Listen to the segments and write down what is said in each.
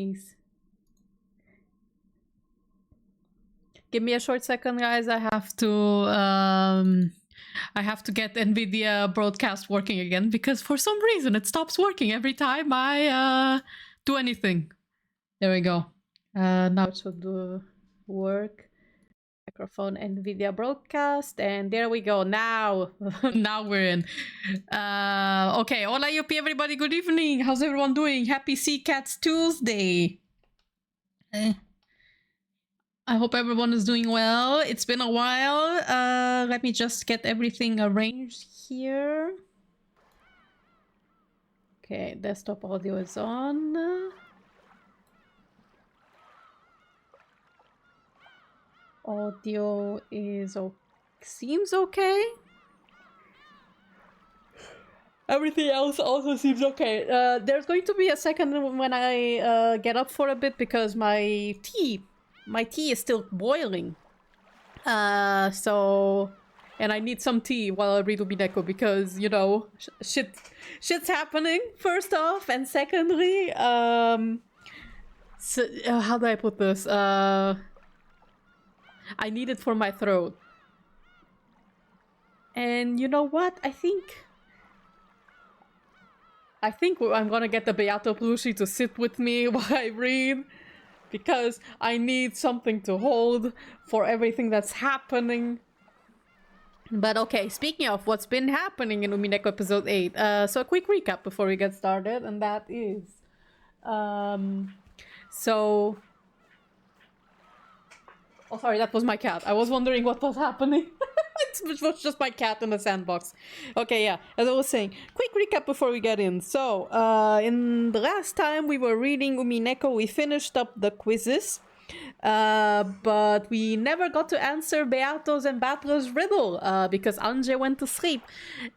Please. Give me a short second, guys. I have to get NVIDIA broadcast working again because for some reason it stops working every time I do anything. There we go. Now it should work. Microphone NVIDIA broadcast, and there we go. Now, now we're in. Okay, hola yuppie everybody. Good evening. How's everyone doing? Happy Sea Cats Tuesday. I hope everyone is doing well. It's been a while. Let me just get everything arranged here. Okay, desktop audio is on. Audio is seems okay. Everything else also seems okay. There's going to be a second when I get up for a bit because my tea is still boiling. And I need some tea while I read Umineko because, you know, shit's happening, first off, and secondly, so, how do I put this? I need it for my throat. And you know what? I think I'm gonna get the Beato Plushie to sit with me while I read, because I need something to hold for everything that's happening. But okay, speaking of what's been happening in Umineko episode 8, so a quick recap before we get started, and that is, oh, sorry, that was my cat. I was wondering what was happening. It was just my cat in the sandbox. Okay, yeah, as I was saying, quick recap before we get in. So, in the last time we were reading Umineko, we finished up the quizzes, but we never got to answer Beato's and Batra's riddle, because Anje went to sleep.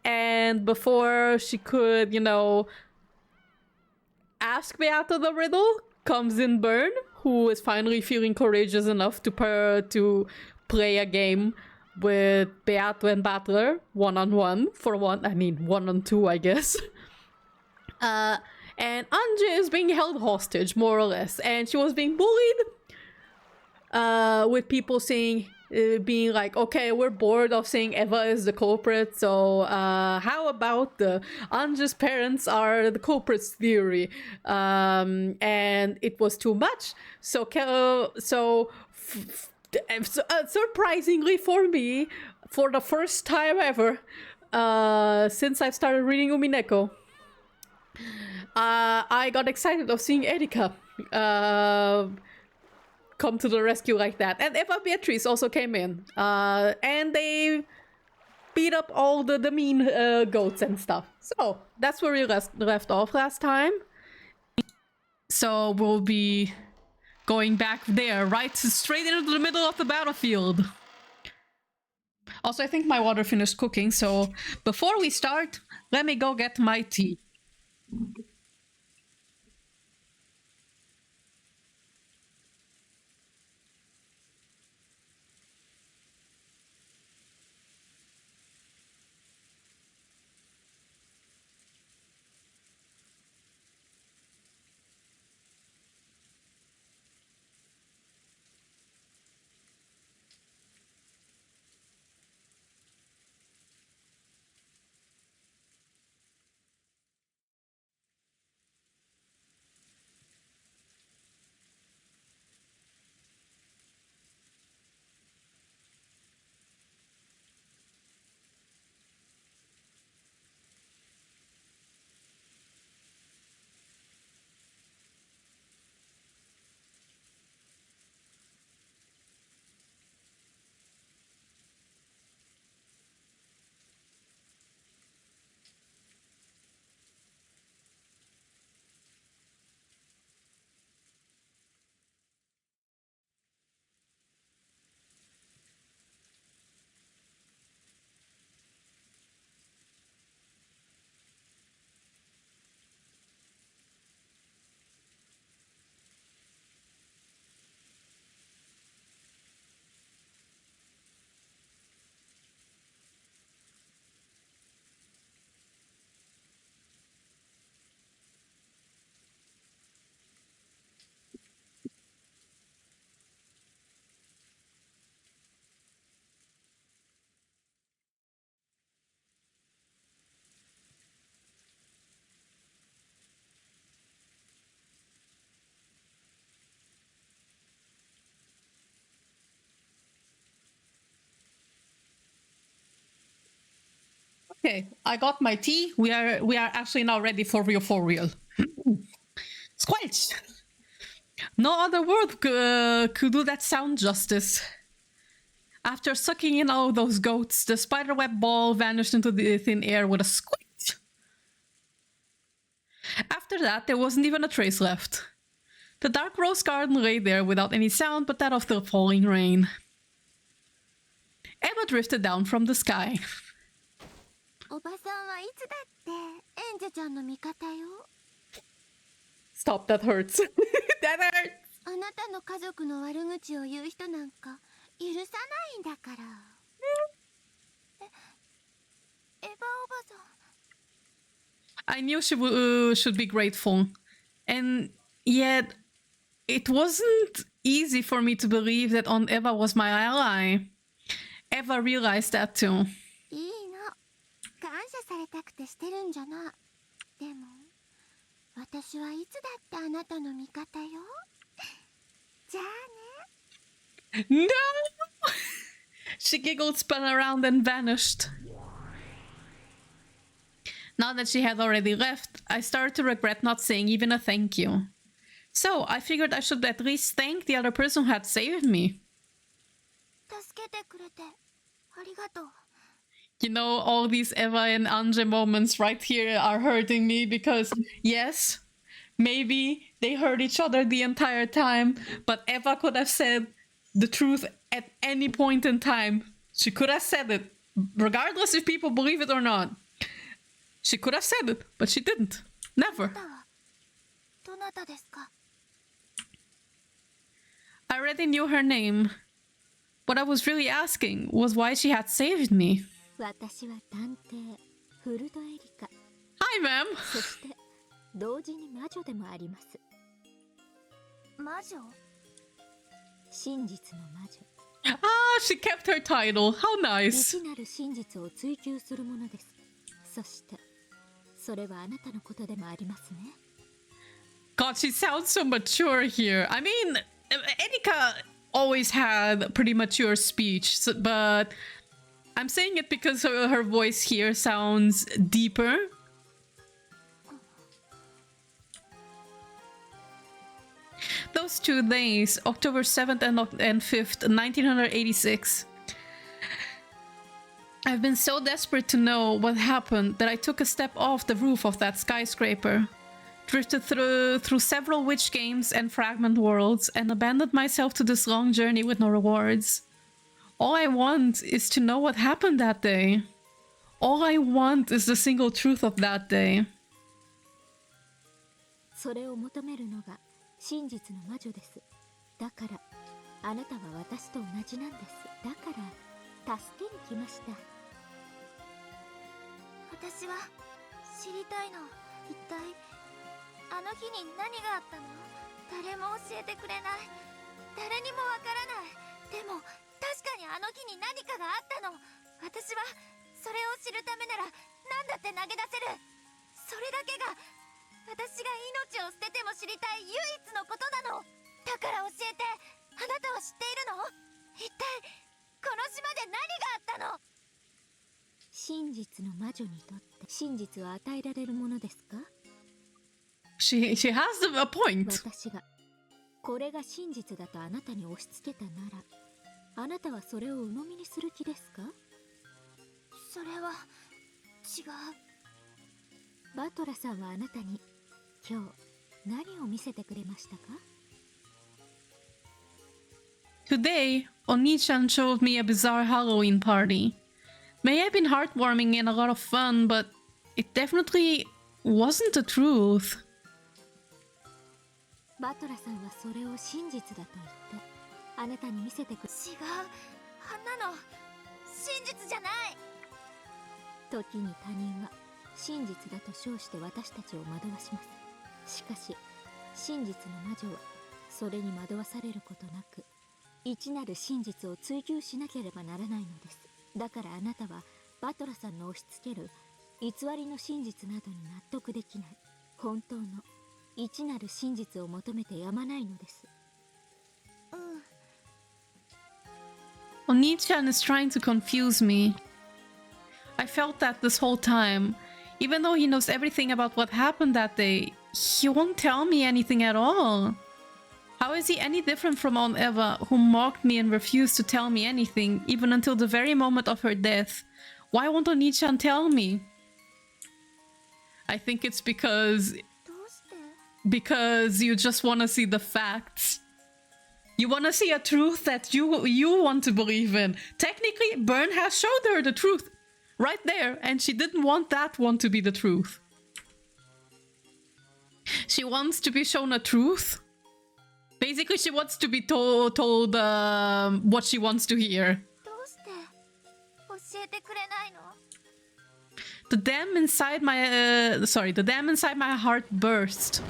And before she could, you know, ask Beato the riddle, comes in Byrne, who is finally feeling courageous enough to play a game with Beato and Butler, one-on-one, for one, I mean, one-on-two, I guess. And Anje is being held hostage, more or less, and she was being bullied, with people saying, being like, okay, we're bored of saying Eva is the culprit, so how about the Anje's parents are the culprits theory? And it was too much. So surprisingly for me, for the first time ever, since I've started reading Umineko, I got excited of seeing Erika come to the rescue like that. And Eva Beatrice also came in. And they beat up all the mean goats and stuff. So that's where we left off last time. So we'll be going back there, right straight into the middle of the battlefield. Also, I think my water finished cooking, so before we start, let me go get my tea. Okay, I got my tea. We are actually now ready for real. Squelch! No other word could do that sound justice. After sucking in all those goats, the spiderweb ball vanished into the thin air with a squeak. After that, there wasn't even a trace left. The dark rose garden lay there without any sound but that of the falling rain. Eva drifted down from the sky. Stop, that hurts. That hurts! あなたの家族の悪口を言う人なんか許さないんだから。エヴァおばさん。I knew she should be grateful. And yet, it wasn't easy for me to believe that Aunt Eva was my ally. Eva realized that too. いいの。感謝されたくてしてるんじゃな。でも、私はいつだってあなたの味方よ。じゃあね。No! She giggled, spun around, and vanished. Now that she had already left, I started to regret not saying even a thank you. So, I figured I should at least thank the other person who had saved me. 助けてくれてありがとう。 You know, all these Eva and Anje moments right here are hurting me because, yes, maybe they heard each other the entire time, but Eva could have said the truth at any point in time. She could have said it, regardless if people believe it or not. She could have said it, but she didn't. Never. どなたですか? I already knew her name. What I was really asking was why she had saved me. 私は探偵フルドエリカ。 Hi, ma'am. そして同時に魔女でもあります。魔女？真実の魔女。 Ah, she kept her title. How nice. 未知なる真実を追求するものです。そしてそれはあなたのことでもありますね。 God, she sounds so mature here. I mean, Erika always had pretty mature speech, but I'm saying it because her voice here sounds deeper. Those 2 days, October 7th and 5th, 1986. I've been so desperate to know what happened that I took a step off the roof of that skyscraper, drifted through several witch games and fragment worlds, and abandoned myself to this long journey with no rewards. All I want is to know what happened that day. All I want is the single truth of that day. それを求めるのが真実の魔女です。だからあなたは私と同じなんです。だから助けに来ました。私は知りたいの。一体あの日に何があったの？誰も教えてくれない。誰にもわからない。でも確かにあの日に何かがあったの。私はそれを知るためなら何だって投げ出せる。それだけが私が命を捨てても知りたい唯一のことなの。だから教えて。あなたは知っているの？一体この島で何があったの？真実の魔女にとって真実は与えられるものですか？ She has a point. 私がこれが真実だとあなたに押し付けたなら、あなたはそれを鵜呑みにする気ですか？それは違う。バトラさんはあなたに今日何を見せてくれましたか？ Today, Oni-chan showed me a bizarre Halloween party. May have been heartwarming and a lot of fun, but it definitely wasn't the truth. バトラさんはそれを真実だと言ってあなたに見せてくれ。違う。あんなの真実じゃない。時に他人は真実だと称して私たちを惑わします。しかし真実の魔女はそれに惑わされることなく一なる真実を追求しなければならないのです。だからあなたはバトラさんの押し付ける偽りの真実などに納得できない。本当の一なる真実を求めてやまないのです。Oni-chan is trying to confuse me. I I felt that this whole time. Even though he knows everything about what happened that day, he won't tell me anything at all. How is he any different from Aunt Eva, who mocked me and refused to tell me anything, even until the very moment of her death? Why won't Oni-chan tell me? I think it's because you just want to see the facts. You want to see a truth that you want to believe in. Technically, Burn has showed her the truth right there, and she didn't want that one to be the truth. She wants to be shown a truth. Basically, she wants to be told what she wants to hear. The dam inside my heart burst.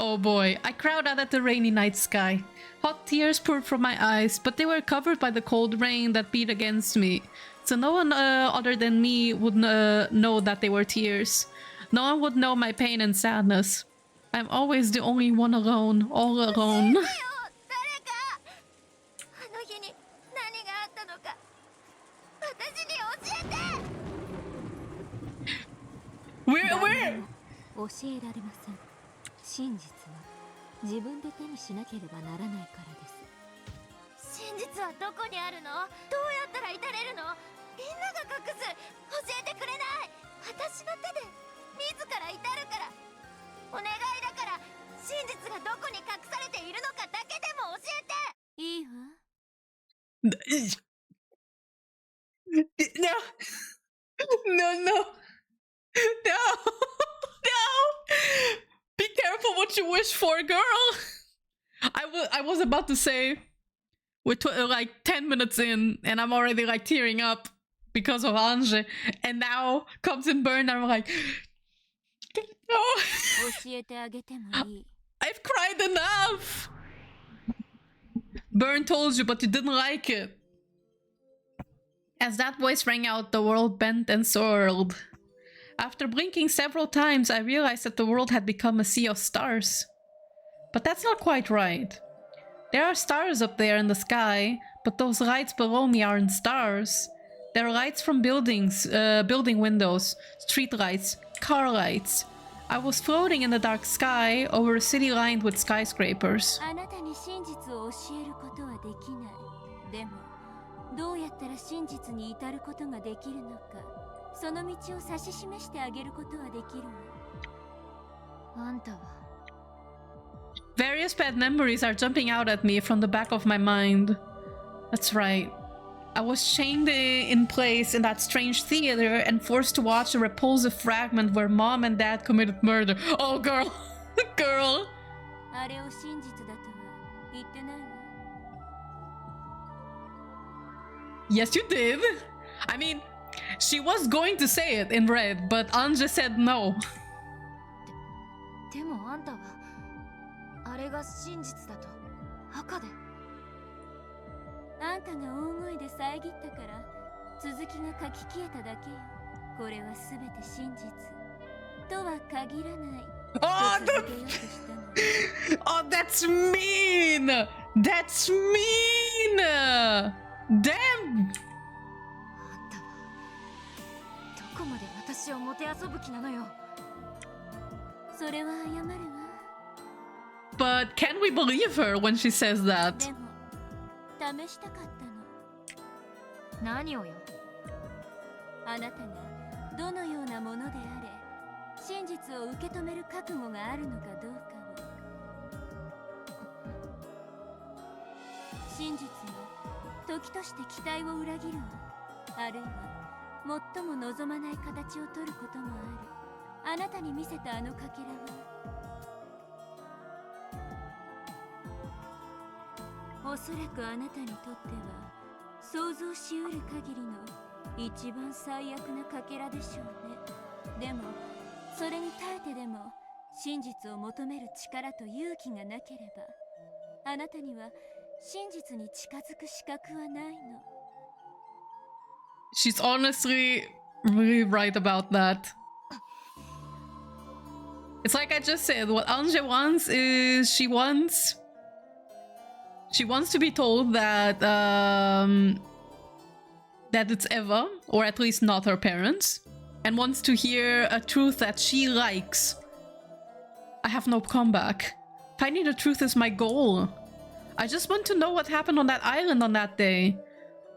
Oh boy, I cried out at the rainy night sky. Hot tears poured from my eyes, but they were covered by the cold rain that beat against me. So no one other than me would know that they were tears. No one would know my pain and sadness. I'm always the only one alone, all alone. Where? 教えられません。真実は自分で手にしなければならないからです。真実はどこにあるの？どうやったら至れるの？みんなが隠す。教えてくれない。私の手で自ら至るから。お願いだから真実がどこに隠されているのかだけでも教えて。いいわ。No. Be careful what you wish for, girl. I was about to say we're like 10 minutes in and I'm already like tearing up because of Ange, and now comes in Burn and I'm like, no. I've cried enough. Burn told you, but you didn't like it. As that voice rang out, the world bent and swirled. After blinking several times, I realized that the world had become a sea of stars. But that's not quite right. There are stars up there in the sky, but those lights below me aren't stars. They're lights from buildings, building windows, street lights, car lights. I was floating in the dark sky over a city lined with skyscrapers. どうやったら真実に至ることができるのか、その道を指し示してあげることはできるわ。あんたは Various bad memories are jumping out at me from the back of my mind. That's right. I was chained in place in that strange theater and forced to watch a repulsive fragment where mom and dad committed murder. Oh, girl. Girl. あれを真実だとは言ってないわ。Yes, you did. I mean, she was going to say it in red, but Anja said no. でもあんたはあれが真実だと赤で。あんたが大声で遮ったから続きが書き消えただけよ。これはすべて真実とは限らない。Oh, that's mean. That's mean. Damn. あんたはどこまで私をもてあそぶ気なのよ。それは謝るわ。But can we believe her when she says that? でも試したかったの。何をよ。あなたがどのようなものであれ、真実を受け止める覚悟があるのかどうかを。真実は時として期待を裏切るわ。あるいは最も望まない形を取ることもある。あなたに見せたあのかけらはおそらくあなたにとっては想像しうる限りの一番最悪なかけらでしょうね。でもそれに耐えてでも真実を求める力と勇気がなければあなたには真実に近づく資格はないの。 She's honestly really right about that. It's like I just said, what Anje wants is she wants to be told that that it's Eva, or at least not her parents, and wants to hear a truth that she likes. I have no comeback. Finding the truth is my goal. I just want to know what happened on that island on that day.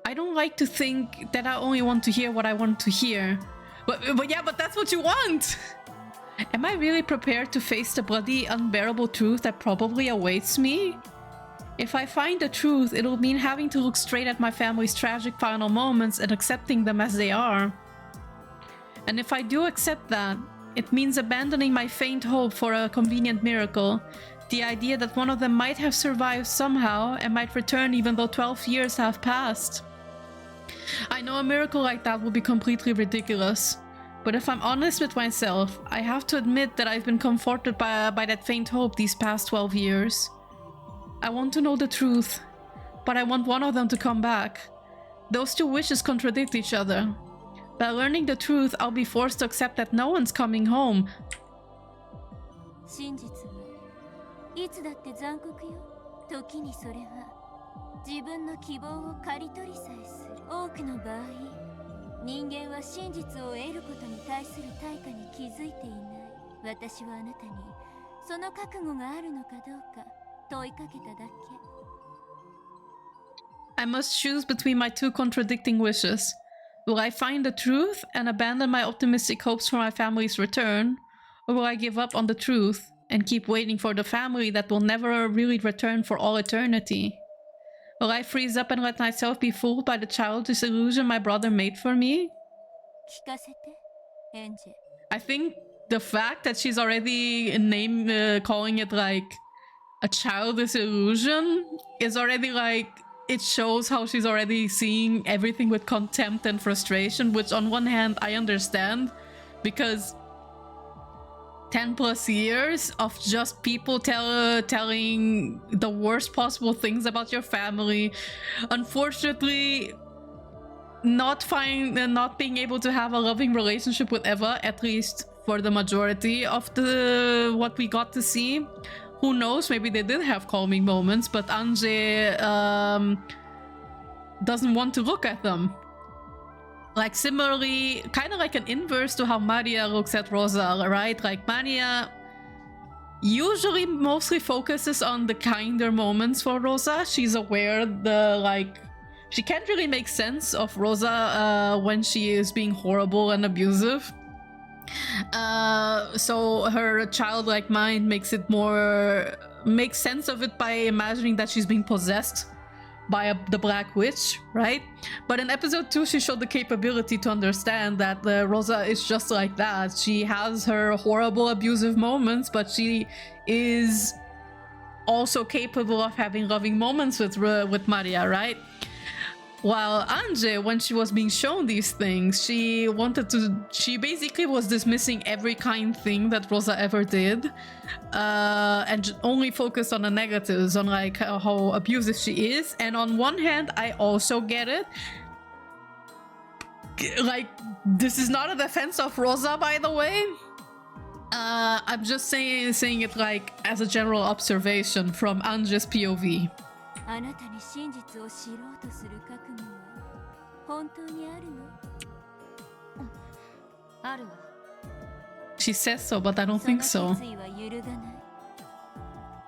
I don't like to think that I only want to hear what I want to hear. But yeah, but that's what you want! Am I really prepared to face the bloody, unbearable truth that probably awaits me? If I find the truth, it'll mean having to look straight at my family's tragic final moments and accepting them as they are. And if I do accept that, it means abandoning my faint hope for a convenient miracle. The idea that one of them might have survived somehow and might return even though 12 years have passed. I know a miracle like that would be completely ridiculous. But if I'm honest with myself, I have to admit that I've been comforted by that faint hope these past 12 years. I want to know the truth, but I want one of them to come back. Those two wishes contradict each other. By learning the truth, I'll be forced to accept that no one's coming home. 真実はいつだって残酷よ。時にそれは自分の希望を刈り取りさえする。多くの場合、人間は真実を得ることに対する対価に気づいていない。私はあなたにその覚悟があるのかどうか問いかけただけ。I must choose between my two contradicting wishes. Will I find the truth and abandon my optimistic hopes for my family's return? Or will I give up on the truth and keep waiting for the family that will never really return for all eternity? Will I freeze up and let myself be fooled by the childish illusion my brother made for me? 聞かせて、エンジェ。 I think the fact that she's already calling it like a childish illusion is already like, it shows how she's already seeing everything with contempt and frustration, which on one hand I understand, because 10 plus years of just people telling the worst possible things about your family, unfortunately not being able to have a loving relationship with Eva, at least for the majority of what we got to see. Who knows, maybe they did have calming moments, but Anje doesn't want to look at them. Like similarly, kind of like an inverse to how Mania looks at Rosa, right? Like Mania usually mostly focuses on the kinder moments for Rosa. She's aware she can't really make sense of Rosa when she is being horrible and abusive. So her childlike mind makes sense of it by imagining that she's being possessed by the Black Witch, right? But in episode 2 she showed the capability to understand that Rosa is just like that. She has her horrible abusive moments, but she is also capable of having loving moments with Maria, right? While Anje, when she was being shown these things, she basically was dismissing every kind thing that Rosa ever did, and only focused on the negatives, on like how abusive she is. And on one hand, I also get it. Like, this is not a defense of Rosa, by the way. I'm just saying it like as a general observation from Anje's POV. あなたに真実を知ろうとする覚悟は本当にあるの？あるわ。 She says so, but I don't think so. その決意は揺るがな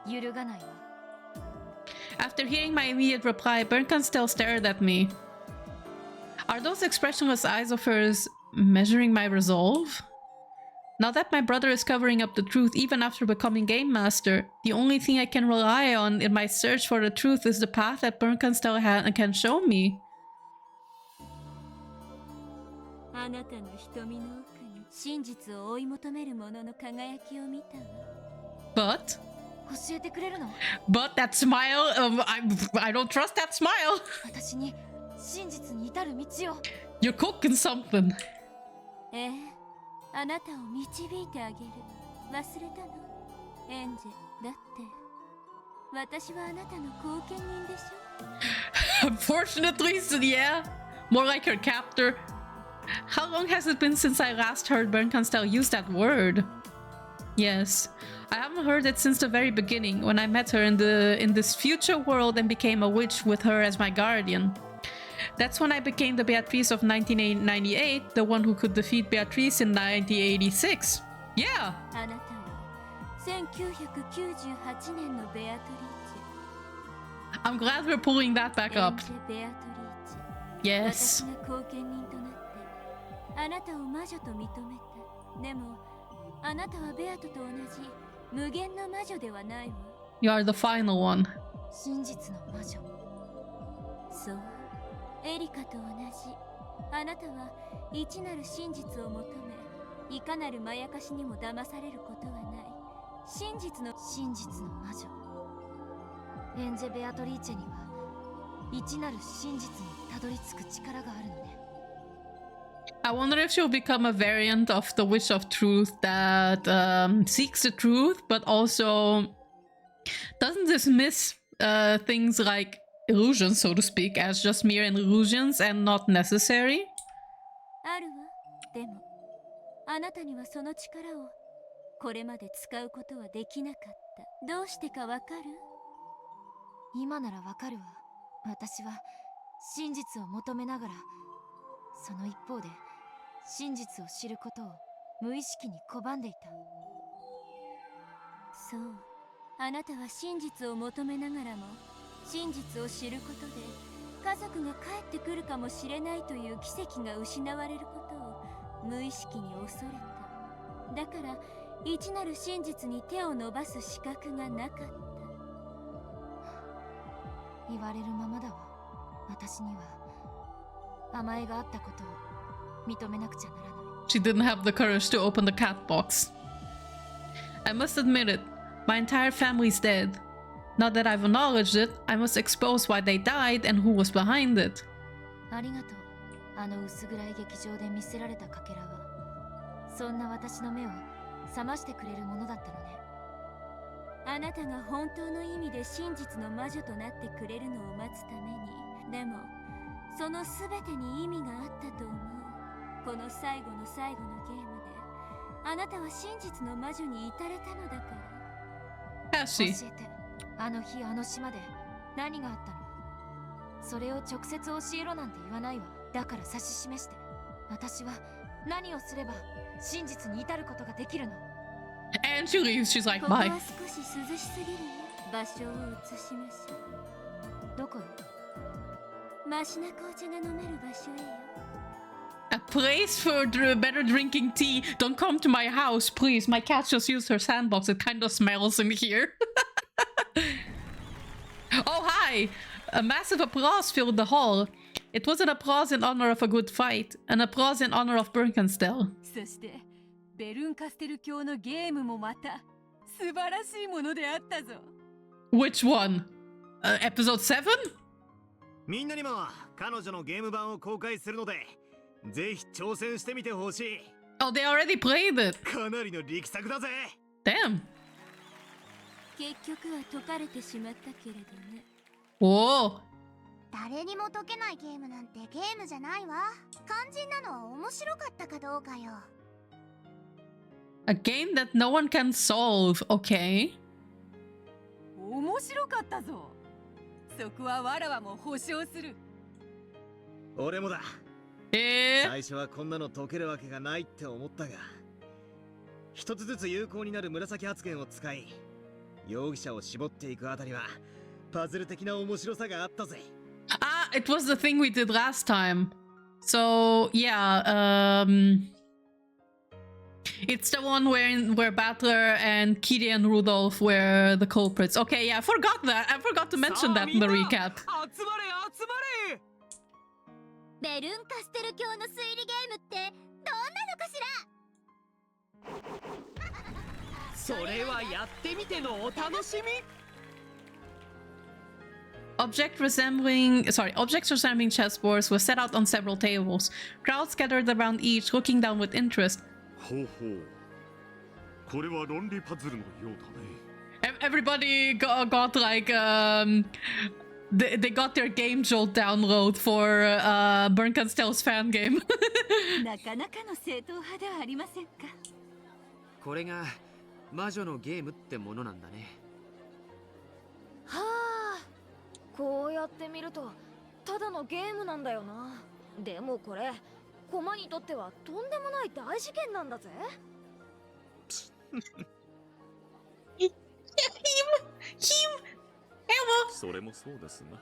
い。揺るがないわ。 After hearing my immediate reply, Bernkan still stared at me. Are those expressionless eyes of hers measuring my resolve? Now that my brother is covering up the truth even after becoming Game Master, the only thing I can rely on in my search for the truth is the path that Bernkan still can show me. あなたの瞳の奥に真実を追い求める者の輝きを見たわ。 But 教えてくれるの？ But that smile, I don't trust that smile. 私に真実に至る道を。 You're cooking something. ええ、あなたを導いてあげる。忘れたの？エンジェだって私はあなたの後見人でしょ。 Unfortunately, so yeah. More like her captor. How long has it been since I last heard Bernkastel use that word? Yes. I haven't heard it since the very beginning, when I met her in this future world and became a witch with her as my guardian. That's when I became the Beatrice of 1998, the one who could defeat Beatrice in 1986. Yeah! あなたは1998年のベアトリーチェ。 I'm glad we're pulling that back up. ベアトリーチェ。 Yes. 私が後見人となってあなたを魔女と認めた。でもあなたはベアトと同じ無限の魔女ではないわ。 You are the final one. 真実の魔女。そう、エリカと同じ。あなたは一なる真実を求め、いかなるまやかしにも騙されることはない。真実の魔女。エンジェ・ベアトリーチェには一なる真実にたどり着く力があるのね。 I wonder if she'll become a variant of the Witch of Truth that seeks the truth, but also doesn't dismiss things like illusions, so to speak, as just mere illusions and not necessary. あるわ。でもあなたにはその力をこれまで使うことはできなかった。どうしてかわかる？今ならわかるわ。私は真実を求めながら、その一方で真実を知ることを無意識に拒んでいた。そう、あなたは真実を求めながらも真実を知ることで家族が帰ってくるかもしれないという奇跡が失われることを無意識に恐れた。だから一なる真実に手を伸ばす資格がなかった。言われるままだわ。私には甘えがあったことを認めなくちゃならない。 She didn't have the courage to open the cat box. I must admit it, my entire family's dead. Now that I've acknowledged it, I must expose why they died and who was behind it. ありがとう。あの薄暗い劇場で見せられたかけらは、そんな私の目を覚ましてくれるものだったのね。あなたが本当の意味で真実の魔女となってくれるのを待つために。でもその全てに意味があったと思う。この最後の最後のゲームであなたは真実の魔女に至れたのだから。 Has she? 教えて、あの日あの島で何があったの？それを直接教えろなんて言わないわ。だから指し示して。私は何をすれば真実に至ることができるの？ And she leaves. She's like, ここは bye. 少し涼しすぎるよ。場所を移しましょう。どこへ？マシな紅茶が飲める場所へよ。 A place for better drinking tea. Don't come to my house, please. My cat just used her sandbox. It kind of smells in here. Oh, hi! A massive applause filled the hall. It was an applause in honor of a good fight. An applause in honor of Bernkastel. そしてベルンカステル教のゲームもまた素晴らしいものであったぞ。 Which one? Episode 7? みんなにも彼女のゲーム版を公開するので、ぜひ挑戦してみてほしい。 Oh, they already played it. かなりの力作だぜ。 Damn. 結局は解かれてしまったけれどね。 Whoa. 誰にも解けないゲームなんてゲームじゃないわ。肝心なのは面白かったかどうかよ。 A game that no one can solve. Okay. 面白かったぞ。そこはわらわも保証する。俺もだ。 Eh? 最初はこんなの解けるわけがないって思ったが、一つずつ有効になる紫発言を使い、容疑者を絞っていくあたりはパズル的な面白さがあったぜ。 Ah, it was the thing we did last time. So, yeah, it's the one where Battler and Kitty and Rudolph were the culprits. Okay, yeah, I forgot that. I forgot to mention that in the recap. 集まれ集まれ。ベルンカステル教の推理ゲームってどんなのかしら？それはやってみてのお楽しみ。 Objects resembling chessboards were set out on several tables. Crowds gathered around each, looking down with interest. ほうほう。これは論理パズルのようだね。Everybody got like they got their game jolt download for Burn Castell's fan game. なかなかの正統派ではありませんか。これが魔女のゲームってものなんだね。はあ、こうやって見るとただのゲームなんだよな。でもこれコマにとってはとんでもない大事件なんだぜ。それもそうですな。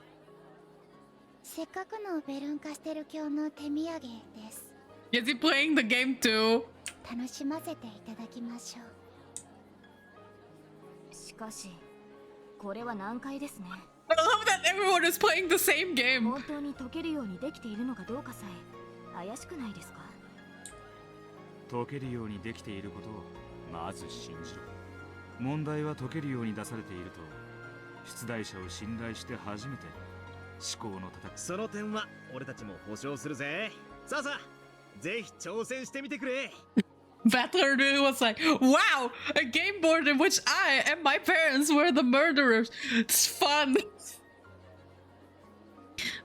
せっかくのベルンカステル教の手土産です。 Is he playing the game too? 楽しませていただきましょう。しかしこれは難解ですね。 I love that everyone is playing the same game. 本当に解けるようにできているのかどうかさえ怪しくないですか。解けるようにできていることをまず信じろ。問題は解けるように出されていると出題者を信頼して初めて思考の戦い。その点は俺たちも保証するぜ。さあさあ、ぜひ挑戦してみてくれ。Battler really was like, wow, a game board in which I and my parents were the murderers. It's fun.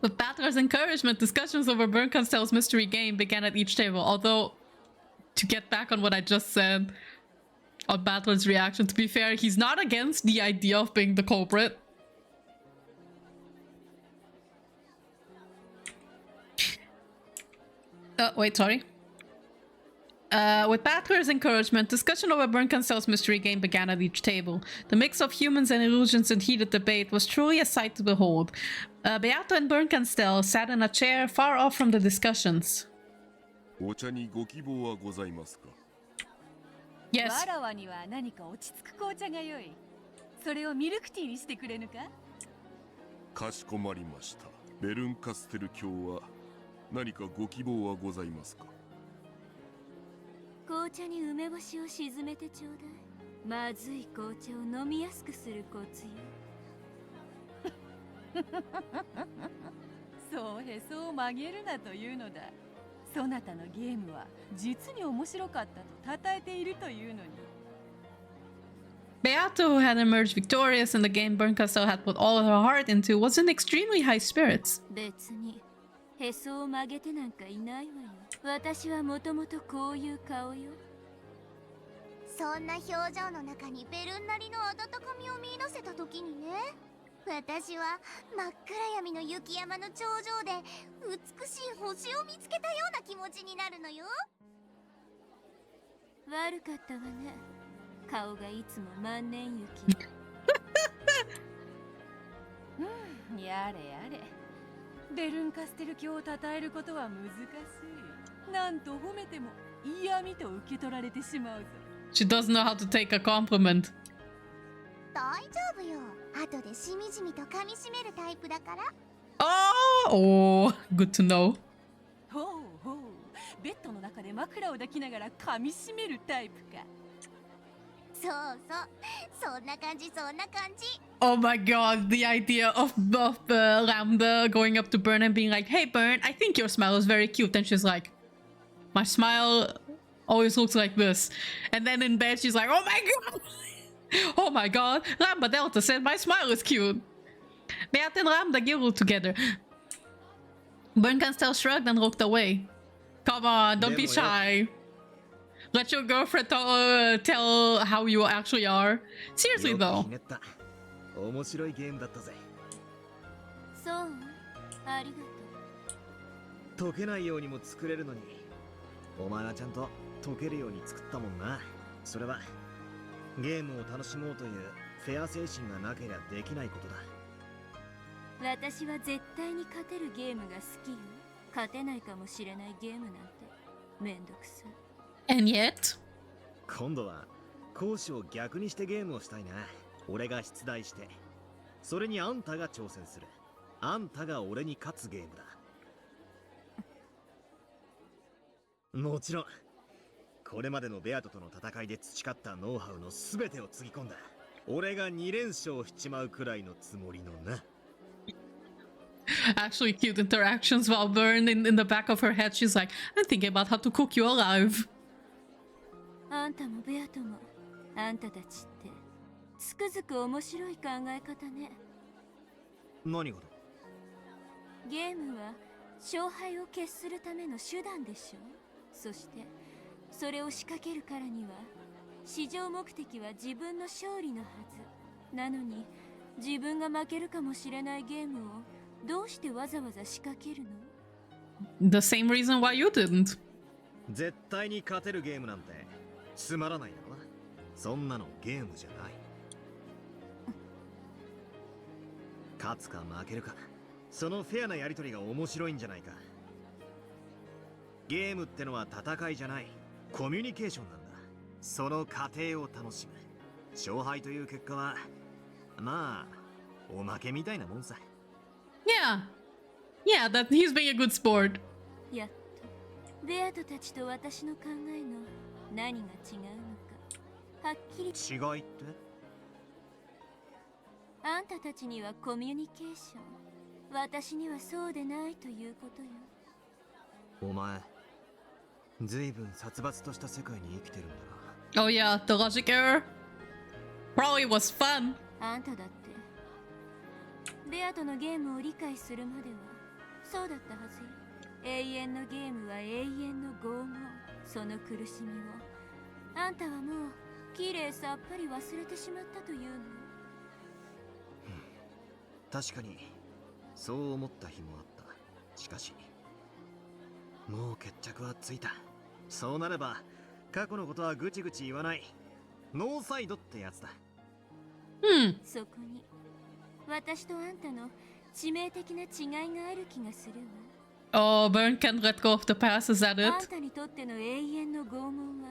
With Battler's encouragement, discussions over Burn Castell's mystery game began at each table. Although, to get back on what I just said, on Battler's reaction, to be fair, he's not against the idea of being the culprit. Wait, sorry. With Battler's encouragement, discussion over Burn Castell's mystery game began at each table. The mix of humans and illusions in heated debate was truly a sight to behold. Beato and Burn Castell sat in a chair far off from the discussions. お茶にご希望はございますか。 Yes. わらわには何か落ち着く紅茶が良い。それをミルクティーにしてくれぬか。かしこまりました。ベルンカステル教は何かご希望はございますか。紅茶に梅干しを沈めてちょうだい。まずい紅茶を飲みやすくするコツよ。そうへそを曲げるなというのだ。そなたのゲームは実に面白かったと称えているというのに。Beato, who had emerged victorious in the game Burn Castell had put all of her heart into, was in extremely high spirits. 別にへそを曲げてなんかいないわよ。私はもともとこういう顔よ。そんな表情の中にベルンなりの温かみを見出せた時にね、私は真っ暗闇の雪山の頂上で美しい星を見つけたような気持ちになるのよ。悪かったわね。顔がいつも万年雪。やれやれ。ベルンカステル教を称えることは難しい。なんと褒めても嫌味と受け取られてしまうぞ。She doesn't know how to take a compliment. 大丈夫よ。後でしみじみと噛みしめるタイプだから。Oh, good to know. ほうほう。ベッドの中で枕を抱きながら噛みしめるタイプか。そうそう。そんな感じそんな感じ。 Oh my god, the idea of Lambda going up to Burn and being like, hey Burn, I think your smile is very cute. And she's like, my smile always looks like this. And then in bed she's like, oh my god! Oh my god, Lambda Delta said my smile is cute. Beat and Lambda giggled together. Burn Castell shrugged and looked away. Come on, don't be shy. Let your girlfriend tell how you actually are. Seriously though. 面白いゲームだったぜ。そう、ありがとう。解けないようにも作れるのに、お前はちゃんと解けるように作ったもんな。それはゲームを楽しもうというフェア精神がなければできないことだ。私は絶対に勝てるゲームが好きよ。勝てないかもしれないゲームなんてめんどくさい。 And yet? 今度は講師を逆にしてゲームをしたいな。俺が出題して、それにあんたが挑戦する。あんたが俺に勝つゲームだ。もちろんこれまでのベアトとの戦いで培ったノウハウの全てをつぎ込んだ。俺が2連勝しちまうくらいのつもりのな。Actually cute interactions while Burn in the back of her head she's like, I'm thinking about how to cook you alive. あんたもベアトも、あんたたちってくづく面白い考え方ね。何がだ？ゲームは勝敗を決するための手段でしょ。そしてそれを仕掛けるからには至上目的は自分の勝利のはずなのに、自分が負けるかもしれないゲームをどうしてわざわざ仕掛けるの？ The same reason why you didn't. 絶対に勝てるゲームなんてつまらないだろな。そんなのゲームじゃない。勝つか負けるか、そのフェアなやりとりが面白いんじゃないか。ゲームってのは戦いじゃない、コミュニケーションなんだ。その過程を楽しむ。勝敗という結果はまあおまけみたいなもんさ。 Yeah, that he's being a good sport. やっとベアトたちと私の考えの何が違うのかはっきり。違いって？あんたたちにはコミュニケーション、私にはそうでないということよ。お前ずいぶん殺伐とした世界に生きてるんだな。 Oh yeah, the logic error probably was fun. あんただってベアとのゲームを理解するまではそうだったはずよ。永遠のゲームは永遠の拷問、その苦しみをあんたはもうきれいさっぱり忘れてしまったというの。確かにそう思った日もあった。しかしもう決着はついた。そうなれば過去のことはぐちぐち言わない、ノーサイドってやつだ。そこに私とあんたの致命的な違いがある気がするわ。 Oh, Burn can't let go of the past, is that あん it? たにとっての永遠の拷問は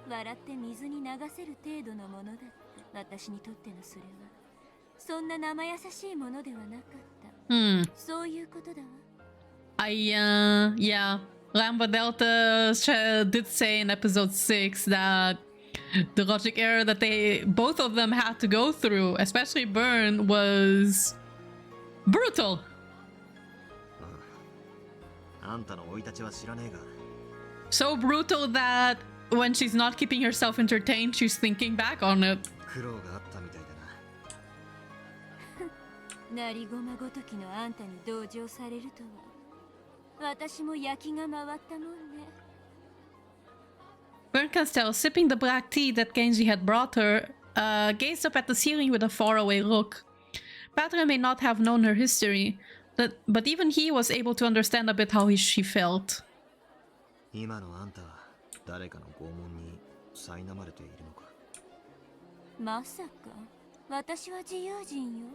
笑って水に流せる程度のものだって。私にとってのそれはそんな生優しいものではなかった。そういうことだわ。Yeah, Lambda Delta did say in episode 6 that the logic error that both of them had to go through, especially Burn, was brutal. あんたの生い立ちは知らねえが。 So brutal that when she's not keeping herself entertained, she's thinking back on it. 苦労があったみたいだな。なりごまごときのあんたに同情されるとは私も焼きが回ったもんね。 Burn Castell, sipping the black tea that Genji had brought her, gazed up at the ceiling with a faraway look. Patra may not have known her history, but even he was able to understand a bit how she felt. 今のあんたは誰かの拷問に苛まれているのか。まさか私は自由人よ。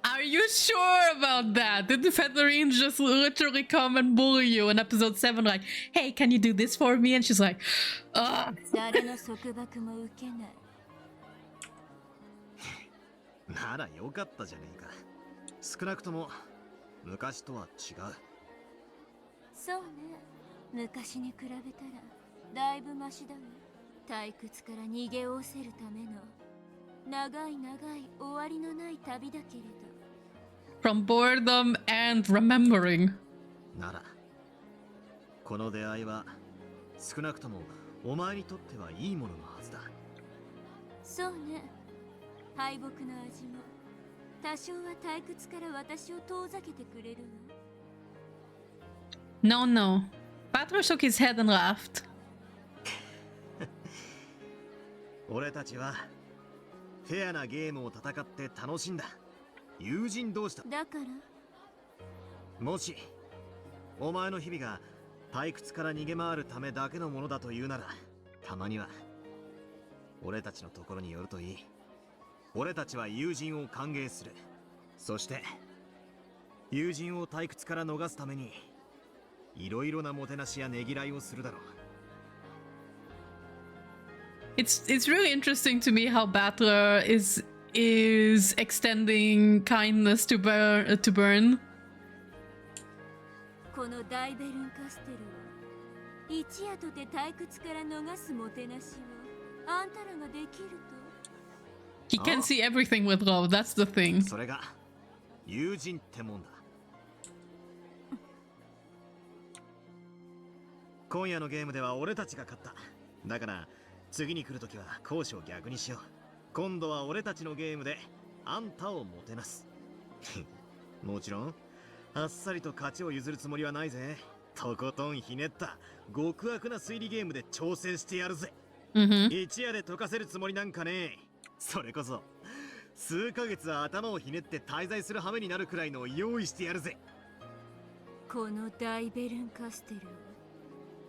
Are you sure about that? Did the Federine just literally come and bully you in episode 7? Like, hey, can you do this for me? And she's like, ugh. 誰の束縛も受けない。ならよかったじゃねえか。少なくとも昔とは違う。そうね、昔に比べたらだいぶマシだわ。退屈から逃げおせるための長い長い終わりのない旅だけれど。 From boredom and remembering. ならこの出会いは少なくともお前にとってはいいもののはずだ。そうね、敗北の味も多少は退屈から私を遠ざけてくれるわ。 No. Patra shook his head and laughed. 俺たちはフェアなゲームを戦って楽しんだ友人同士だ。だからもしお前の日々が退屈から逃げ回るためだけのものだというなら、たまには俺たちのところに寄るといい。俺たちは友人を歓迎する。そして友人を退屈から逃すためにいろいろなもてなしやねぎらいをするだろう。 It's really interesting to me how Battler is extending kindness to Burn. この大ベルンカステルは一夜とて退屈から逃すもてなしをあんたらができると。 He can see everything with love, that's the thing. それが友人ってもんだ。今夜のゲームでは俺たちが勝った。だから次に来るときは攻守を逆にしよ今度は俺たちのゲームであんたをもてなす。もちろんあっさりと勝ちを譲るつもりはないぜ。とことんひねった極悪な推理ゲームで挑戦してやるぜ。一夜で解かせるつもりなんかね。それこそ数ヶ月頭をひねって滞在する羽目になるくらいのを用意してやるぜ。この大ベルンカステルを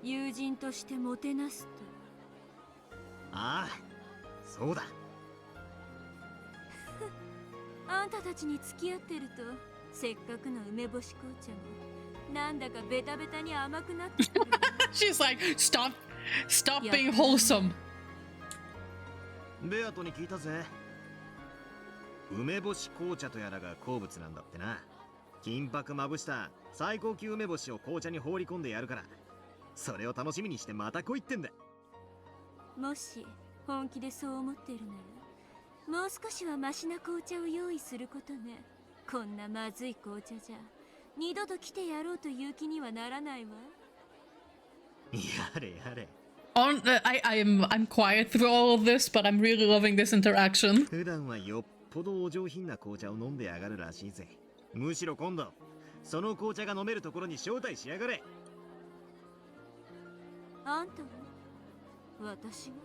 友人としてもてなすと。ああ、そうだ。あんたたちに付き合ってるとせっかくの梅干し紅茶もなんだかベタベタに甘くなってくる。She's like, stop being wholesome. ベアトに聞いたぜ。梅干し紅茶とやらが好物なんだってな。金箔まぶした最高級梅干しを紅茶に放り込んでやるから、それを楽しみにしてまた来いってんだ。もし本気でそう思ってるなら、もう少しはマシな紅茶を用意することね。こんなまずい紅茶じゃ二度と来てやろうという気にはならないわ。やれやれ。I'm quiet through all of this, but I'm really loving this interaction. 普段はよっぽどお上品な紅茶を飲んでやがるらしいぜ。むしろ今度その紅茶が飲めるところに招待しやがれ。あんたは私は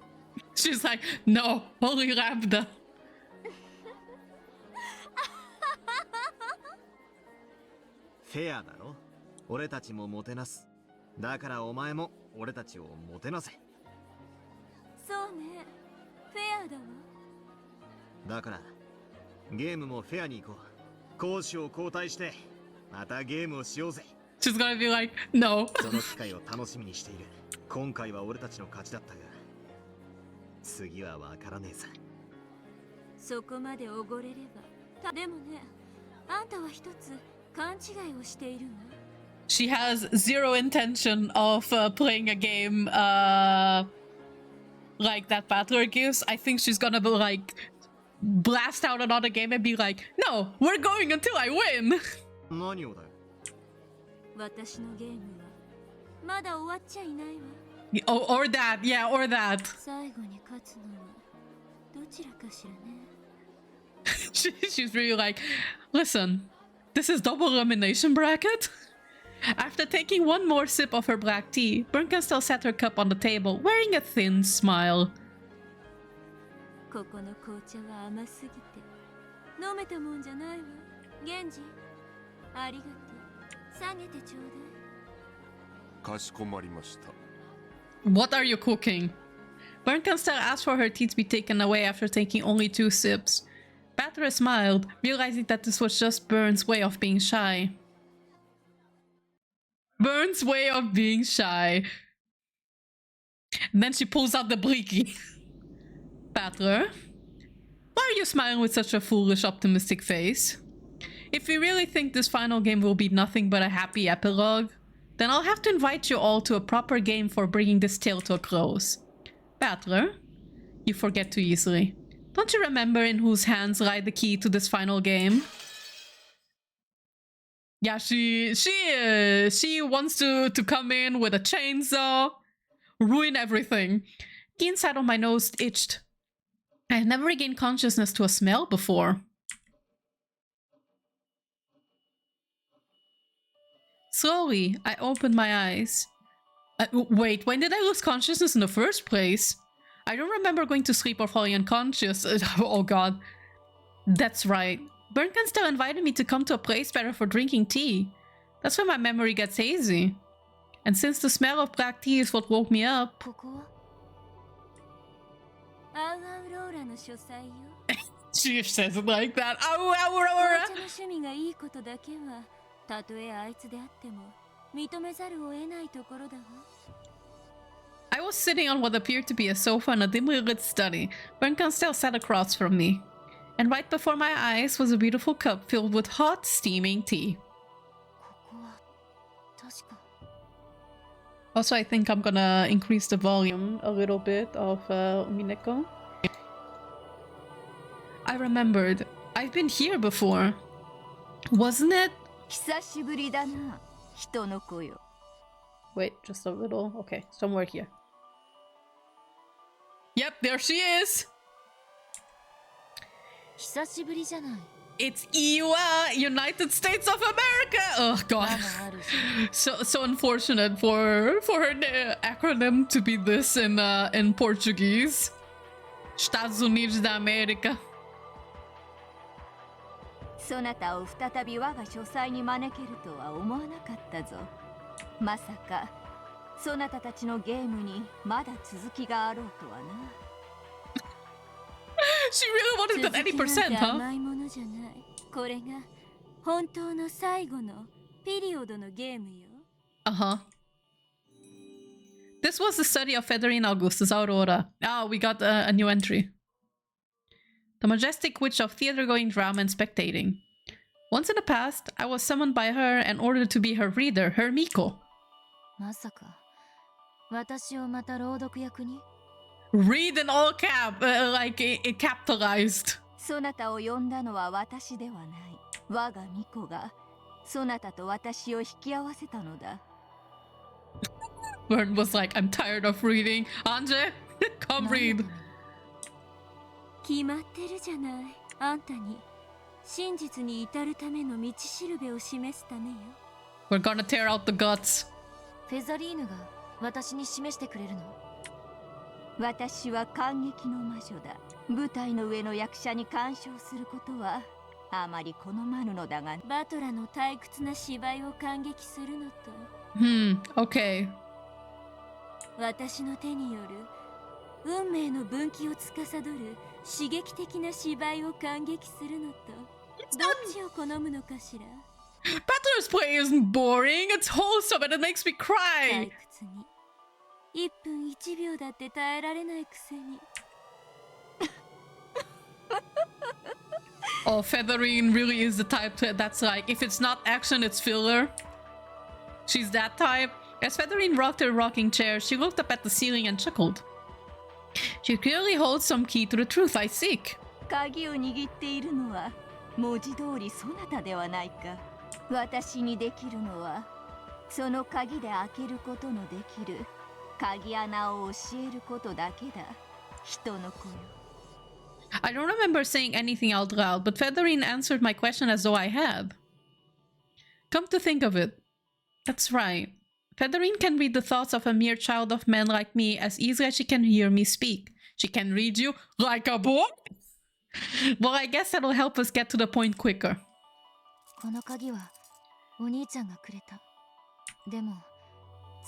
She's like, no, holy lambda. フェアだろ。俺たちももてなす。だからお前も俺たちをもてなせ。そうね、フェアだわ。だからゲームもフェアに行こう。攻守を交代してまたゲームをしようぜ。 She's gonna be like, no. その機会を楽しみにしている。今回は俺たちの勝ちだったが、次はわからねえさ。そこまでおごれれば。でもね、あんたは一つ勘違いをしているわ。She has zero intention of playing a game like that Battler gives. I think she's gonna be like blast out another game and be like, no, we're going until I win. 何をだよ。私のゲームはまだ終わっちゃいないわ。Or that, yeah, or that. 最後に勝つのはどちらかしらね。She's really like, listen, this is double elimination bracket? After taking one more sip of her black tea, Bernkastel set her cup on the table, wearing a thin smile. ここの紅茶は甘すぎて飲めたもんじゃないわ。源氏、ありがとう。下げてちょうだい。かしこまりました。What are you cooking? Bernkastel asked for her tea to be taken away after taking only 2 sips. Battler smiled, realizing that this was just Burn's way of being shy. Burn's way of being shy. And then she pulls out the briki. Battler, why are you smiling with such a foolish, optimistic face? If you really think this final game will be nothing but a happy epilogue, then I'll have to invite you all to a proper game for bringing this tale to a close. Battler, you forget too easily. Don't you remember in whose hands lie the key to this final game? Yeah, she wants to come in with a chainsaw, ruin everything. The inside of my nose itched. I had never regained consciousness to a smell before. Slowly, I opened my eyes. Wait, when did I lose consciousness in the first place? I don't remember going to sleep or falling unconscious. Oh god. That's right. Bernkastel invited me to come to a place better for drinking tea. That's when my memory gets hazy. And since the smell of black tea is what woke me up... She says it like that. Aurora! I was sitting on what appeared to be a sofa in a dimly lit study. Bernkastel sat across from me. And right before my eyes was a beautiful cup filled with hot, steaming tea. Also, I think I'm gonna increase the volume a little bit of Umineko. I remembered. I've been here before. Wasn't it? Wait, just a little. Okay, somewhere here. Yep, there she is! 久しぶりじゃない。 It's EU, United States of America. Oh god, so unfortunate for her acronym to be this in Portuguese. Estados Unidos da América. そなたを再び我が書斎に招けるとは思わなかったぞ。まさかそなたたちのゲームにまだ続きがあろうとはな。She really wanted that 80%, huh? 甘いものじゃない。これが本当の最後のピリオドのゲームよ。Uh-huh. This was the study of Federine Augustus Aurora. Ah, we got a new entry. The majestic witch of theater-going drama and spectating. Once in the past, I was summoned by her and ordered to be her reader, her Miko. まさか私をまた朗読役に？ Read in all cap, like it capitalized. そなたを呼んだのは私ではない。我が巫女がそなたと私を引き合わせたのだ。Vern was like, I'm tired of reading. Anje, come read. 決まってるじゃない。あんたに真実に至るための道しるべを示すためよ。We're gonna tear out the guts. フェザリーヌが私に示してくれるの？私は感激の魔女だ。舞台の上の役者に干渉することはあまり好まぬのだが、バトラの退屈な芝居を感激するのと、okay. 私の手による運命の分岐を司る刺激的な芝居を感激するのと、どっちを好むのかしら。Battler's play isn't boring, it's wholesome and it makes me cry. 退屈に1分1秒だって耐えられないくせに。Oh, Federine really is the type that's like, if it's not action, it's filler. She's that type. As Federine rocked her rocking chair, she looked up at the ceiling and chuckled. She clearly holds some key to the truth I seek. 鍵を握っているのは文字通りそなたではないか。私にできるのはその鍵で開けることのできる鍵穴を教えることだけだ。人の子よ。I don't remember saying anything out loud, but Federine answered my question as though I had. Come to think of it, that's right. Federine can read the thoughts of a mere child of men like me as easily as she can hear me speak. She can read you like a book? Well, I guess that'll help us get to the point quicker. この鍵はお兄ちゃんがくれた。でも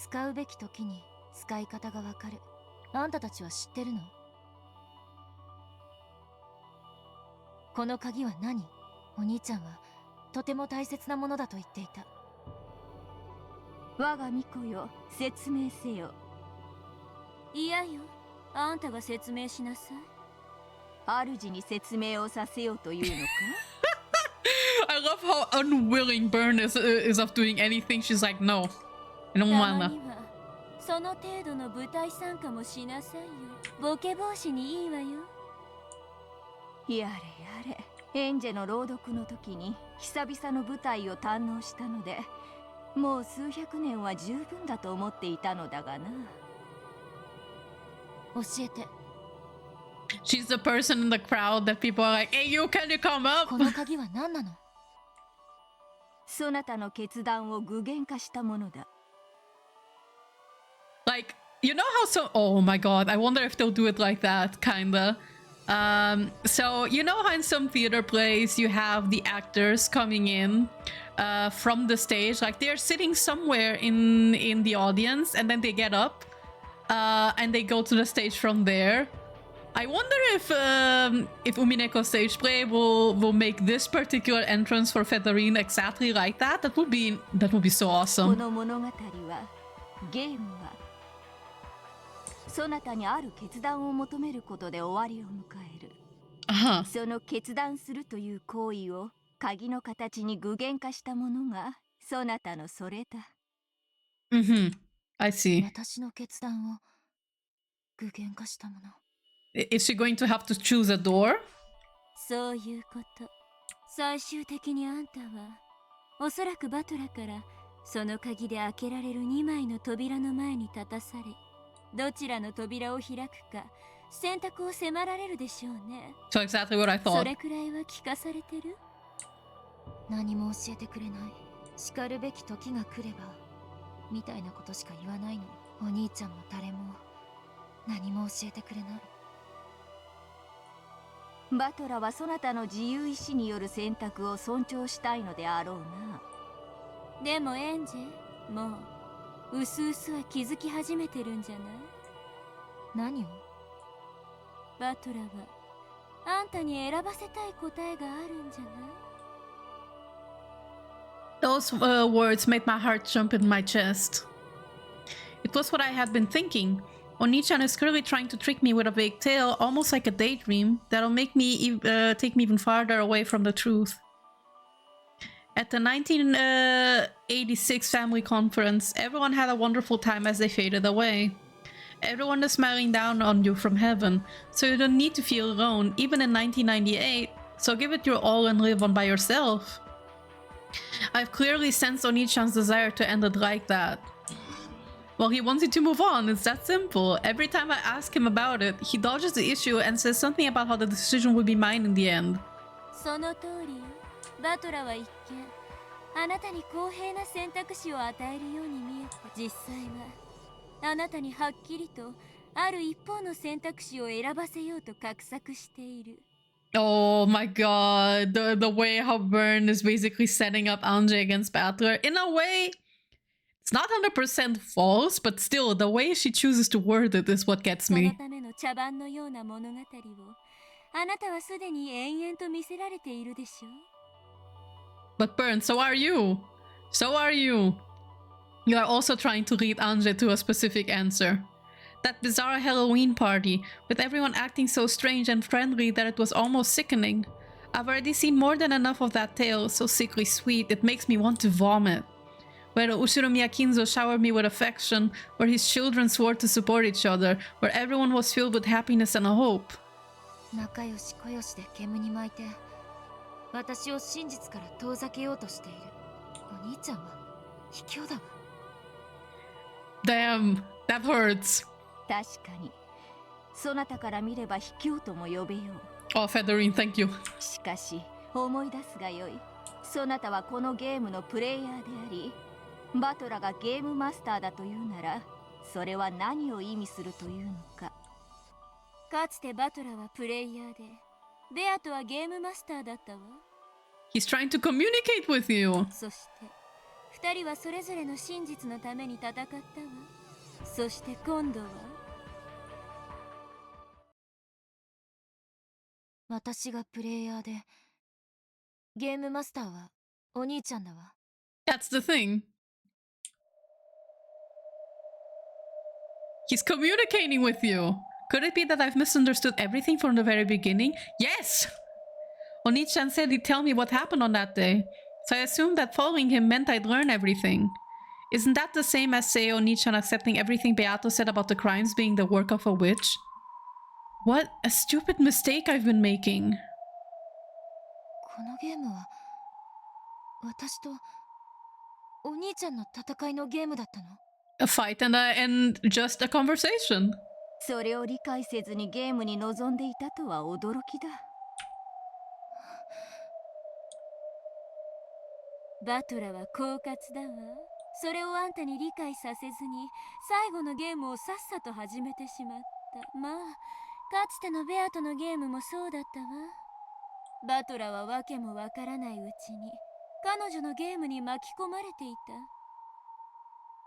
使うべき時に使い方がわかる。あんたたちは知ってるの？この鍵は何？お兄ちゃんはとても大切なものだと言っていた。我が巫女よ、説明せよ。いやよ、あんたが説明しなさい。主に説明をさせようというのか？ I love how unwilling Bern is of doing anything. She's like, no, I don't たま wanna. にはその程度の舞台参加もしなさいよ。ボケ防止にいいわよ。やれやれ、エンジェの朗読の時に久々の舞台を堪能したので、もう数百年は十分だと思っていたのだがな。教えて。She's the person in the crowd that people are like, hey, can you come up? この鍵は何なの？そなたの決断を具現化したものだ。Like, you know how so... Oh my god, I wonder if they'll do it like that, kinda. So, you know how in some theater plays you have the actors coming in from the stage? Like, they're sitting somewhere in the audience and then they get up and they go to the stage from there. I wonder if Umineko stage play will make this particular entrance for Federine exactly like that. That would be so こ awesome. の物語は、ゲームはそなたにある決断を求めることで終わりを迎える。その決断するという行為を鍵の形に具現化したものがそなたのそれだ。I see. 私の決断を具現化したもの。Is she going to have to choose a door? そういうこと。最終的にあんたはおそらくバトラからその鍵で開けられる2枚の扉の前に立たされ、どちらの扉を開くか選択を迫られるでしょうね。 So exactly what I そ thought. れくらいは聞かされてる？何も教えてくれない。叱るべき時が来ればみたいなことしか言わないの。お兄ちゃんも誰も何も教えてくれない。バトラはそなたの自由意志による選択を尊重したいのであろうな。でもエンジェ、もううすうすは気づき始めてるんじゃない？何を？バトラはあんたに選ばせたい答えがあるんじゃない？ Those words made my heart jump in my chest. It was what I had been thinking. Oni-chan is clearly trying to trick me with a vague tale, almost like a daydream, that'll make me take me even farther away from the truth. At the 1986 family conference, everyone had a wonderful time as they faded away. Everyone is smiling down on you from heaven, so you don't need to feel alone, even in 1998, so give it your all and live on by yourself. I've clearly sensed Oni-chan's desire to end it like that. Well, he wants you to move on, it's that simple. Every time I ask him about it, he dodges the issue and says something about how the decision will be mine in the end. その通りよ。バトラは一見あなたに公平な選択肢を与えるように見えて、実際はあなたにはっきりとある一方の選択肢を選ばせようと画策している。 Oh my god, the way how Byrne is basically setting up Anje against Battler. In a way, it's not 100% false, but still, the way she chooses to word it is what gets その me. ための茶番のような物語をあなたはすでに延々と見せられているでしょう。 But Byrne, so are you. So are you. You are also trying to lead Anje to a specific answer. That bizarre Halloween party, with everyone acting so strange and friendly that it was almost sickening. I've already seen more than enough of that tale, so sickly sweet, it makes me want to vomit. Where Ushiromiya Kinzo showered me with affection, where his children swore to support each other, where everyone was filled with happiness and a hope. 仲良し小良しで煙に巻いて私を真実から遠ざけようとしている。お兄ちゃんは卑怯だわ。 Damn, that hurts. 確かにそなたから見れば卑怯とも呼べよう。 Oh, Federine, thank you. しかし思い出すがよい。そなたはこのゲームのプレイヤーであり、バトラがゲームマスターだというなら、それは何を意味するというのか。かつてバトラはプレイヤーで、ベアとはゲームマスターだったわ。 He's trying to communicate with you. そして二人はそれぞれの真実のために戦ったわ。そして今度は私がプレイヤーでゲームマスターはお兄ちゃんだわ。 That's the thing. He's communicating with you. Could it be that I've misunderstood everything from the very beginning? Yes! Oni-chan said he'd tell me what happened on that day, so I assumed that following him meant I'd learn everything. Isn't that the same as, say, Oni-chan accepting everything Beato said about the crimes being the work of a witch? What a stupid mistake I've been making. このゲームは私とお兄ちゃんの戦いのゲームだったの？ A fight and just a conversation. それを理解せずにゲームに臨んでいたとは驚きだ。バトラは狡猾だわ。それをあんたに理解させずに最後のゲームをさっさと始めてしまった。まあかつてのベアとのゲームもそうだったわ。バトラはわけもわからないうちに彼女のゲームに巻き込まれていた。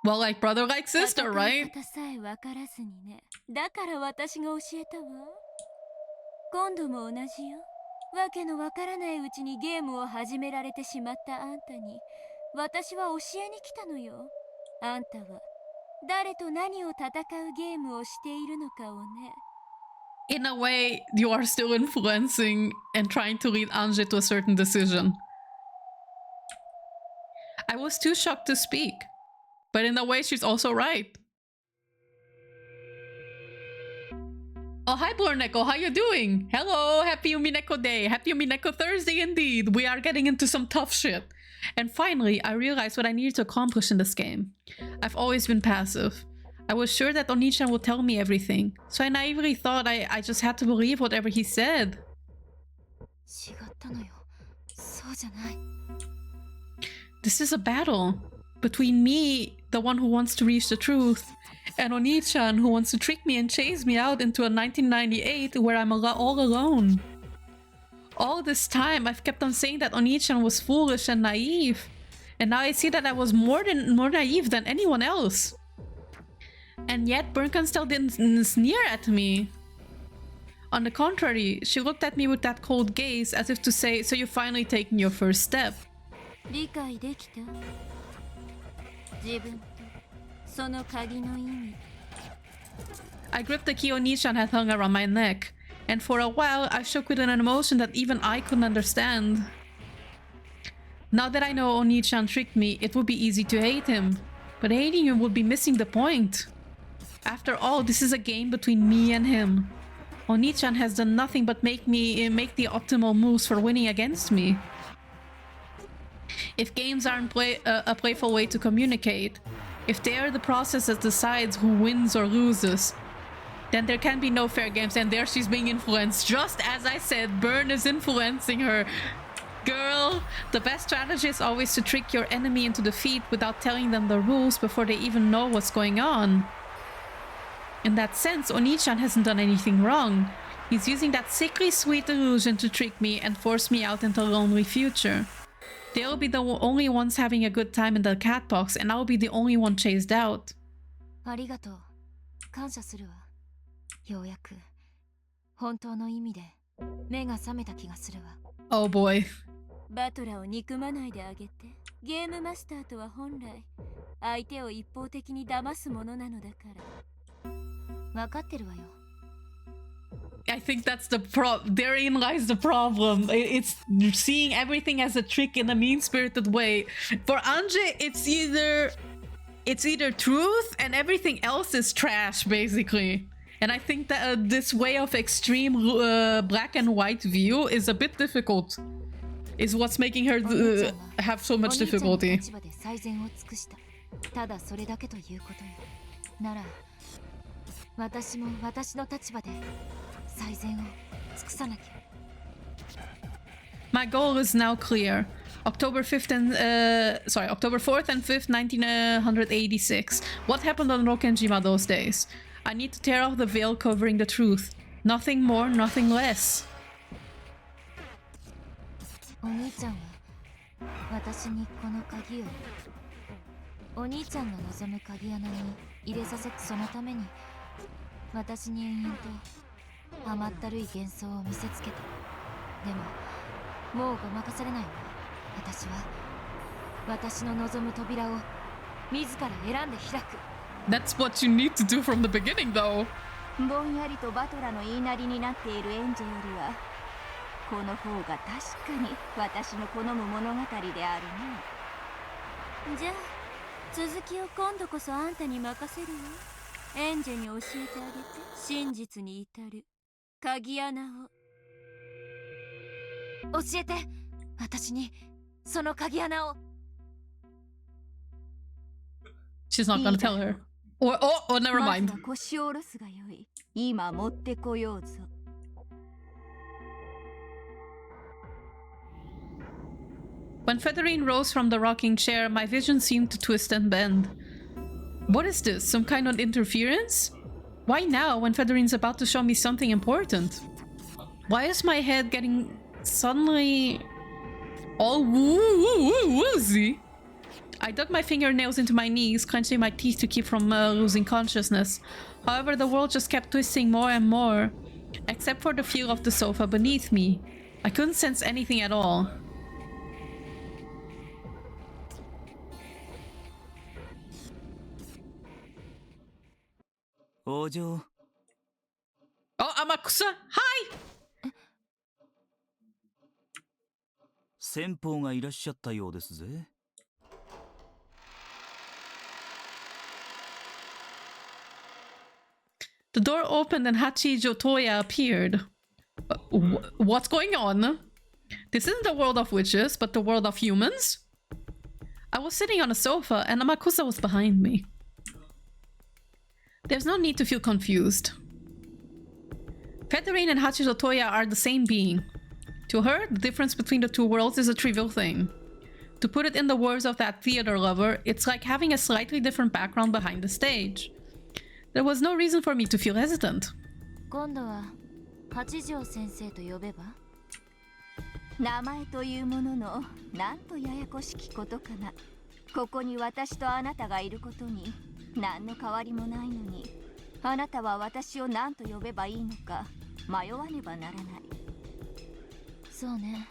Well, like brother, like sister, right? 戦い方さえわからずにね。だから私が教えたわ。今度も同じよ。わけのわからないうちにゲームを始められてしまったあんたに私は教えに来たのよ。あんたは誰と何を戦うゲームをしているのかをね。 In a way, you are still influencing and trying to lead Anje to a certain decision. I was too shocked to speak, but in a way, she's also right. Oh, hi, Blorneko. How you doing? Hello, happy Umineko Day. Happy Umineko Thursday indeed. We are getting into some tough shit. And finally, I realized what I needed to accomplish in this game. I've always been passive. I was sure that Oni-chan would tell me everything, so I naively thought I just had to believe whatever he said. 違ったのよ。そうじゃない。 This is a battle between me, the one who wants to reach the truth, and Oni-chan, who wants to trick me and chase me out into a 1998 where I'm all alone. All this time, I've kept on saying that Oni-chan was foolish and naive, and now I see that I was more naive than anyone else. And yet, Burnkan still didn't sneer at me. On the contrary, she looked at me with that cold gaze as if to say, "So you've finally taken your first step." 理解できた？自分とその鍵の意味。 I gripped the key Oni-chan had hung around my neck, and for a while I shook with an emotion that even I couldn't understand. Now that I know Oni-chan tricked me, it would be easy to hate him, but hating him would be missing the point. After all, this is a game between me and him. Oni-chan has done nothing but make the optimal moves for winning against me. If games aren't a playful way to communicate, if they are the process that decides who wins or loses, then there can be no fair games. And there she's being influenced. Just as I said, Burn is influencing her. Girl, the best strategy is always to trick your enemy into defeat without telling them the rules before they even know what's going on. In that sense, Oni-chan hasn't done anything wrong. He's using that sickly sweet illusion to trick me and force me out into a lonely future. They'll be the only ones having a good time in the cat box, and I'll be the only one chased out. ありがとう。感謝するわ。ようやく本当の意味で目が覚めた気がするわ。Oh boy. バトラーを憎まないであげて。ゲームマスターとは本来相手を一方的に騙すものなのだから。分かってるわよ。I think that's the therein lies the problem. It's seeing everything as a trick in a mean-spirited way. For Anje, it's either truth and everything else is trash, basically. And I think that this way of extreme black and white view is a bit difficult. Is what's making her have so much difficulty. ただそれだけということよ。なら私も私の立場で最善を尽くさなきゃ。 My goal is now clear. October 4th and 5th, 1986. What happened on Rokkenjima those days? I need to tear off the veil covering the truth. Nothing more, nothing less. お兄ちゃんは私にこの鍵をお兄ちゃんの望む鍵穴に入れさせて、そのために私に延々と甘ったるい幻想を見せつけた。でももうごまかされないわ。私は私の望む扉を自ら選んで開く。 That's what you need to do from the beginning, though. ぼんやりとバトラの言いなりになっているエンジェよりはこの方が確かに私の好む物語であるね。じゃあ続きを今度こそあんたに任せるわ。エンジェに教えてあげて、真実に至る鍵穴を。教えて、私にその鍵穴を。 She's not gonna tell her. Oh, never mind. まずは腰を下ろすがよい。今持ってこようぞ。 When Federine rose from the rocking chair, my vision seemed to twist and bend. What is this? Some kind of interference? Why now, when Federine's about to show me something important? Why is my head getting suddenly all woozy? I dug my fingernails into my knees, clenching my teeth to keep from losing consciousness. However, the world just kept twisting more and more, except for the feel of the sofa beneath me. I couldn't sense anything at all. Ojo. Oh, Amakusa! Hi! 先方がいらっしゃったようですぜ。The door opened and Hachijo Toya appeared. What's going on? This isn't the world of witches, but the world of humans? I was sitting on a sofa and Amakusa was behind me. There's no need to feel confused. Federine and Hachizo Toya are the same being. To her, the difference between the two worlds is a trivial thing. To put it in the words of that theater lover, it's like having a slightly different background behind the stage. There was no reason for me to feel hesitant. 今度は八条先生と呼べば？名前というもののなんとややこしきことかな。ここに私とあなたがいることに何の変わりもないのに、あなたは私を何と呼べばいいのか迷わねばならない。そうね。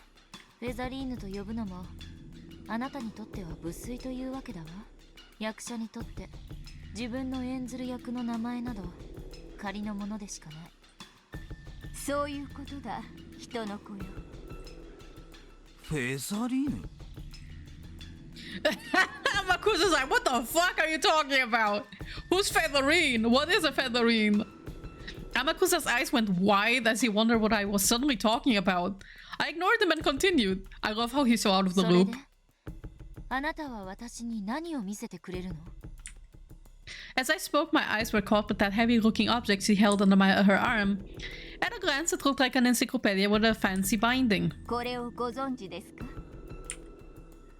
フェザリーヌと呼ぶのもあなたにとっては無粋というわけだわ。役者にとって自分の演ずる役の名前など仮のものでしかない。そういうことだ、人の子よ。フェザリーヌMakusa's like, what the fuck are you talking about? Who's Featherine? What is a Featherine? Amakusa's eyes went wide as he wondered what I was suddenly talking about. I ignored him and continued. I love how he's so out of the loop. あなたは私に何を見せてくれるの? As I spoke, my eyes were caught with that heavy-looking object she held under her arm. At a glance, it looked like an encyclopedia with a fancy binding. これをご存知ですか?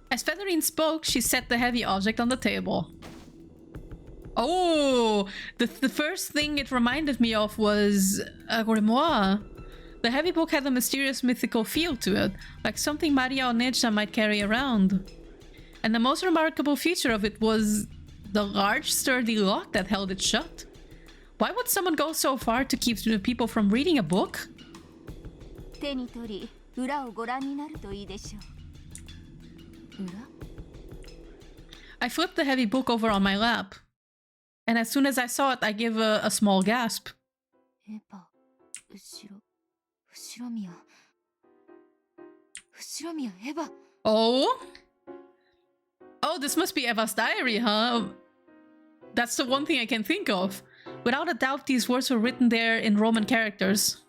As Featherine spoke, she set the heavy object on the table. Oh, the first thing it reminded me of was a grimoire. The heavy book had a mysterious mythical feel to it, like something Mania or Neja might carry around. And the most remarkable feature of it was the large, sturdy lock that held it shut. Why would someone go so far to keep people from reading a book? 手に取り、裏をご覧になるといいでしょう。I flipped the heavy book over on my lap. And as soon as I saw it, I gave a small gasp. Oh? Oh, this must be Eva's diary, huh? That's the one thing I can think of. Without a doubt, these words were written there in Roman characters.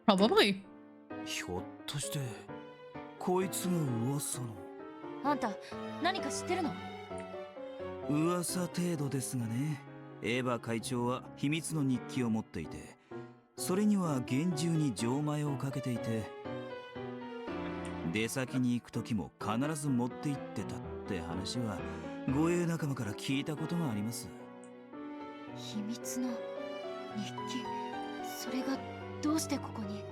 Probably. ひょっとしてこいつが噂の。あんた何か知ってるの？噂程度ですがね。エヴァ会長は秘密の日記を持っていて、それには厳重に錠前をかけていて、出先に行く時も必ず持って行ってたって話は護衛仲間から聞いたことがあります。秘密の日記、それがどうしてここに？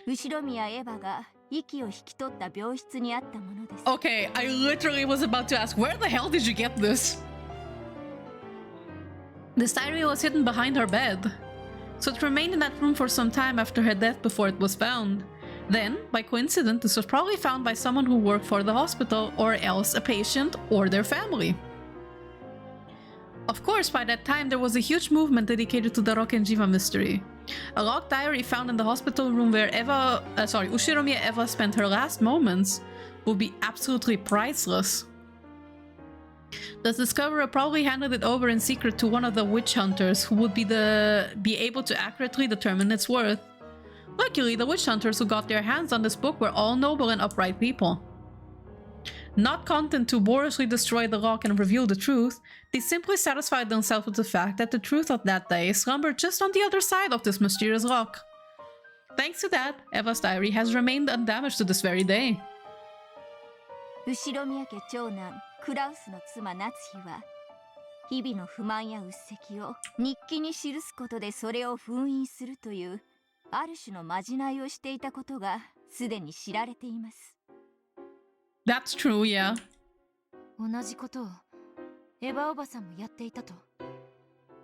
後ろ宮エヴァが息を引き取った病室にあったものです。Okay, I literally was about to ask, where the hell did you get this? This diary was hidden behind her bed, so it remained in that room for some time after her death before it was found. Then, by coincidence, this was probably found by someone who worked for the hospital, or else a patient or their family. Of course, by that time, there was a huge movement dedicated to the Rokkenjima mystery. A locked diary found in the hospital room where Ushiromiya Eva spent her last moments would be absolutely priceless. The discoverer probably handed it over in secret to one of the witch hunters who would be able to accurately determine its worth. Luckily, the witch hunters who got their hands on this book were all noble and upright people. Not content to boriously destroy the lock and reveal the truth, they simply satisfied themselves with the fact that the truth of that day slumbered just on the other side of this mysterious lock. Thanks to that, Eva's diary has remained undamaged to this very day. 後ろ宮家長男クラウスの妻夏日は日々の不満やうっせきを日記に記すことでそれを封印するというある種のまじないをしていたことがすでに知られています。That's true, yeah. 同じことをエヴァおばさんもやっていたと。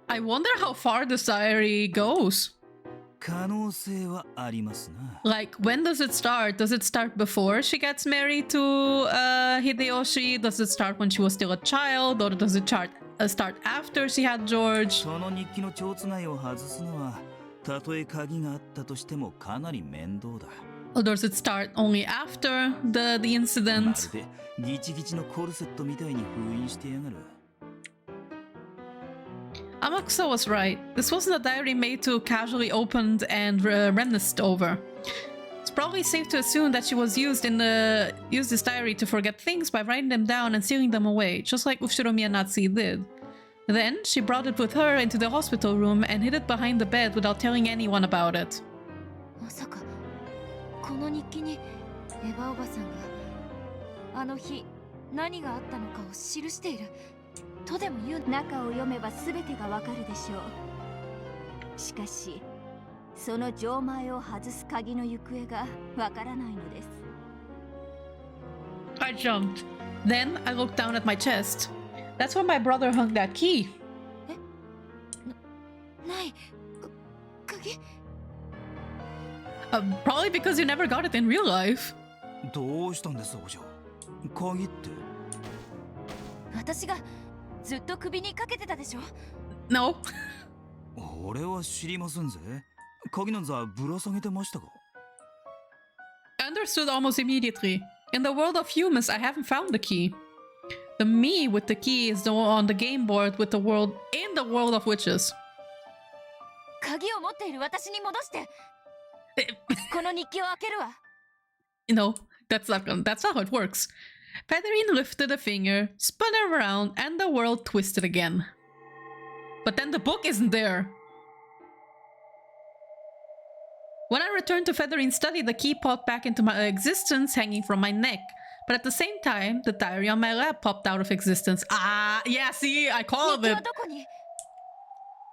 I wonder how far this diary goes. 可能性はありますな。Like, when does it start? Does it start before she gets married to Hideyoshi? Does it start when she was still a child? Or does it start after she had George? その日記の蝶つがいを外すのはたとえ鍵があったとしてもかなり面倒だ。Or does it start only after the incident? まるでギチギチのコルセットみたいに封印してやがる。Amakusa was right. This wasn't a diary made to casually opened and reminisced over. It's probably safe to assume that she was used this diary to forget things by writing them down and sealing them away, just like Ushiromiya Natsuki did. Then, she brought it with her into the hospital room and hid it behind the bed without telling anyone about it. まさかこの日記にエヴァおばさんがあの日何があったのかを記しているとでも言う。中を読めば全てがわかるでしょう。しかしその錠前を外す鍵の行方がわからないのです。 I jumped. Then, I looked down at my chest. That's where my brother hung that key. ない鍵 Probably because you never got it in real life. どうしたんですお嬢。鍵って。私がずっと首にかけてたでしょ。 No. 俺は知りませんぜ。鍵なんざぶら下げてましたか。 I understood almost immediately. In the world of humans, I haven't found the key. The me with the key is the one on the game board with the world in the world of witches. 鍵を持っている私に戻して。この日記を開けるわ。No, that's not how it works. Featherine lifted a finger, spun it around, and the world twisted again. But then the book isn't there. When I returned to Featherine's study, the key popped back into my existence, hanging from my neck. But at the same time, the diary on my lap popped out of existence. Ah, yeah, see, I called it.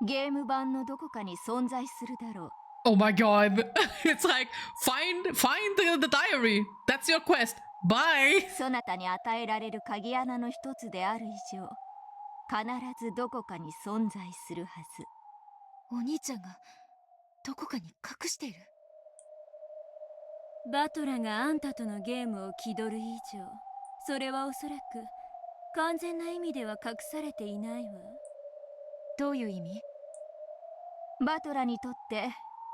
ゲーム版のどこかに存在するだろう。 Oh my god. It's like, find the diary. That's your quest. Bye. そなたに与えられる鍵穴の一つである以上、必ずどこかに存在するはず。お兄ちゃんがどこかに隠している。バトラがあんたとのゲームを気取る以上、それはおそらく完全な意味では隠されていないわ。どういう意味？バトラにとって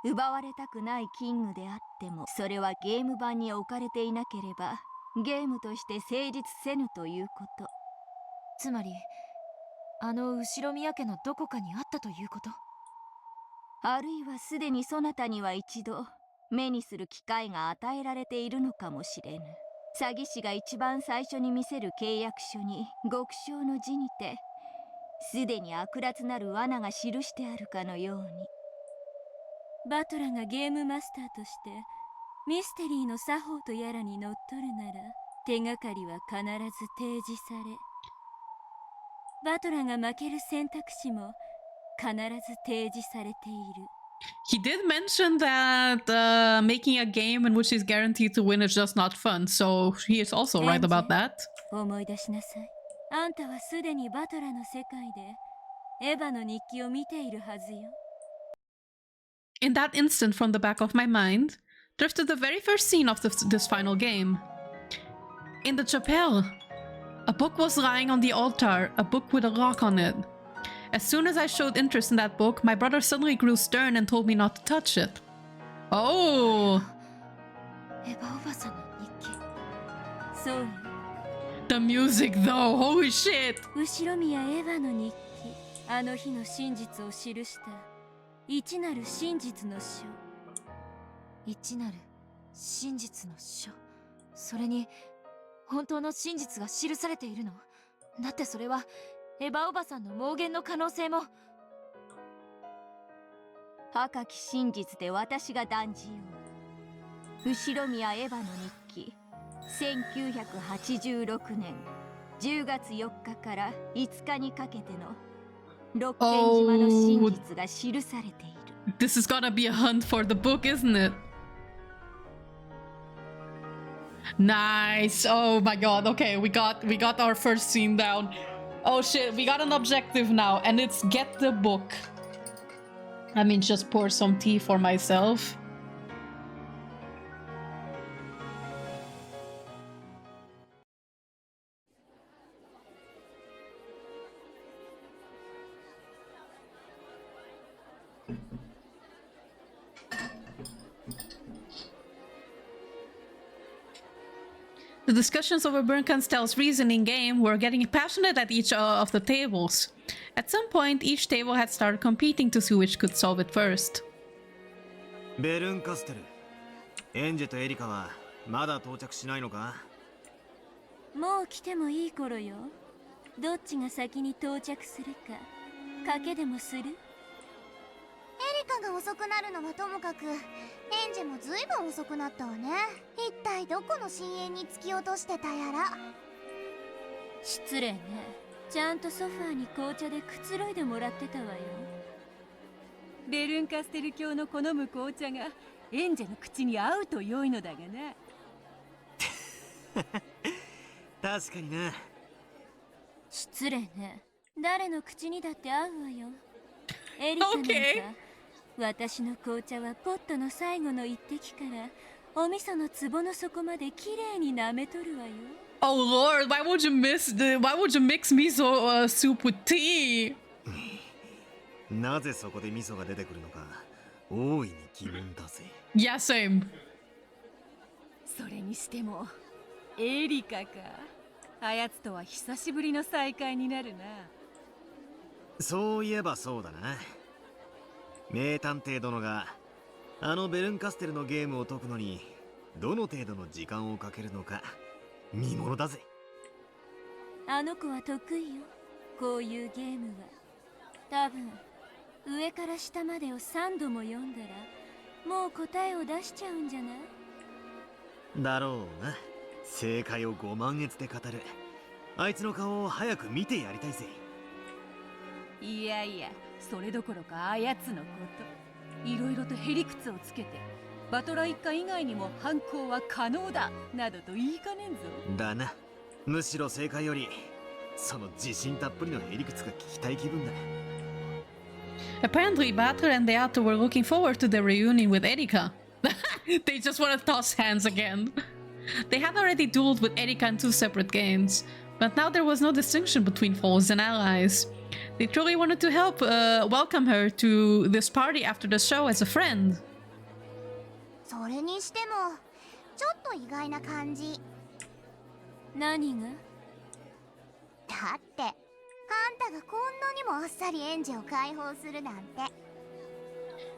奪われたくないキングであっても、それはゲーム版に置かれていなければゲームとして成立せぬということ。つまりあの後ろ宮家のどこかにあったということ？あるいはすでにそなたには一度目にする機会が与えられているのかもしれぬ。詐欺師が一番最初に見せる契約書に極小の字にて、すでに悪辣なる罠が記してあるかのように。バトラがゲームマスターとしてミステリーの作法とやらにのっとるなら、手がかりは必ず提示され、バトラが負ける選択肢も必ず提示されている。He did mention that making a game in which he's guaranteed to win is just not fun, so he is also right about that. 思い出しなさい。あんたはすでにバトラの世界でエヴァの日記を見ているはずよ。In that instant, from the back of my mind, drifted the very first scene of this final game. In the chapel, a book was lying on the altar, a book with a lock on it. As soon as I showed interest in that book, my brother suddenly grew stern and told me not to touch it. Oh! エヴァおばさんの日記。そうよ。The music though, holy shit! 後ろ宮エヴァの日記。あの日の真実を記した一なる真実の書。一なる真実の書。それに本当の真実が記されているの？だってそれはエヴァおばさんの妄言の可能性も。赤き真実で私が断じよう。後宮エヴァの日記、1986年10月4日から5日にかけてのロッケン島の真実が記されている。This is gonna be a hunt for the book, isn't it? Nice. Oh my god. Okay, we got our first scene down. Oh shit, we got an objective now, and it's get the book. I mean, just pour some tea for myself. The discussions over Bernkanstel's reasoning game were getting passionate at each of the tables. At some point, each table had started competing to see which could solve it first. ベルンカステル、エンジェとエリカはまだ到着しないのか？もう来てもいい頃よ。どっちが先に到着するか賭けでもする？エリカが遅くなるのはともかく、エンジェもずいぶん遅くなったわね。一体どこの深淵に突き落としてたやら。失礼ね。ちゃんとソファーに紅茶でくつろいでもらってたわよ。ベルンカステル教の好む紅茶がエンジェの口に合うと良いのだがな。確かにな。失礼ね。誰の口にだって合うわよ。エリカなんか、私の紅茶はポットの最後の一滴からお味噌の壺の底まできれいに舐めとるわよ。Oh lord, why would you mix miso soup with tea? なぜそこで味噌が出てくるのか大いに疑問だぜ。Yeah, same. それにしてもエリカか。あやつとは久しぶりの再会になるな。そういえばそうだな。名探偵殿があのベルンカステルのゲームを解くのにどの程度の時間をかけるのか見ものだぜ。あの子は得意よ、こういうゲームは。多分上から下までを3度も読んだらもう答えを出しちゃうんじゃない？だろうな。正解をご満悦で語るあいつの顔を早く見てやりたいぜ。いやいや、それどころかあやつのこといろいろとへりくつをつけて、バトラ一家以外にも犯行は可能だなどと言いかねんぞ。だな。むしろ正解よりその自信たっぷりのへりくつが聞きたい気分だ。Apparently, Batra and Beato were looking forward to their reunion with Erika. They just want to toss hands again. They had already dueled with Erika in 2 separate games, but now there was no distinction between foes and allies. They truly wanted to help welcome her to this party after the show as a friend. それにしてもちょっと意外な感じ。何が？だってあんたがこんなにもあっさりエンジェを解放するなんて。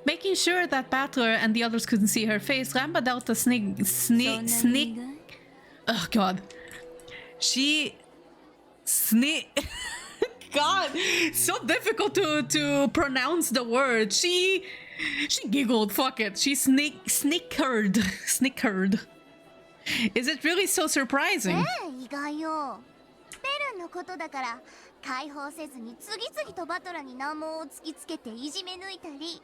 Making sure that Butler and the others couldn't see her face, Ramba dealt a sneak. Oh god. God, so difficult to pronounce the word. She giggled. Fuck it. She snickered. Is it really so surprising? 意外よ。ベルンのことだから解放せずに次々とバトラに難問を突きつけていじめ抜いたり、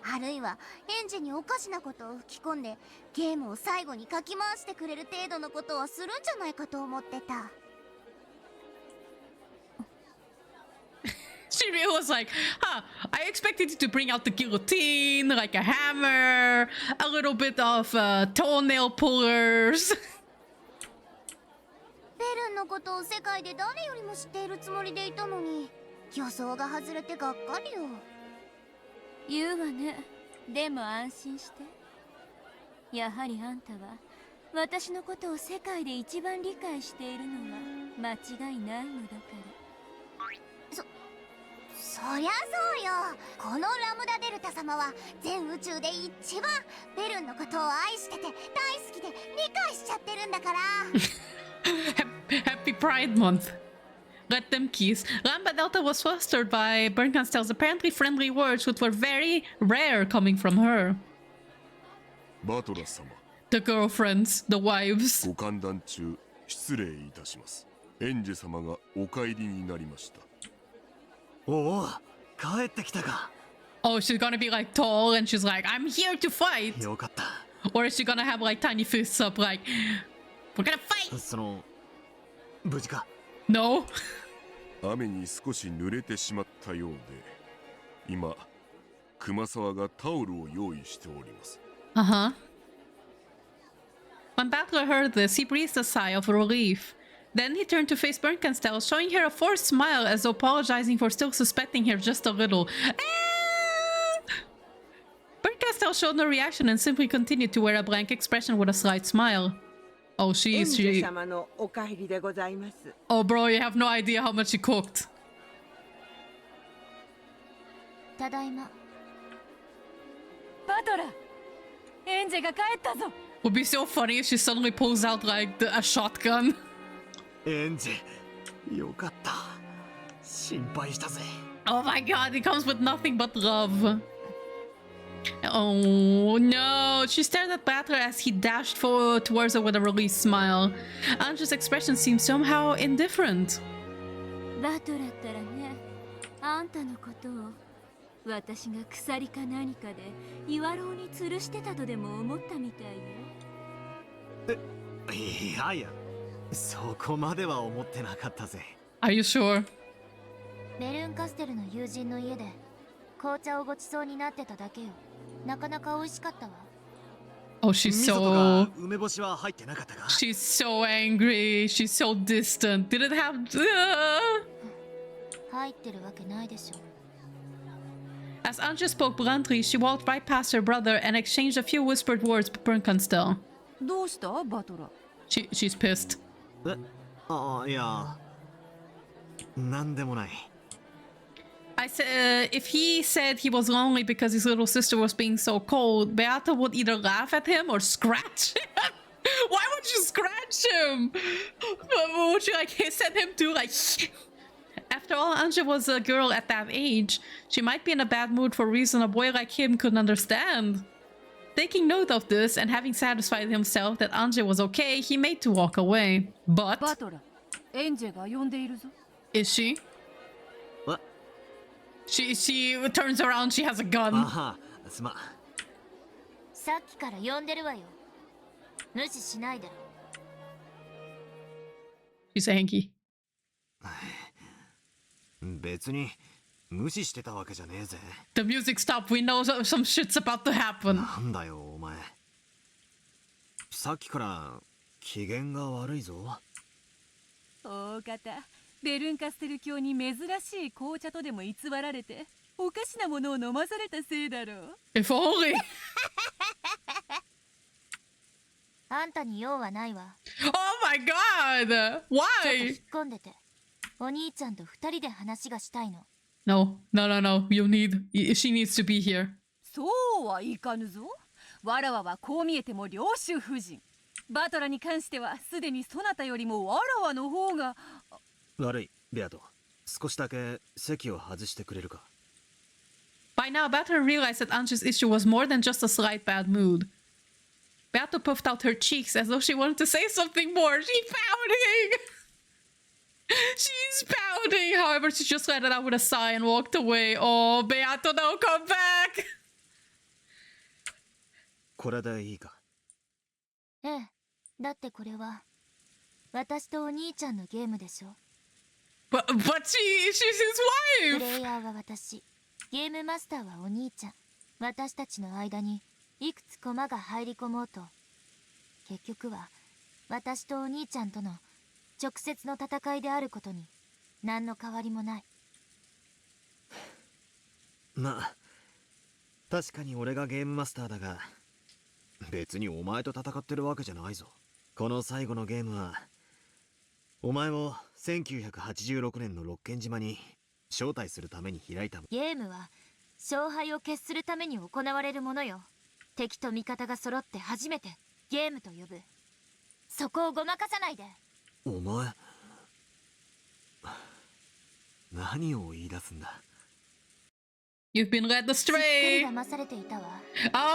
あるいはエンジェにおかしなことを吹き込んでゲームを最後にかき回してくれる程度のことはするんじゃないかと思ってた。She really was like, I expected you to bring out the guillotine, like a hammer, a little bit of toenail pullers. ベルンのことを世界で誰よりも知っているつもりでいたのに予想が外れてがっかりよ。言うわね。でも安心して。やはりあんたは私のことを世界で一番理解しているのは間違いないのだから。そりゃそうよ。このラムダデルタ様は全宇宙で一番ベルンのことを愛してて大好きで理解しちゃってるんだから。Happy Pride Month. Let them kiss. Ramba Delta was flustered by Berncastell's apparently friendly words, which were very rare coming from her. バトラ様。The girlfriends, the wives. ご歓談中、失礼いたします。エンジェ様がお帰りになりました。おお、帰ってきたか。Oh, she's gonna be like tall and she's like, I'm here to fight. よかった。Or is she gonna have like tiny fists up like, we're gonna fight? その、無事か？ No. 雨に少し濡れてしまったようで、今、熊沢がタオルを用意しております。Uh-huh. When Butler heard this, he breathed a sigh of relief. Then he turned to face Bernkastel, showing her a forced smile as though apologizing for still suspecting her just a little. Bernkastel showed no reaction and simply continued to wear a blank expression with a slight smile. Oh, she... Oh, bro, you have no idea how much she cooked. ただいま。バトラ、エンジェが帰ったぞ。 Would be so funny if she suddenly pulls out like a shotgun. エンジェ、よかった。心配したぜ。Oh my god, it comes with nothing but love. Oh no, she stared at Butler as he dashed forward towards her with a relieved smile. Anja's expression seemed somehow indifferent. バトラったらね、あんたのことを私が鎖か何かで岩牢に吊るしてたとでも思ったみたいよ。いやいや、そこまでは思ってなかったぜ。Are you sure? ベルーンカステルの友人の家で紅茶をごちそうになってただけよ。なかなか美味しかったわ。Oh, she's 味噌と so... か梅干しは入ってなかったか？ She's so angry. She's so distant. Did it have... 入ってるわけないでしょ。 As Anja spoke bluntly, she walked right past her brother and exchanged a few whispered words with Bernkanstel. どうしたバトラ？ She's pissed. ああ、いや、なんでもない。I said if he said he was lonely because his little sister was being so cold, Beata would either laugh at him or scratch him. Why would you scratch him? Would you like send him to like... After all, Anja was a girl at that age. She might be in a bad mood for a reason a boy like him couldn't understand. Taking note of this and having satisfied himself that Anja was okay, he made to walk away. But... バトラ、エンジェが呼んでいるぞ。 Is she? What? She turns around, she has a gun. ああ、すまん。さっきから呼んでるわよ。無視しないで。She's a hanky. 別に無視してたわけじゃねえぜ。 The music stopped. We know some shit's about to happen. なんだよお前。さっきから機嫌が悪いぞ。大方、ベルンカステル教に珍しい紅茶とでも偽られておかしなものを飲まされたせいだろう。 If only. あんたに用はないわ。 Oh my god! ちょっと Why? 引っ込んでて。お兄ちゃんと二人で話がしたいの。No. You need... She needs to be here. そうはいかぬぞ。わらわはこう見えても領主夫人。バトラに関してはすでにそなたよりもわらわの方が。悪い、ベアト。少しだけ席を外してくれるか。 By now, Beata realized that Anja's issue was more than just a slight bad mood. Beata puffed out her cheeks as though she wanted to say something more. She's pouting! She's pouting! However, she just let it out with a sigh and walked away. Oh, Beata, no, come back! これでいいか？ええ。だってこれは私とお兄ちゃんのゲームでしょ。 But she's his プレ wife! イヤーは私、ゲームマスターはお兄ちゃん。私たちの間にいくつ駒が入り込もうと、結局は私とお兄ちゃんとの直接の戦いであることに何の変わりもない。まあ、確かに俺がゲームマスターだが、別にお前と戦ってるわけじゃないぞ。この最後のゲームは、お前を1986年のロッケン島に招待するために開いた。ゲームは勝敗を決するために行われるものよ。敵と味方が揃って初めてゲームと呼ぶ。そこをごまかさないで。お前、何を言い出すんだ。 You've been led しっか astray! り騙されていたわ。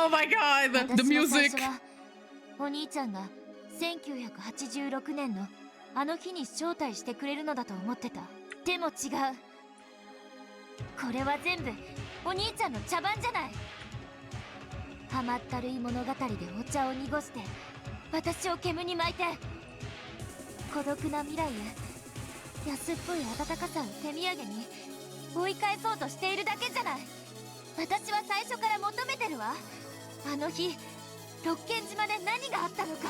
Oh my god! The 私は最 music! 初はお兄ちゃんが1986年のあの日に招待してくれるのだと思ってた。でも違う。これは全部お兄ちゃんの茶番じゃない。甘ったるい物語でお茶を濁して私を煙に巻いて、孤独な未来へ安っぽい温かさを手土産に追い返そうとしているだけじゃない。私は最初から求めてるわ。あの日ロッケン島で何があったのか。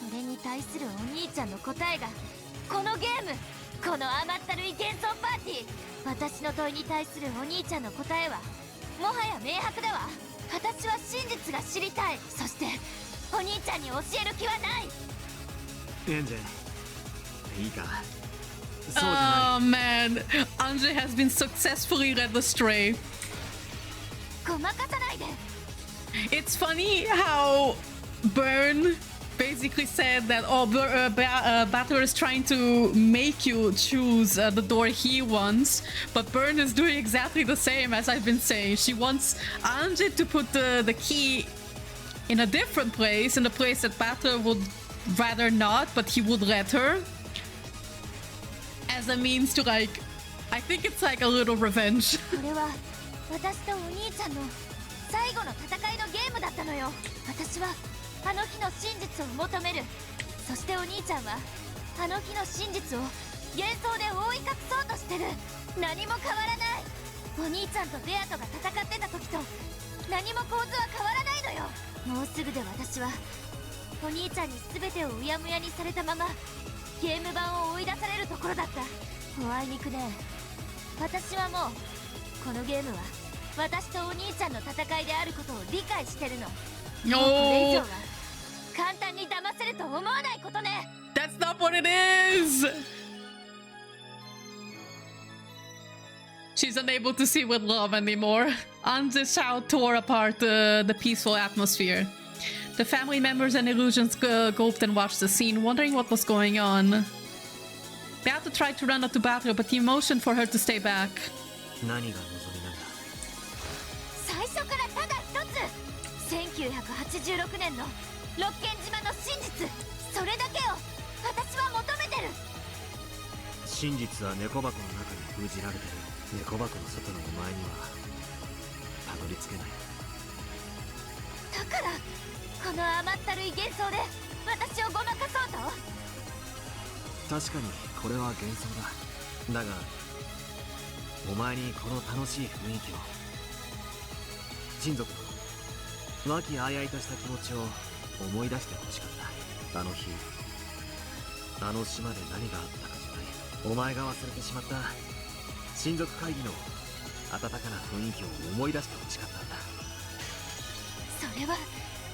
それに対するお兄ちゃんの答えがこのゲーム、この甘ったるい幻想パーティー。私の問いに対するお兄ちゃんの答えはもはや明白だわ。私は真実が知りたい。そしてお兄ちゃんに教える気はない。エンジェ、いいか。そうじゃない。 Oh man! Anja has been successfully led astray. ごまかさないで。It's funny how Burn basically said that Battler is trying to make you choose the door he wants, but Burn is doing exactly the same as I've been saying. She wants Anji to put the key in a different place, in a place that Battler would rather not, but he would let her, as a means to, like, I think it's like a little revenge. これは私とお兄ちゃんの最後の戦いのゲームだったのよ。私はあの日の真実を求める。そしてお兄ちゃんはあの日の真実を幻想で覆い隠そうとしてる。何も変わらない。お兄ちゃんとベアトが戦ってた時と何も構図は変わらないのよ。もうすぐで私はお兄ちゃんに全てをうやむやにされたままゲーム版を追い出されるところだった。あいにくね、私はもうこのゲームは私とお兄ちゃんの戦いであることを理解してるの。もうこれ以上は簡単に騙せると思わないことね。 That's not what it is! She's unable to see with love anymore. Anji's shout tore apart the peaceful atmosphere. The family members and illusions gulped and watched the scene, wondering what was going on. Beato tried to run up to Battle, but he motioned for her to stay back. 何が望みなんだ。最初からただ一つ、1986年のロッケン島の真実、それだけを私は求めてる。真実は猫箱の中に封じられてる。猫箱の外のお前にはたどり着けない。だからこの甘ったるい幻想で私をごまかそうと。確かにこれは幻想だ。だがお前にこの楽しい雰囲気を、親族の和気あいあいとした気持ちを思い出してほしかった。あの日あの島で何があったかじゃない。お前が忘れてしまった親族会議の温かな雰囲気を思い出してほしかったんだ。それは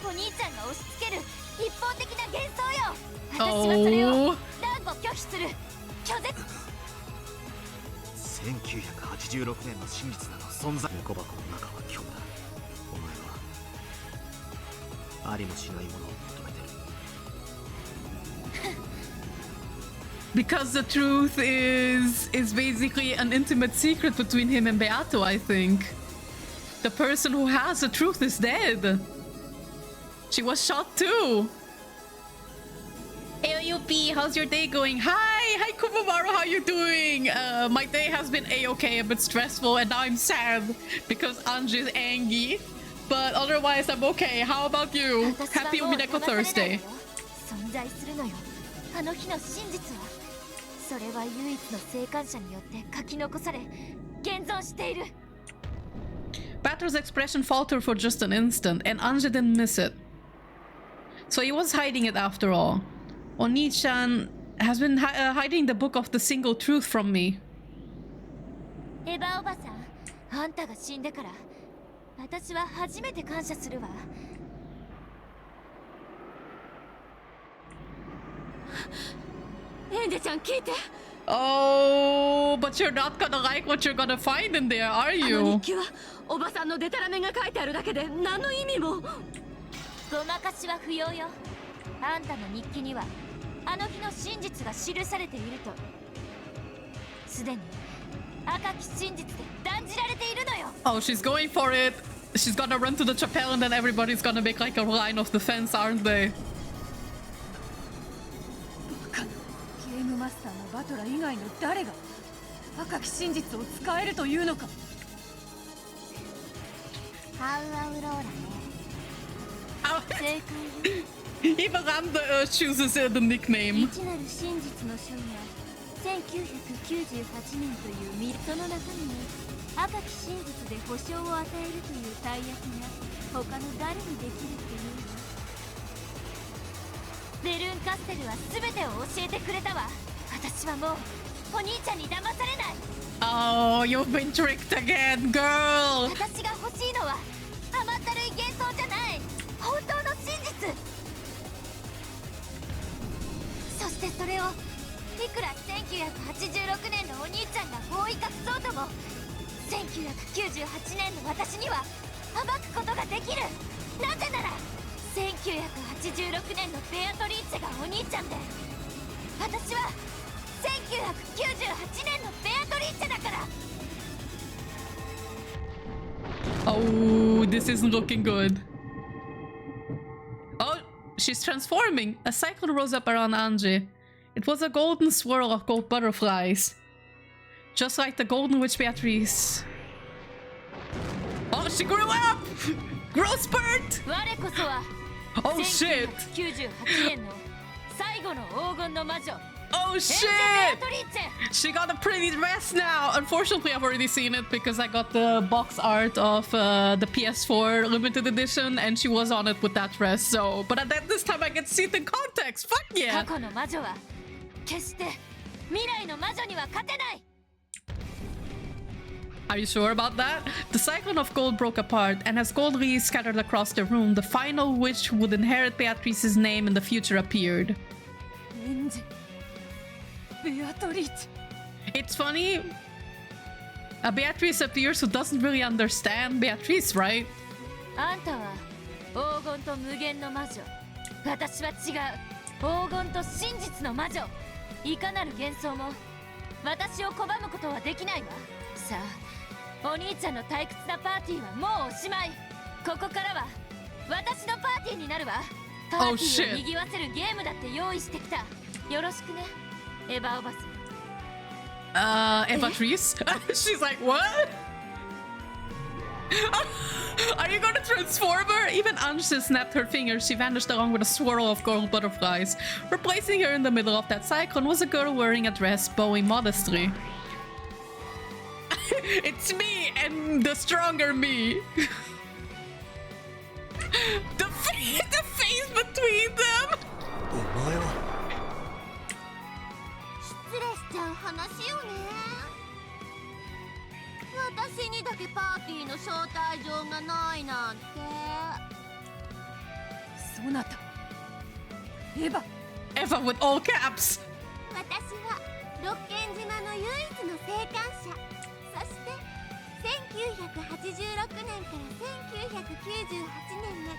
お兄ちゃんが押し付ける一方的な幻想よ。私はそれを断固拒否する。拒絶。1986年の真実など存在。猫箱の中は虚無だ。お前はありもしないものを求めてる。Because the truth is basically an intimate secret between him and Beato, I think. The person who has the truth is dead. She was shot too. AOUP, how's your day going? Hi Kumabaru, how you doing? My day has been a-okay, a bit stressful, and now I'm sad because Anji is angry. But otherwise, I'm okay. How about you? Happy Umineko Thursday. 存在するのよ。あの日の真実は。それは唯一の生還者によって書き残され、現存している。Batro's expression faltered for just an instant, and Anji didn't miss it. So he was hiding it after all. Oni-chan has been hiding the book of the single truth from me. エヴァおばさん、あんたが死んでから私は初めて感謝するわ。エンデちゃん聞いて。 Oh, but you're not gonna like what you're gonna find in there, are あの you? 日記はおばさんのデタラメが書いてあるだけで何の意味も。ごまかしは不要よ。あんたの日記にはあの日の真実が記されているとすでに赤き真実で断じられているのよ。 Oh, she's going for it. She's gonna run to the chapel and then everybody's gonna make like a line of defense, aren't they? ゲームマスターのバトラ以外の誰が赤き真実を使えるというのか。ハウアウローラね。 Even Randa chooses the nickname. 未知なる真実の書が1998年という未その中身に赤き真実で保証を与えるという大役が他の誰にできるっていうの。ベルンカステルは全てを教えてくれたわ。私はもうお兄ちゃんに騙されない。 Oh, you've been tricked again, girl. 私が欲しいのは甘ったるい幻想じゃない、本当の真実。そしてそれをいくら1986年のお兄ちゃんが覆い隠そうとも1998年の私には暴くことができる。なぜなら1986年のベアトリーチェがお兄ちゃんで、私は1998年のベアトリーチェだから。 Oh, this isn't looking good. Oh, she's transforming. A cycle rose up around Angie. It was a golden swirl of gold butterflies. Just like the golden witch Beatrice. Oh, she grew up! Growth spurt! Oh shit! Oh shit! She got a pretty dress now! Unfortunately, I've already seen it because I got the box art of the PS4 limited edition and she was on it with that dress, so... But this time I get to see it in context! Fuck yeah! Are you sure about that? The cyclone of gold broke apart, and as gold leaves scattered across the room, the final witch who would inherit Beatrice's name in the future appeared. It's funny. Beatrice appears who doesn't really understand Beatrice, right? Oh shit. Evatrice? She's like, what? Are you gonna transform her? Even Ange snapped her fingers. She vanished along with a swirl of gold butterflies. Replacing her in the middle of that cyclone was a girl wearing a dress, bowing modestly. It's me and the stronger me. The face between them. 失礼しちゃう話よね。私にだけパーティーの招待状がないなんて。そなた、エヴァ。Eva with all caps. 私はロッケン島の唯一の生還者。そして1986年から1998年まで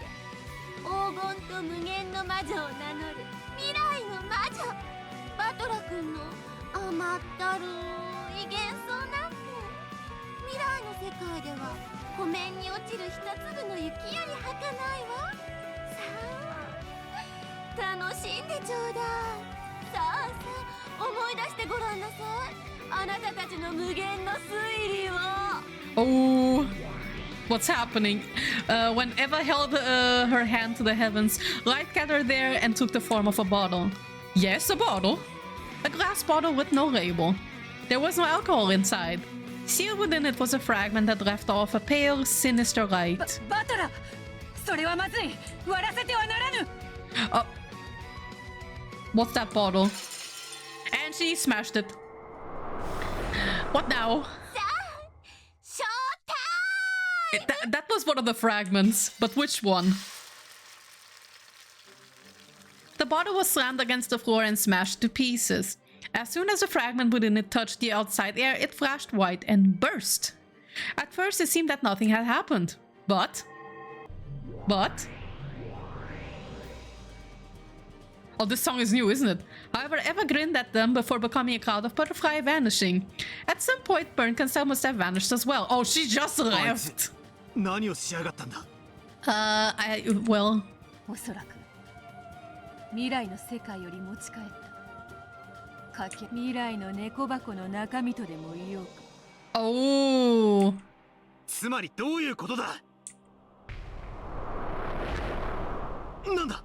黄金と無限の魔女を名乗る未来の魔女。バトラ君の甘ったるい幻想なんて未来の世界では湖面に落ちる一粒の雪より儚いわ。さあ楽しんでちょうだい。さあさあ思い出してごらんなさい。あなたたちの無限の推理を。 Oh, what's happening? When Eva held her hand to the heavens, light gathered there and took the form of a bottle. Yes, a bottle. A glass bottle with no label. There was no alcohol inside. Sealed within it was a fragment that left off a pale, sinister light. Oh. What's that bottle? And she smashed it. What now? That was one of the fragments, but which one? The bottle was slammed against the floor and smashed to pieces. As soon as the fragment within it touched the outside air, it flashed white and burst. At first, it seemed that nothing had happened. But... Oh, this song is new, isn't it? However, Eva grinned at them before becoming a cloud of butterfly vanishing. At some point, Burn Cancel must have vanished as well. Oh, she just left! Well... Oh. つまりどういうことだ。なんだ。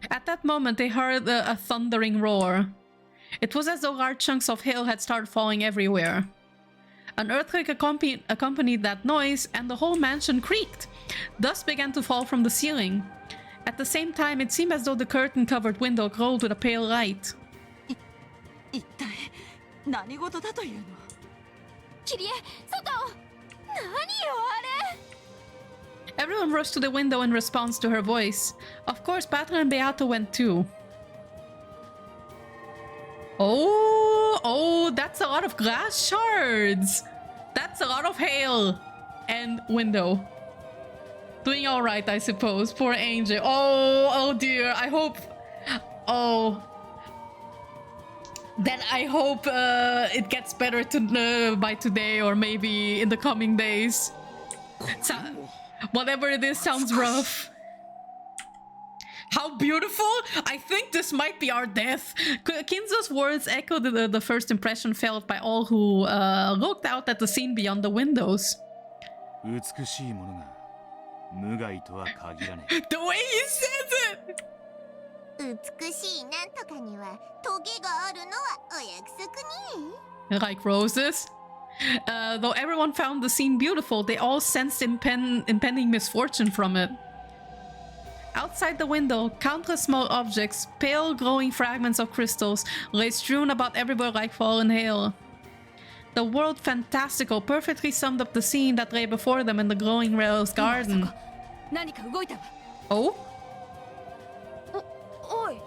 At that moment, they heard a thundering roar. It was as though large chunks of hail had started falling everywhere. An earthquake accompanied that noise, and the whole mansion creaked. Dust began to fall from the ceiling. At the same time, it seemed as though the curtain-covered window glowed with a pale light. Everyone rushed to the window in response to her voice. Of course, Batra and Beato went too. Oh, that's a lot of glass shards. That's a lot of hail and window. Doing all right, I suppose. Poor Angel. Oh dear. I hope. Oh. Then I hope it gets better by today or maybe in the coming days. So, whatever it is sounds rough. How beautiful! I think this might be our death. Kinzo's words echoed the first impression felt by all who looked out at the scene beyond the windows. The way he says it! 美しいなんとかにはトゲがあるのはお約束に。 Like roses. Though everyone found the scene beautiful, they all sensed impending misfortune from it. Outside the window, countless small objects, pale glowing fragments of crystals, lay strewn about everywhere like fallen hail. The word fantastical perfectly summed up the scene that lay before them in the glowing rose garden. Oh? おい、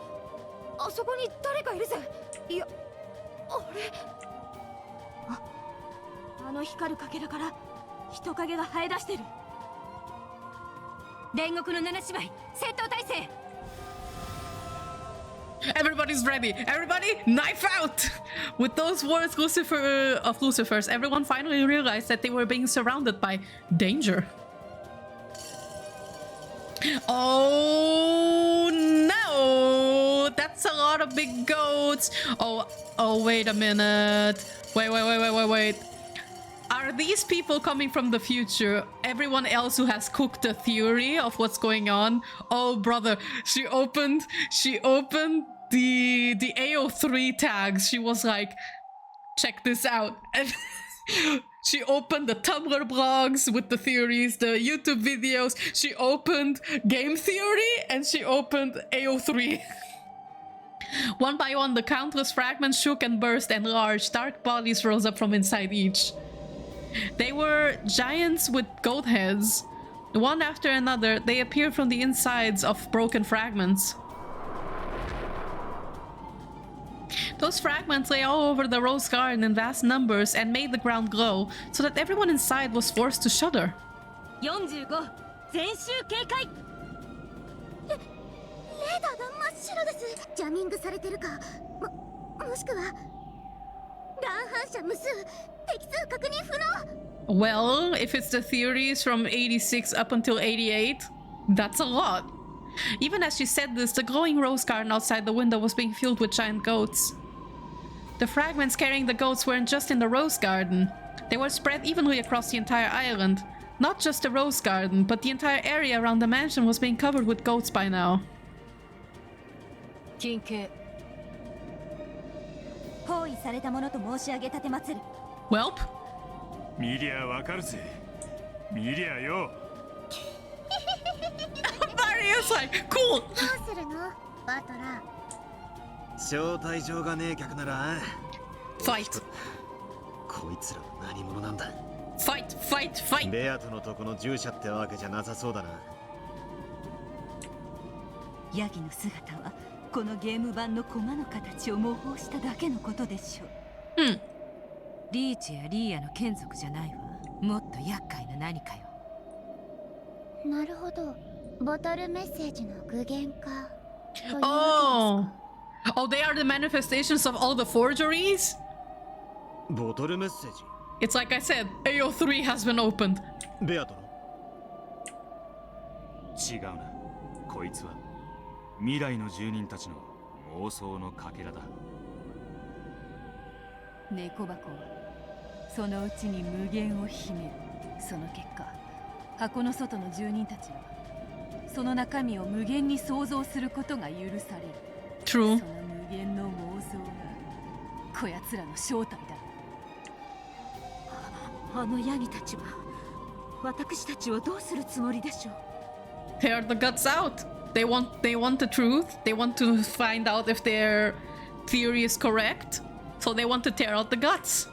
あそこに誰かいるぜ。いや、あの光るかけらから人影が生え出してる。煉獄の七姉妹、戦闘態勢。 Everybody's ready! Everybody, knife out! With those words of Lucifer's, everyone finally realized that they were being surrounded by danger. Oh no! That's a lot of big goats! Oh, wait a minute. Wait. Are these people coming from the future? Everyone else who has cooked a theory of what's going on? Oh, brother, she opened the AO3 tags. She was like, check this out. And she opened the Tumblr blogs with the theories, the YouTube videos. She opened game theory and she opened AO3. One by one, the countless fragments shook and burst, and large, dark bodies rose up from inside each. They were giants with goat heads. One after another, they appeared from the insides of broken fragments. Those fragments lay all over the rose garden in vast numbers and made the ground glow, so that everyone inside was forced to shudder. 45全集警戒。レーダーが真っ白です。ジャミングされてるか、もしくは乱反射無数、敵数確認不能。 Well, if it's the theories from 86 up until 88, that's a lot. Even as she said this, the glowing rose garden outside the window was being filled with giant goats. The fragments carrying the goats weren't just in the rose garden. They were spread evenly across the entire island. Not just the rose garden, but the entire area around the mansion was being covered with goats by now. 緊急。包囲されたものと申し上げたてまつる。Welp? 見りゃわかるぜ。見りゃよ。Maria's like, cool! どうするのバトラー。招待状がねえ客なら Fight. こいつら何者なんだ Fight. ベアトのとこの従者ってわけじゃなさそうだな。ヤギの姿はこのゲーム版の駒の形を模倣しただけのことでしょう。リーチやリーヤの眷属じゃないわ。もっと厄介な何かよ。なるほど。ボトルメッセージの具現化。Oh, they are the manifestations of all the forgeries? ボトルメッセージ It's like I said, AO3 has been opened. ベアトの違うな。こいつは未来の住人たちの妄想のかけらだ。猫箱はそのうちに無限を秘める。その結果、箱の外の住人たちはその中身を無限に想像することが許される。True. その無限の妄想がこやつらの正体だ。あのヤギたちは私たちをどうするつもりでしょう。 Tear the guts out. They want the truth. They want to find out if their theory is correct. So they want to tear out the guts.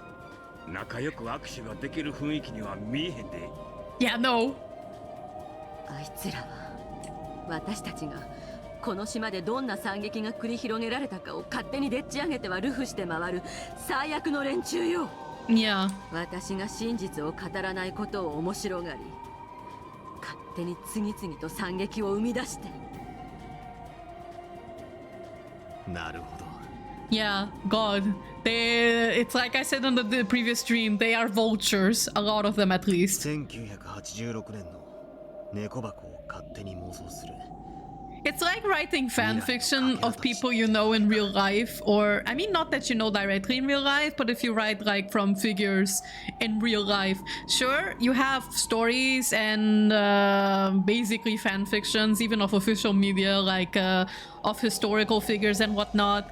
仲良く握手ができる雰囲気には見えへんで。Yeah, no. あいつらは私たちがこの島でどんな惨劇が繰り広げられたかを勝手にでっち上げてはルフして回る最悪の連中よ。Yeah. 私が真実を語らないことを面白がり、勝手に次々と惨劇を生み出して。なるほど。 Yeah, God. It's like I said on the previous stream, they are vultures. A lot of them at least. 1986年の猫箱を勝手に妄想する。 It's like writing fan fiction of people you know in real life, or I mean, not that you know directly in real life, but if you write like from figures in real life. Sure, you have stories and basically fan fictions, even of official media, like of historical figures and whatnot.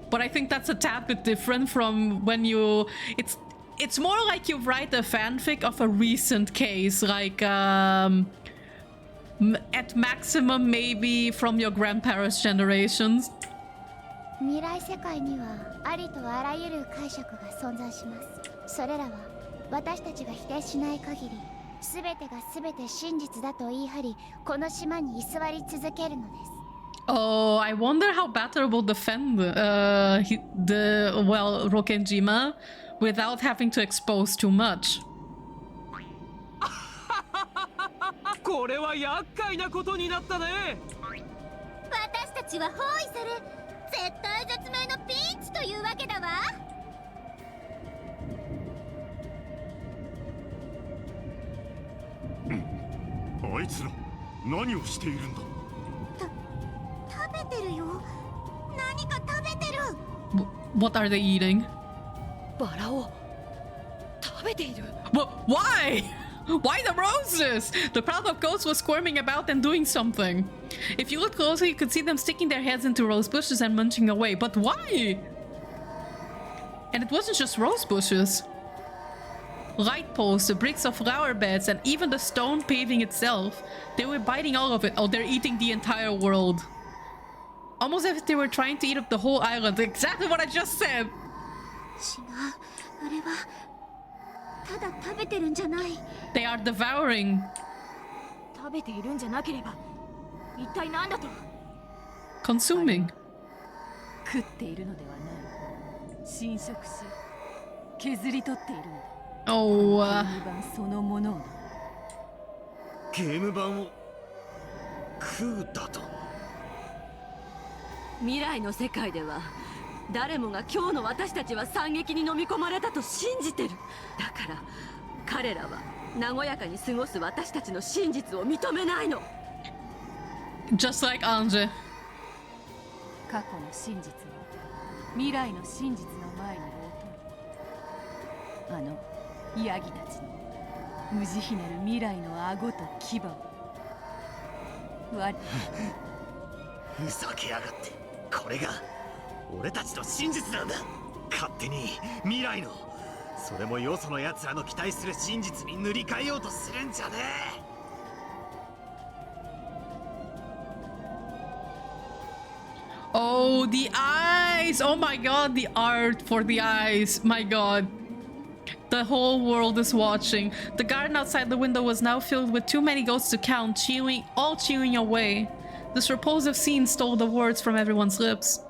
But I think that's a tad bit different from when you... It's more like you write a fanfic of a recent case, like at maximum maybe from your grandparents' generations. 未来世界にはありとあらゆる解釈が存在します。それらは私たちが否定しない限り、全てが全て真実だと言い張り、この島に居座り続けるのです。 Oh, I wonder how Batter will defend Rokkenjima without having to expose too much. これは厄介なことになったね。私たちは包囲され、絶体絶命のピンチというわけだわ。あいつら何をしているんだ。食べてるよ。何か食べてる。What are they eating? バラを食べている。Why? Why the roses? The crowd of ghosts was squirming about and doing something. If you look closely, you could see them sticking their heads into rose bushes and munching away. But why? And it wasn't just rose bushes. Light posts, the bricks of flower beds, and even the stone paving itself. They were biting all of it. Oh, they're eating the entire world. Almost as if they were trying to eat up the whole island. Exactly what I just said. 違う。あれはただ食べてるんじゃない。 They are devouring. 食べているんじゃなければ一体何だと。 Consuming. 食っているのではない。侵食し削り取っているのだ。 Oh, ゲーム版そのものを。ゲーム版を食うだと。未来の世界では誰もが今日の私たちは惨劇に飲み込まれたと信じてる。だから彼らは和やかに過ごす私たちの真実を認めないの。 Just like Anje. 過去の真実を未来の真実の前に劣る。あのヤギたちの無慈悲なる未来の顎と牙を。ふざけやがって。これが俺たちの真実なんだ。勝手に未来の、それもよその奴らの期待する真実に塗り替えようとするんじゃねえ。 Oh, the eyes! Oh my god, the art for the eyes. My god. The whole world is watching. The garden outside the window was now filled with too many ghosts to count, all chewing away. This repulsive scene stole the words from everyone's lips.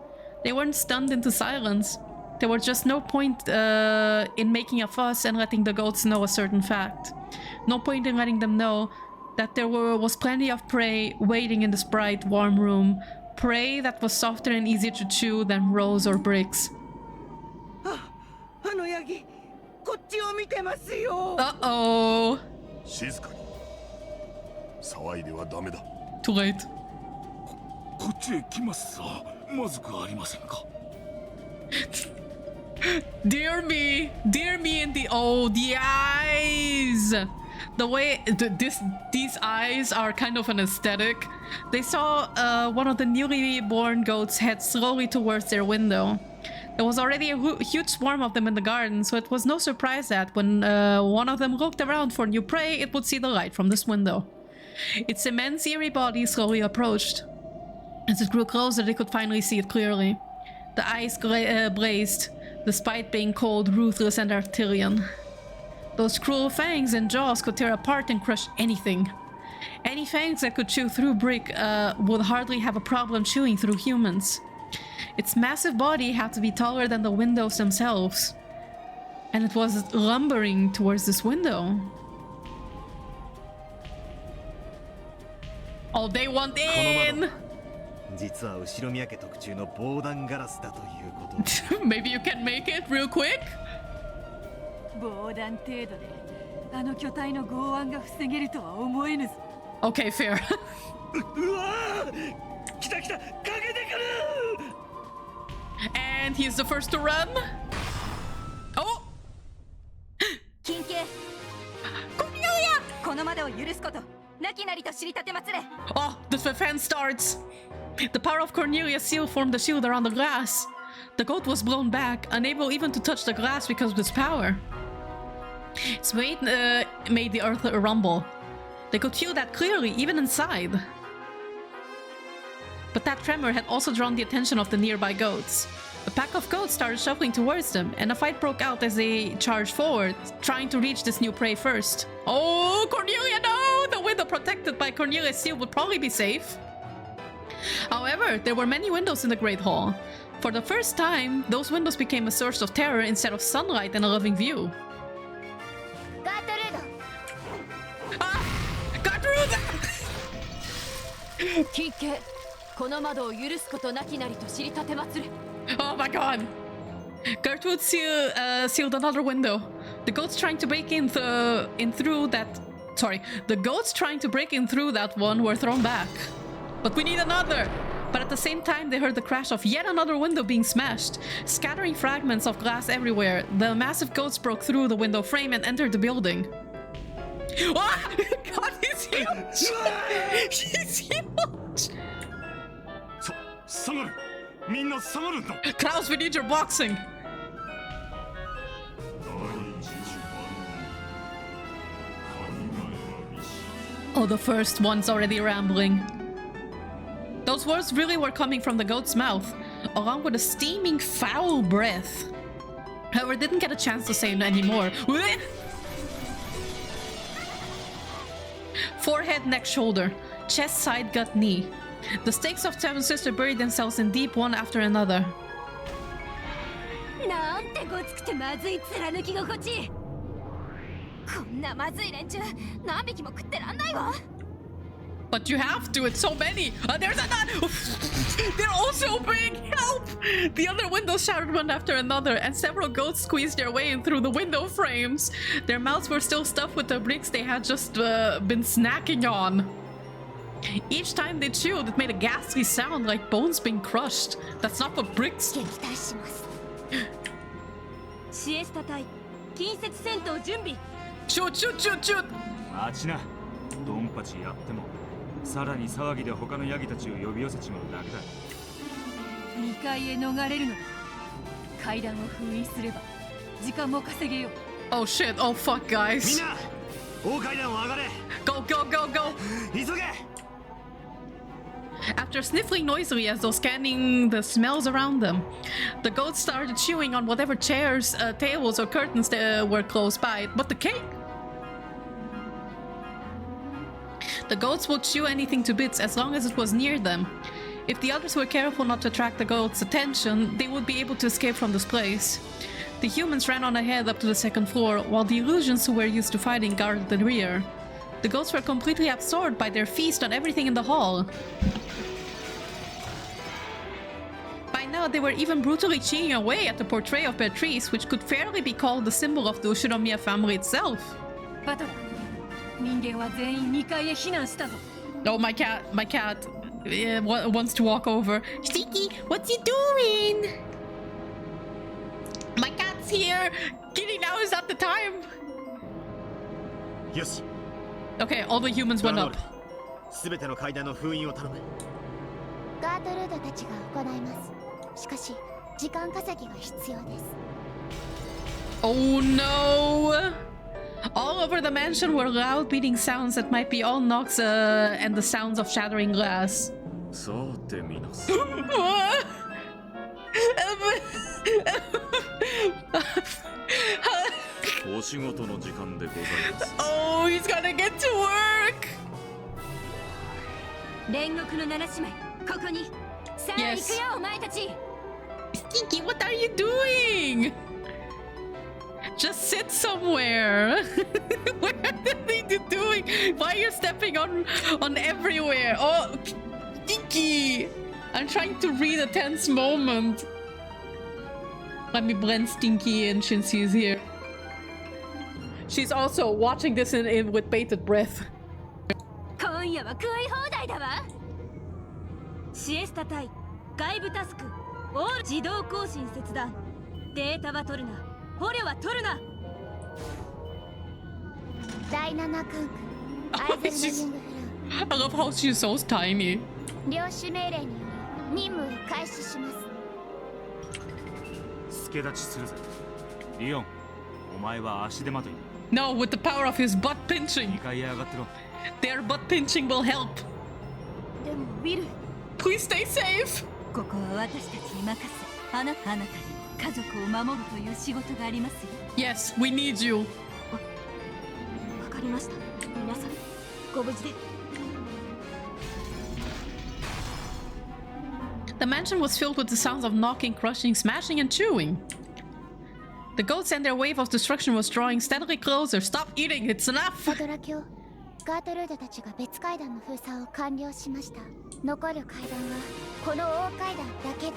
They weren't stunned into silence. There was just no point in making a fuss and letting the goats know a certain fact. No point in letting them know that there was plenty of prey waiting in this bright, warm room. Prey that was softer and easier to chew than rose or bricks. Uh-oh. 静かに。騒いではダメだ。Too late. こっちへ来ますさ。まずくありませんか。Dear me and the eyes. The way these eyes are kind of an aesthetic. They saw one of the newly born goats head slowly towards their window. There was already a huge swarm of them in the garden, so it was no surprise that when one of them looked around for new prey, it would see the light from this window. Its immense eerie body slowly approached. As it grew closer, they could finally see it clearly. The eyes blazed, despite being cold, ruthless, and reptilian. Those cruel fangs and jaws could tear apart and crush anything. Any fangs that could chew through brick would hardly have a problem chewing through humans. Its massive body had to be taller than the windows themselves. And it was lumbering towards this window. Oh, they want in! 実は後宮家特注の防弾ガラスだということ。Maybe you can make it real quick? 防弾程度であの巨体の剛腕が防げるとは思えぬぞ。 Okay, fair. うわー来た来た、かけてくる And he's the first to run. Oh! 金系この窓を許すことなきなりと知りたてまつれ。 Oh, the defense starts. The power of Cornelia's seal formed a shield around the glass. The goat was blown back, unable even to touch the glass because of its power. Its weight made the earth rumble. They could feel that clearly, even inside. But that tremor had also drawn the attention of the nearby goats. A pack of goats started shuffling towards them, and a fight broke out as they charged forward, trying to reach this new prey first. Oh, Cornelia, no! The window protected by Cornelia's seal would probably be safe. However, there were many windows in the Great Hall. For the first time, those windows became a source of terror instead of sunlight and a loving view. Ah! Gertrude! 金系この窓を許すことなきなりと知りたてまつれ。 Oh my god! Gertrude sealed another window. The goats trying to break in through that... Sorry, the goats trying to break in through that one were thrown back. But we need another! But at the same time, they heard the crash of yet another window being smashed, scattering fragments of glass everywhere. The massive goats broke through the window frame and entered the building. Ah! God, he's huge! He's huge! Klaus, we need your boxing! Oh, the first one's already rambling. Those words really were coming from the goat's mouth, along with a steaming, foul breath. However, didn't get a chance to say any more. Forehead, neck, shoulder, chest, side, gut, knee. The stakes of Seven Sisters buried themselves in deep one after another. なんてごつくてまずい貫き心地。こんなまずい連中何匹も食ってらんないわ。 But you have to, it's so many! There's another! They're all so big! Help! The other windows shattered one after another, and several goats squeezed their way in through the window frames. Their mouths were still stuffed with the bricks they had just been snacking on. Each time they chewed, it made a ghastly sound like bones being crushed. That's not what bricks... シエスタ隊近接戦闘準備。 Shoot, shoot, shoot, shoot! 待ちな。ドンパチやってもさらに騒ぎで他のヤギたちを呼び寄せちまうだけだ。2階へ逃れるのだ。階段を封印すれば時間も稼げよう。 Oh shit, oh fuck, guys. みんな大階段を上がれ。 Go, go, go, go! 急げ。 After sniffling noisily as though scanning the smells around them, the goats started chewing on whatever chairs, tables, or curtains were close by. But the cake? The goats would chew anything to bits as long as it was near them. If the others were careful not to attract the goats' attention, they would be able to escape from this place. The humans ran on ahead up to the second floor, while the illusions who were used to fighting guarded the rear. The goats were completely absorbed by their feast on everything in the hall. By now, they were even brutally chewing away at the portrait of Beatrice, which could fairly be called the symbol of the Ushinomiya family itself. バトラ、人間は全員2階へ避難したぞ。 Oh, my cat wants to walk over. Stinky, what's he doing? My cat's here. Kitty, now is not the time. Yes. Okay, all the humans went up. すべての階段の封印を頼む。ガートルードたちが行います。しかし、時間稼ぎが必要です。Oh no! All over the mansion were loud beating sounds that might be all knocks and the sounds of shattering glass. さて皆さん。お仕事の時間でございます。Oh, he's gonna get to work! 煉獄の七姉妹、ここに。さあ、行くよ、お前たち。 Stinky, what are you doing? Just sit somewhere. What are you doing? Why are you stepping on everywhere? Oh, Stinky! I'm trying to read a tense moment. Let me blend Stinky in since he's here. She's also watching this in with bated breath. 今夜は食い放題だわ。シエスタ隊外部タスクオール自動更新切断。データは取るな、捕虜は取るな。第7管区アイゼルナリングフラン I love how she's so tiny. 領主命令により任務を開始します。助立ちするぜ。リオン、お前は足手まとい。 No, with the power of his butt pinching. 2階へ上がってろ。 Their butt pinching will help. でもウィル、 Please stay safe. ここは私たちに任せ、あなたに家族を守るという仕事がありますよ。 Yes, we need you. わかりました。皆さん、ご無事で。 The mansion was filled with the sounds of knocking, crushing, smashing, and chewing. The goats and their wave of destruction was drawing steadily closer. Stop eating, it's enough! サドラ卿、ガートルードたちが別階段の封鎖を完了しました。残る階段はこの大階段だけです。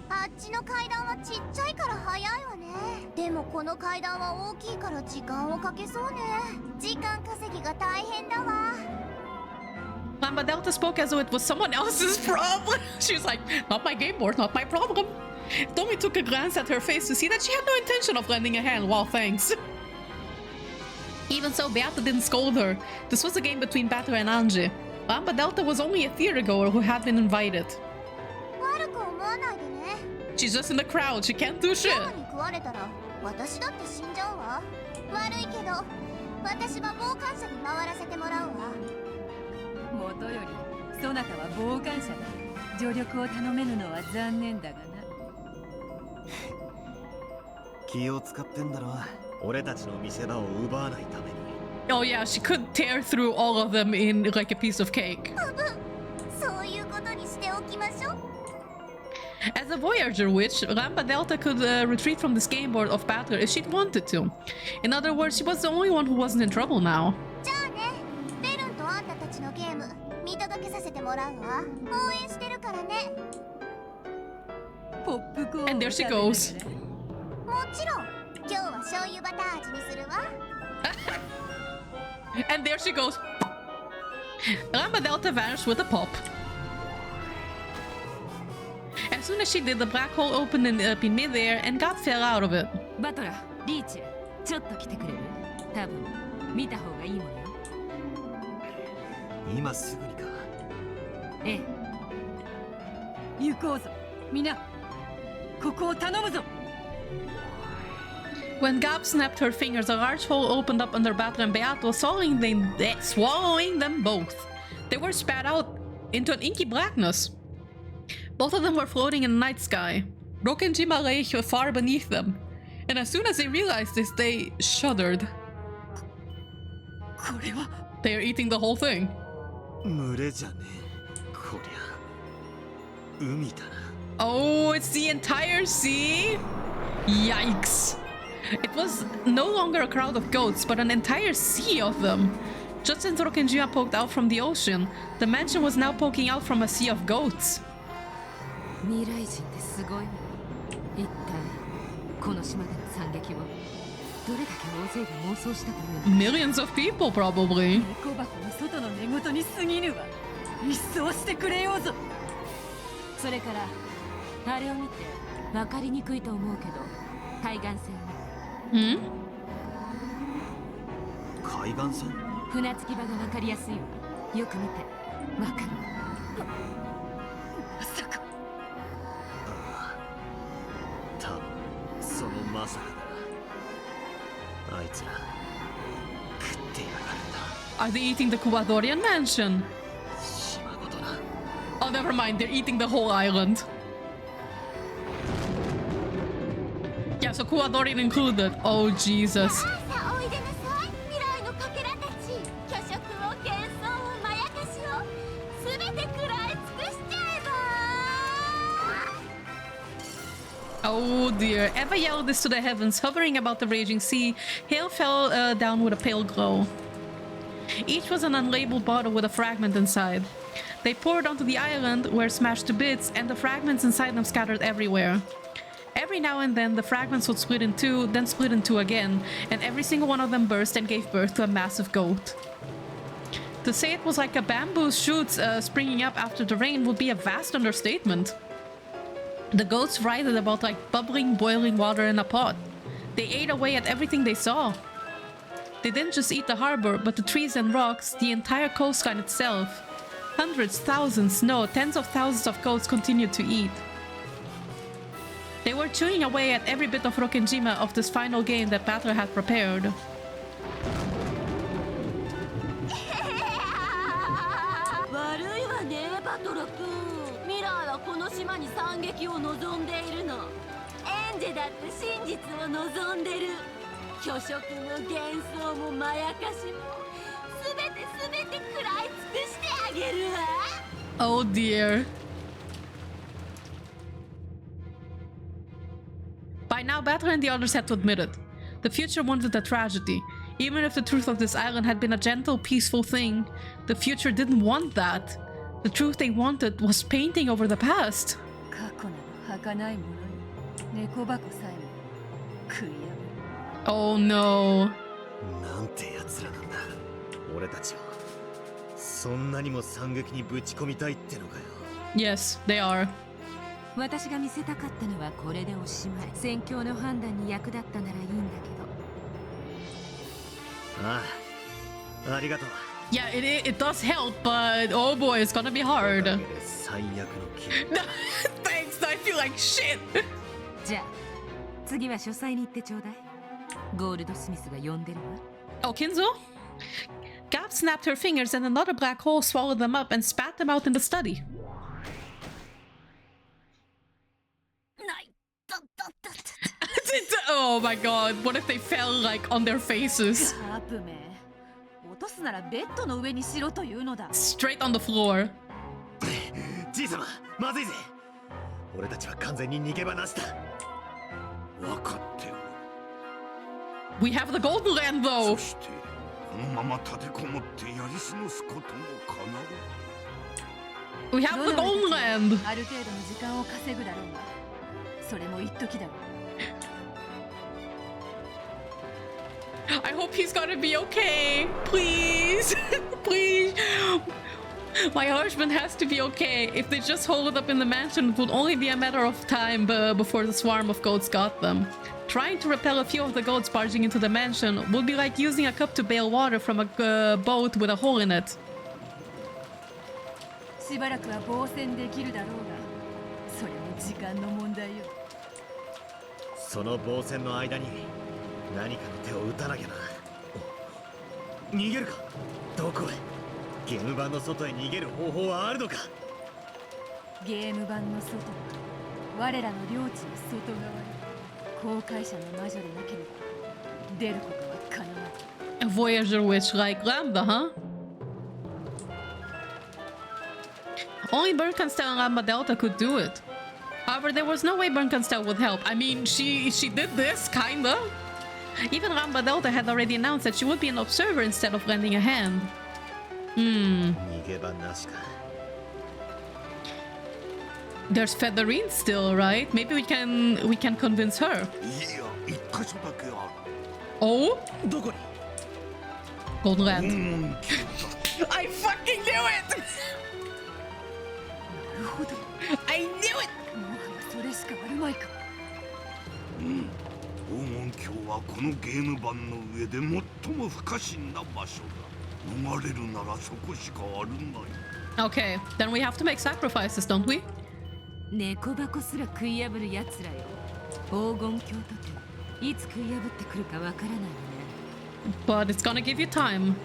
あっちの階段はちっちゃいから早いわね。でもこの階段は大きいから時間をかけそうね。時間稼ぎが大変だわ。 Lamba Delta spoke as though it was someone else's problem. She was like, not my game board, not my problem. Tommy took a glance at her face to see that she had no intention of lending a hand. Well, thanks. Even so, Beata didn't scold her. This was a game between Beata and Angie. Lamba Delta was only a theater goer who had been invited. She's just in the crowd, she can't do shit. 私だって死んじゃうわ。悪いけど、私は傍観者に回らせてもらうわ。もとより、そなたは傍観者だ。助力を頼めぬのは残念だがな。気を使ってんだろ。俺たちの見せ場を奪わないために。Oh yeah, she could tear through all of them in like a piece of cake. そういうことにしておきましょう。 As a Voyager witch, Lamba Delta could retreat from this game board of battle if she'd wanted to. In other words, she was the only one who wasn't in trouble now. じゃあね、ベルンとあんたたちのゲーム見届けさせてもらうわ。応援してるからね。ポップコーン And there she goes. もちろん、今日は醤油バター味にするわ。And there she goes. Lamba Delta vanished with a pop. As soon as she did, the black hole opened up in midair and God fell out of it. バトラ、リーチェ、ちょっと来てくれる？多分見た方がいいものよ。今すぐにか。ええ。行こうぞ、みんな。ここを頼むぞ。 When Gab snapped her fingers, a large hole opened up under Battle and Beato, swallowing them both. They were spat out into an inky blackness. Both of them were floating in the night sky. Rokkenjima lay far beneath them, and as soon as they realized this, they shuddered. They are eating the whole thing. 群れじゃねえ、こりゃ。海だな。Oh, it's the entire sea? Yikes. It was no longer a crowd of goats, but an entire sea of them. Just as Rokkenjima poked out from the ocean, the mansion was now poking out from a sea of goats. 未来人ってすごいね。一体この島での惨劇をどれだけ大勢が妄想したというの？ Millions of people, probably. 猫箱の外の寝言に過ぎぬわ。一掃してくれようぞ。それからあれを見て分かりにくいと思うけど、海岸線。海岸線？船着き場が分かりやすいわ。よく見て分かる。まさか。多分そのまさかだ。あいつら食ってやがるんだ。 Are they eating the Kubadorian mansion? 島ごとな。 Oh, never mind. They're eating the whole island. Yeah, so Kubadorian included. Oh, Jesus. Oh dear. Eva yelled this to the heavens, hovering about the raging sea. Hail fell down with a pale glow. Each was an unlabeled bottle with a fragment inside. They poured onto the island, were smashed to bits, and the fragments inside them scattered everywhere. Every now and then, the fragments would split in two, then split in two again, and every single one of them burst and gave birth to a massive goat. To say it was like a bamboo shoot springing up after the rain would be a vast understatement. The goats writhed about like bubbling, boiling water in a pot. They ate away at everything they saw. They didn't just eat the harbor, but the trees and rocks, the entire coastline itself. Hundreds, thousands, no, tens of thousands of goats continued to eat. They were chewing away at every bit of Rokkenjima of this final game that Battle had prepared. この島に惨劇を望んでいるの。エンジェだって真実を望んでる。虚飾も幻想もまやかしもすべて食らい尽くしてあげるわ。Oh dear. By now, Battle and the others had to admit it. The future wanted a tragedy. Even if the truth of this island had been a gentle, peaceful thing, the future didn't want that. The truth they wanted was painting over the past. Oh no. Yes, they are. 私が見せたかったのはこれでおしまい。戦況の判断に役立ったならいいんだけど。ああ、ありがとう。 Yeah, it does help, but oh boy, it's gonna be hard. Thanks, I feel like shit. じゃあ、次は書斎に行ってちょうだい。ゴールドスミスが呼んでるわ。Oh, Kinzo? Gab snapped her fingers and another black hole swallowed them up and spat them out in the study. Oh my god, what if they fell like on their faces? Straight on the floor. We have the golden land though. We have the golden land. I hope he's gonna be okay. Please. Please. My husband has to be okay. If they just hold it up in the mansion, it would only be a matter of time before the swarm of goats got them. Trying to repel a few of the goats barging into the mansion would be like using a cup to bail water from a boat with a hole in it. A Voyager witch like Lambda, huh? Only Berncanstel and Lambda Delta could do it. However, there was no way Berncanstel would help. I mean, she did this, kinda. Even Lambda Delta had already announced that she would be an observer instead of lending a hand. There's Featherine still, right? Maybe we can convince her. Oh? Golden Land. I fucking knew it! I knew it! Okay, then we have to make sacrifices, don't we? But it's gonna give you time.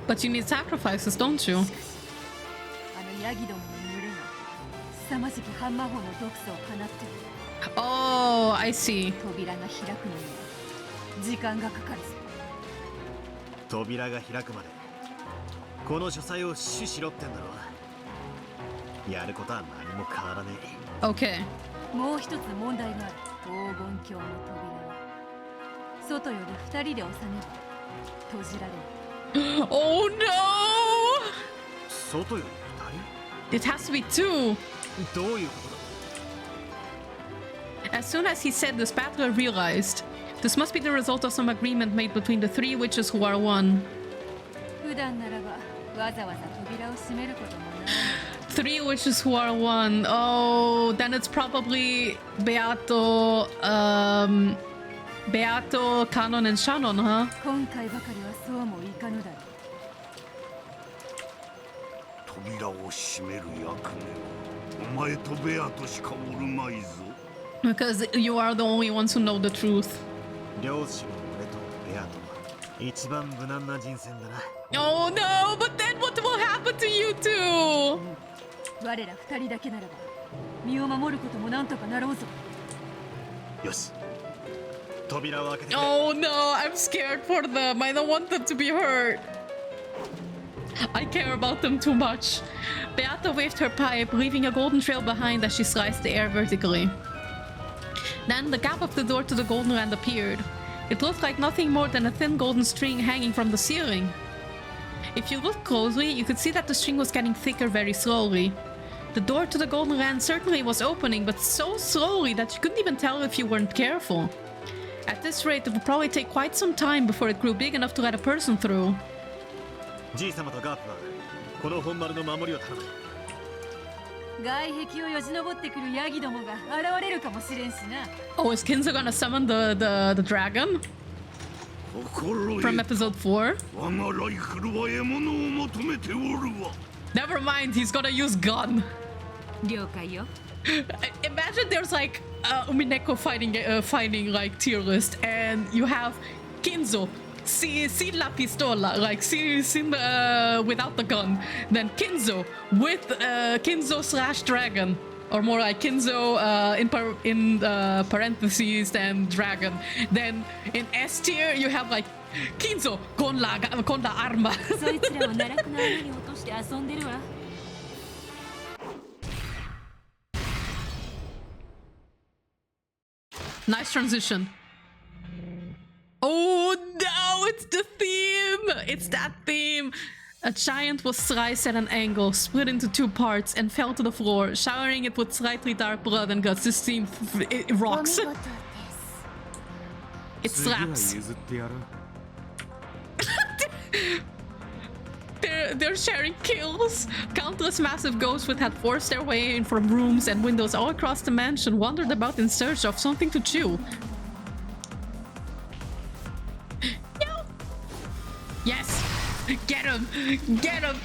But you need sacrifices, don't you? 凄まじき反魔法の毒素を放って Oh, I see. 扉が開くのには時間がかかるぞ。扉が開くまでこの書斎を死守しろってんだろ。やることは何も変わらねえ。Okay. もう一つ問題がある。黄金鏡の扉は外より二人で収めば閉じられる。Oh no! 外より二人? It has to be two. どういうことだ? As soon as he said this, Battler realized this must be the result of some agreement made between the three witches who are one. 普段ならばわざわざ扉を閉めることもない。Three witches who are one. Oh, then it's probably Beato, Canon, and Shannon, huh? 今回ばかりはそうもいかぬだろう。扉を閉める役目はお前とベアとしかおるまいぞ。Because you are the only ones who know the truth. 両親の俺とベアとは一番無難な人選だな。Oh no, but then what will happen to you two? 我ら二人だけならば身を守ることもなんとかなろうぞ。よし。扉を開けてくれ。Oh no, I'm scared for them. I don't want them to be hurt. I care about them too much. Beata waved her pipe, leaving a golden trail behind as she sliced the air vertically. Then the gap of the door to the golden land appeared. It looked like nothing more than a thin golden string hanging from the ceiling. If you looked closely, you could see that the string was getting thicker very slowly. The door to the golden land certainly was opening, but so slowly that you couldn't even tell if you weren't careful. At this rate, it would probably take quite some time before it grew big enough to let a person through. じい様とガープはこの本丸の守りを頼む。外壁をよじ登ってくるヤギどもが現れるかもしれんしな。Oh, is Kinzo gonna summon the dragon? From episode 4? Never mind, he's gonna use gun. Imagine there's like Umineko fighting like tier list, and you have Kinzo, sin la pistola, like sin without the gun. Then Kinzo with Kinzo / dragon, or more like Kinzo in parentheses then dragon. Then in S tier you have like Kinzo con la arma. Nice transition. Oh no, it's the theme! It's that theme! A giant was sliced at an angle, split into two parts, and fell to the floor, showering it with slightly dark blood and guts. This theme it rocks. It slaps. They're sharing kills. Countless massive ghosts which had forced their way in from rooms and windows all across the mansion wandered about in search of something to chew. No! Yes! Get him! Get him!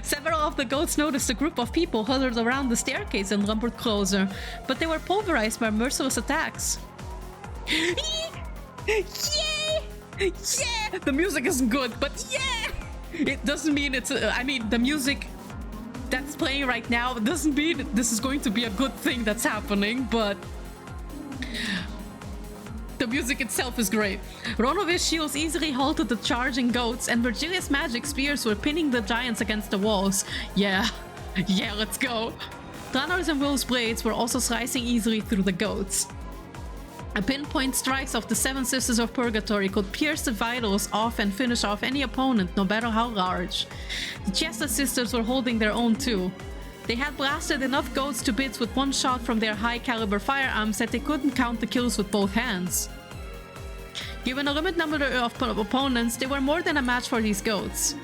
Several of the ghosts noticed a group of people huddled around the staircase and lumbered closer, but they were pulverized by merciless attacks. Yeah! Yeah! The music isn't good, but yeah! It doesn't mean it's... I mean, the music that's playing right now doesn't mean this is going to be a good thing that's happening, but... The music itself is great. Ronovi's shields easily halted the charging goats, and Virgilia's magic spears were pinning the giants against the walls. Yeah. Yeah, let's go. Tranar's and Will's blades were also slicing easily through the goats. A pinpoint strikes of the Seven Sisters of Purgatory could pierce the vitals off and finish off any opponent, no matter how large. The Chesta sisters were holding their own too. They had blasted enough goats to bits with one shot from their high-caliber firearms that they couldn't count the kills with both hands. Given a limited number of opponents, they were more than a match for these goats.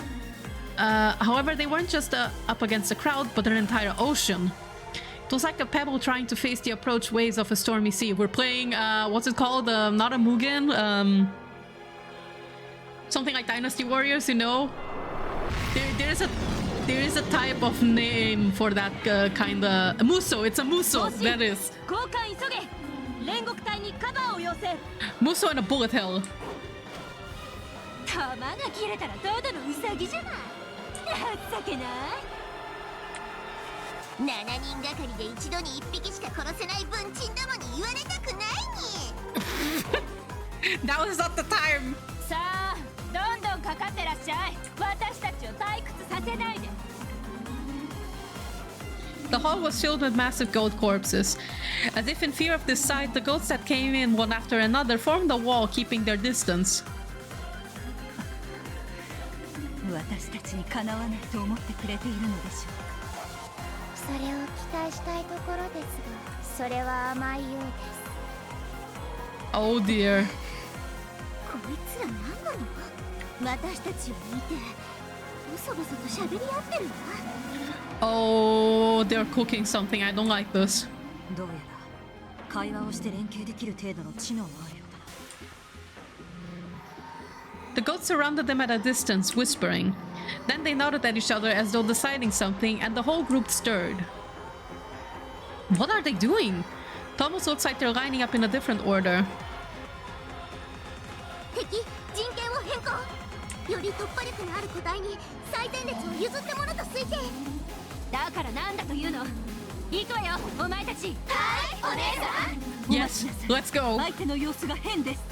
However, they weren't just up against a crowd, but an entire ocean. It was like a pebble trying to face the approach waves of a stormy sea. We're playing, what's it called? Not a Mugen? Something like Dynasty Warriors, you know? There is a type of name for that kinda... Muso, it's a Muso, that is. Muso in a bullet hell. 7人がかりで一度に1匹しか殺せない文鎮どもに言われたくないに。 That was not the time. さあどんどんかかってらっしゃい。私たちを退屈させないで。 The hall was filled with massive goat corpses. As if in fear of this sight, the goats that came in one after another formed a wall, keeping their distance. 私たちにかなわないと思ってくれているのでしょう。それを期待したいところですが、それは甘いようです。 Oh dear. こいつら何なの？私たちを見てボソボソと喋り合ってるわ。 Oh, they're cooking something. I don't like this. どうやら会話をして連携できる程度の知能もあるようだ。 The goats surrounded them at a distance, whispering. Then they nodded at each other as though deciding something, and the whole group stirred. What are they doing? It almost looks like they're lining up in a different order. 敵、陣形を変更。より突破力のある個体に最前列を譲ったものと推定。だからなんだというの。行くわよ、お前たち。はい、お姉さん。 Yes, let's go. 相手の様子が変です。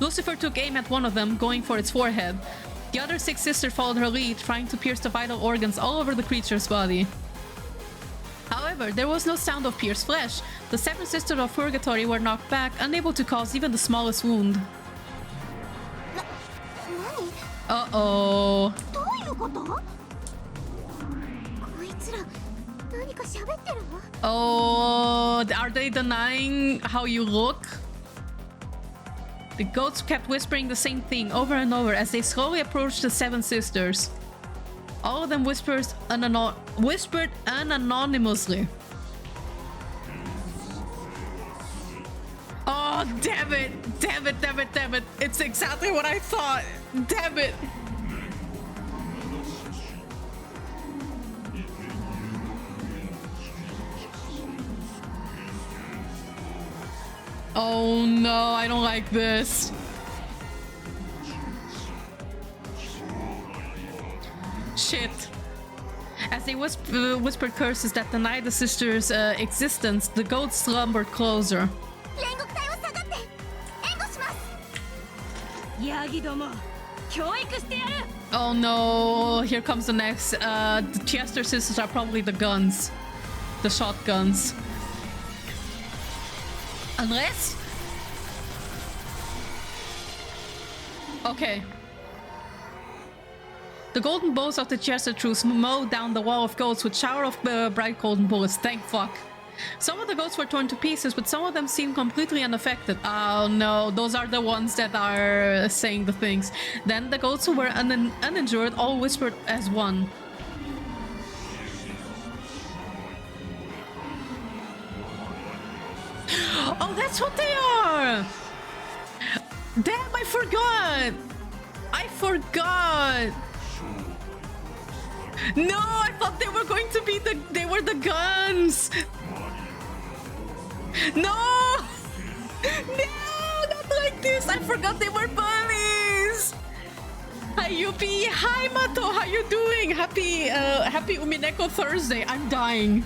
Lucifer took aim at one of them, going for its forehead. The other 6 sisters followed her lead, trying to pierce the vital organs all over the creature's body. However, there was no sound of pierced flesh. The 7 sisters of Purgatory were knocked back, unable to cause even the smallest wound. Uh-oh. どういうこと？こいつら何か喋ってるわ。 Oh, are they denying how you look? The goats kept whispering the same thing over and over as they slowly approached the 7 sisters. All of them whispered unanonymously. Oh, damn it! Damn it, damn it, damn it! It's exactly what I thought! Damn it! Oh no, I don't like this. Shit. As they whispered curses that denied the sisters' existence, the goats slumbered closer. 煉獄隊を下がって援護します。ヤギども、教育してやる。 Oh no, here comes the next. The Chester sisters are probably the guns. The shotguns. Unless... Okay. The golden bows of the Chester troops mowed down the wall of goats with shower of bright golden bullets. Thank fuck. Some of the goats were torn to pieces, but some of them seemed completely unaffected. Oh no, those are the ones that are saying the things. Then the goats who were uninjured all whispered as one. Oh, that's what they are! Damn, I forgot! I forgot! No, I thought they were going to be they were the guns! No! No, not like this! I forgot they were bunnies! Hi, Yuppie! Hi, Mato! How you doing? Happy Umineko Thursday. I'm dying.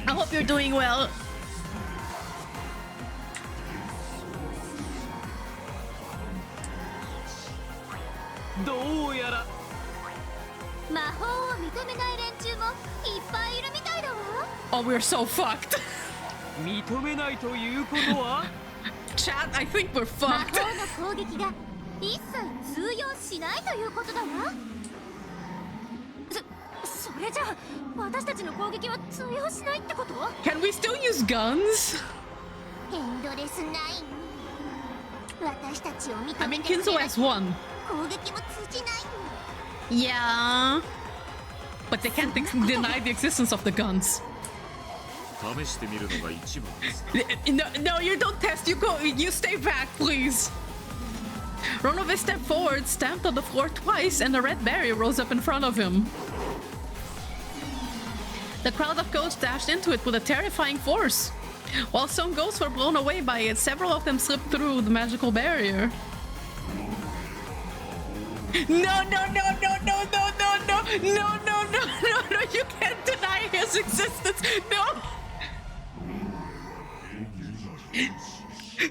I hope you're doing well. Oh, we're so fucked. Chat, I think we're fucked. 魔法の攻撃が一切通用しないということだわ。それじゃあ私たちの攻撃は通用しないってこと？ Can we still use guns? エンドレスナイン。私たちを認 I め mean, てくれ Kinzo ない has one. 攻撃も通じない。 Yeah. But they can't deny the existence of the guns. No, you don't test. You stay back, please. Ronovis stepped forward, stamped on the floor twice, and a red barrier rose up in front of him. The crowd of ghosts dashed into it with a terrifying force. While some ghosts were blown away by it, several of them slipped through the magical barrier. No, no, no, no, no, no, no, no, no, no, no, no, no, you can't deny his existence. No.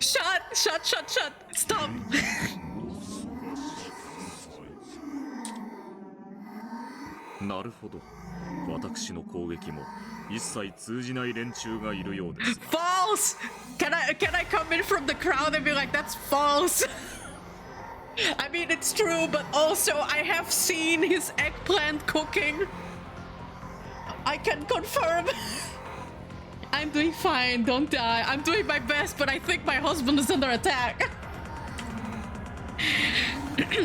Shut, shut, shut, shut. Stop. なるほど。私の攻撃も一切通じない連中がいるようです。False! Can I come in from the crowd and be like, that's false? I mean, it's true, but also I have seen his eggplant cooking. I can confirm. I'm doing fine, don't die. I'm doing my best, but I think my husband is under attack.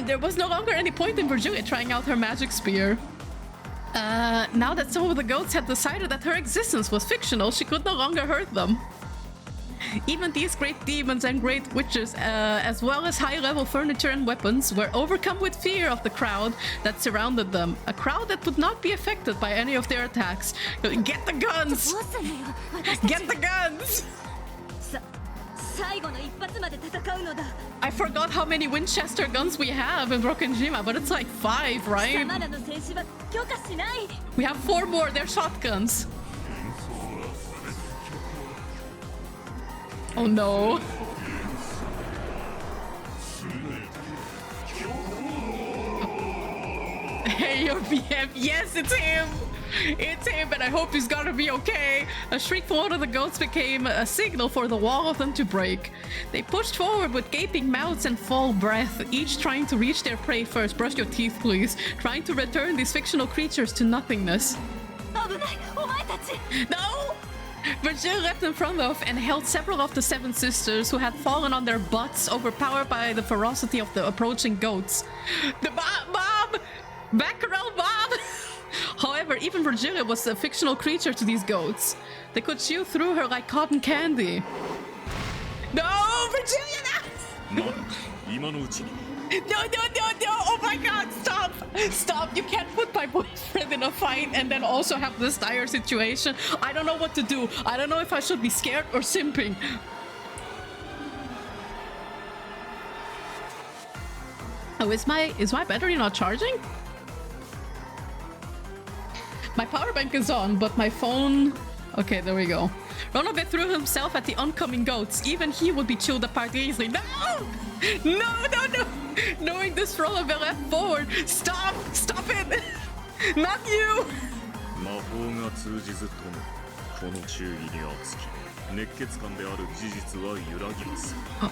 There was no longer any point in Virgilia trying out her magic spear. Now that some of the goats had decided that her existence was fictional, she could no longer hurt them. Even these great demons and great witches, as well as high-level furniture and weapons, were overcome with fear of the crowd that surrounded them. A crowd that would not be affected by any of their attacks. Get the guns! Get the guns! I forgot how many Winchester guns we have in Rokkenjima, but it's like 5, right? We have 4 more, they're shotguns. Oh no. Hey, your BM. Yes, it's him. It's him, and I hope he's gonna be okay. A shriek from one of the goats became a signal for the wall of them to break. They pushed forward with gaping mouths and full breath, each trying to reach their prey first. Brush your teeth, please. Trying to return these fictional creatures to nothingness. No! Virgil leapt in front of and held several of the 7 sisters who had fallen on their butts, overpowered by the ferocity of the approaching goats. The Bob! Mackerel Bob! However, even Virgilia was a fictional creature to these goats. They could chew through her like cotton candy. No, Virgilia! No! No, no, no, no! Oh my god, stop! Stop! You can't put my boyfriend in a fight and then also have this dire situation. I don't know what to do. I don't know if I should be scared or simping. Oh, is my battery not charging? My power bank is on, but my phone... Okay, there we go. Ronobet threw himself at the oncoming goats. Even he would be chewed apart easily. No! No, no, no! Knowing this, Ronobet leapt forward. Stop! Stop it! Not you!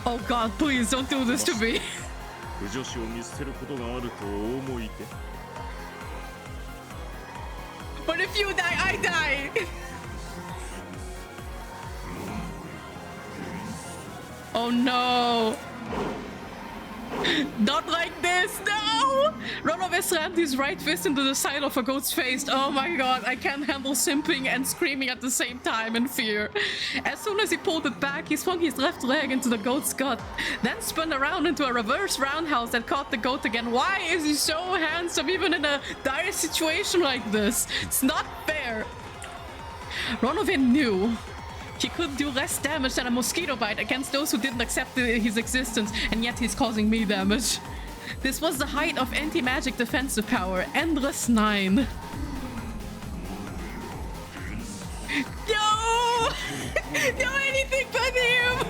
Oh god, please don't do this to me. But if you die, I die! Oh no! Not like this, no! Ronove slammed his right fist into the side of a goat's face. Oh my god, I can't handle simping and screaming at the same time in fear. As soon as he pulled it back, he swung his left leg into the goat's gut, then spun around into a reverse roundhouse that caught the goat again. Why is he so handsome even in a dire situation like this? It's not fair. Ronove knew he could do less damage than a mosquito bite against those who didn't accept his existence, and yet he's causing me damage. This was the height of anti-magic defensive power. Endless 9. No! No, anything but him!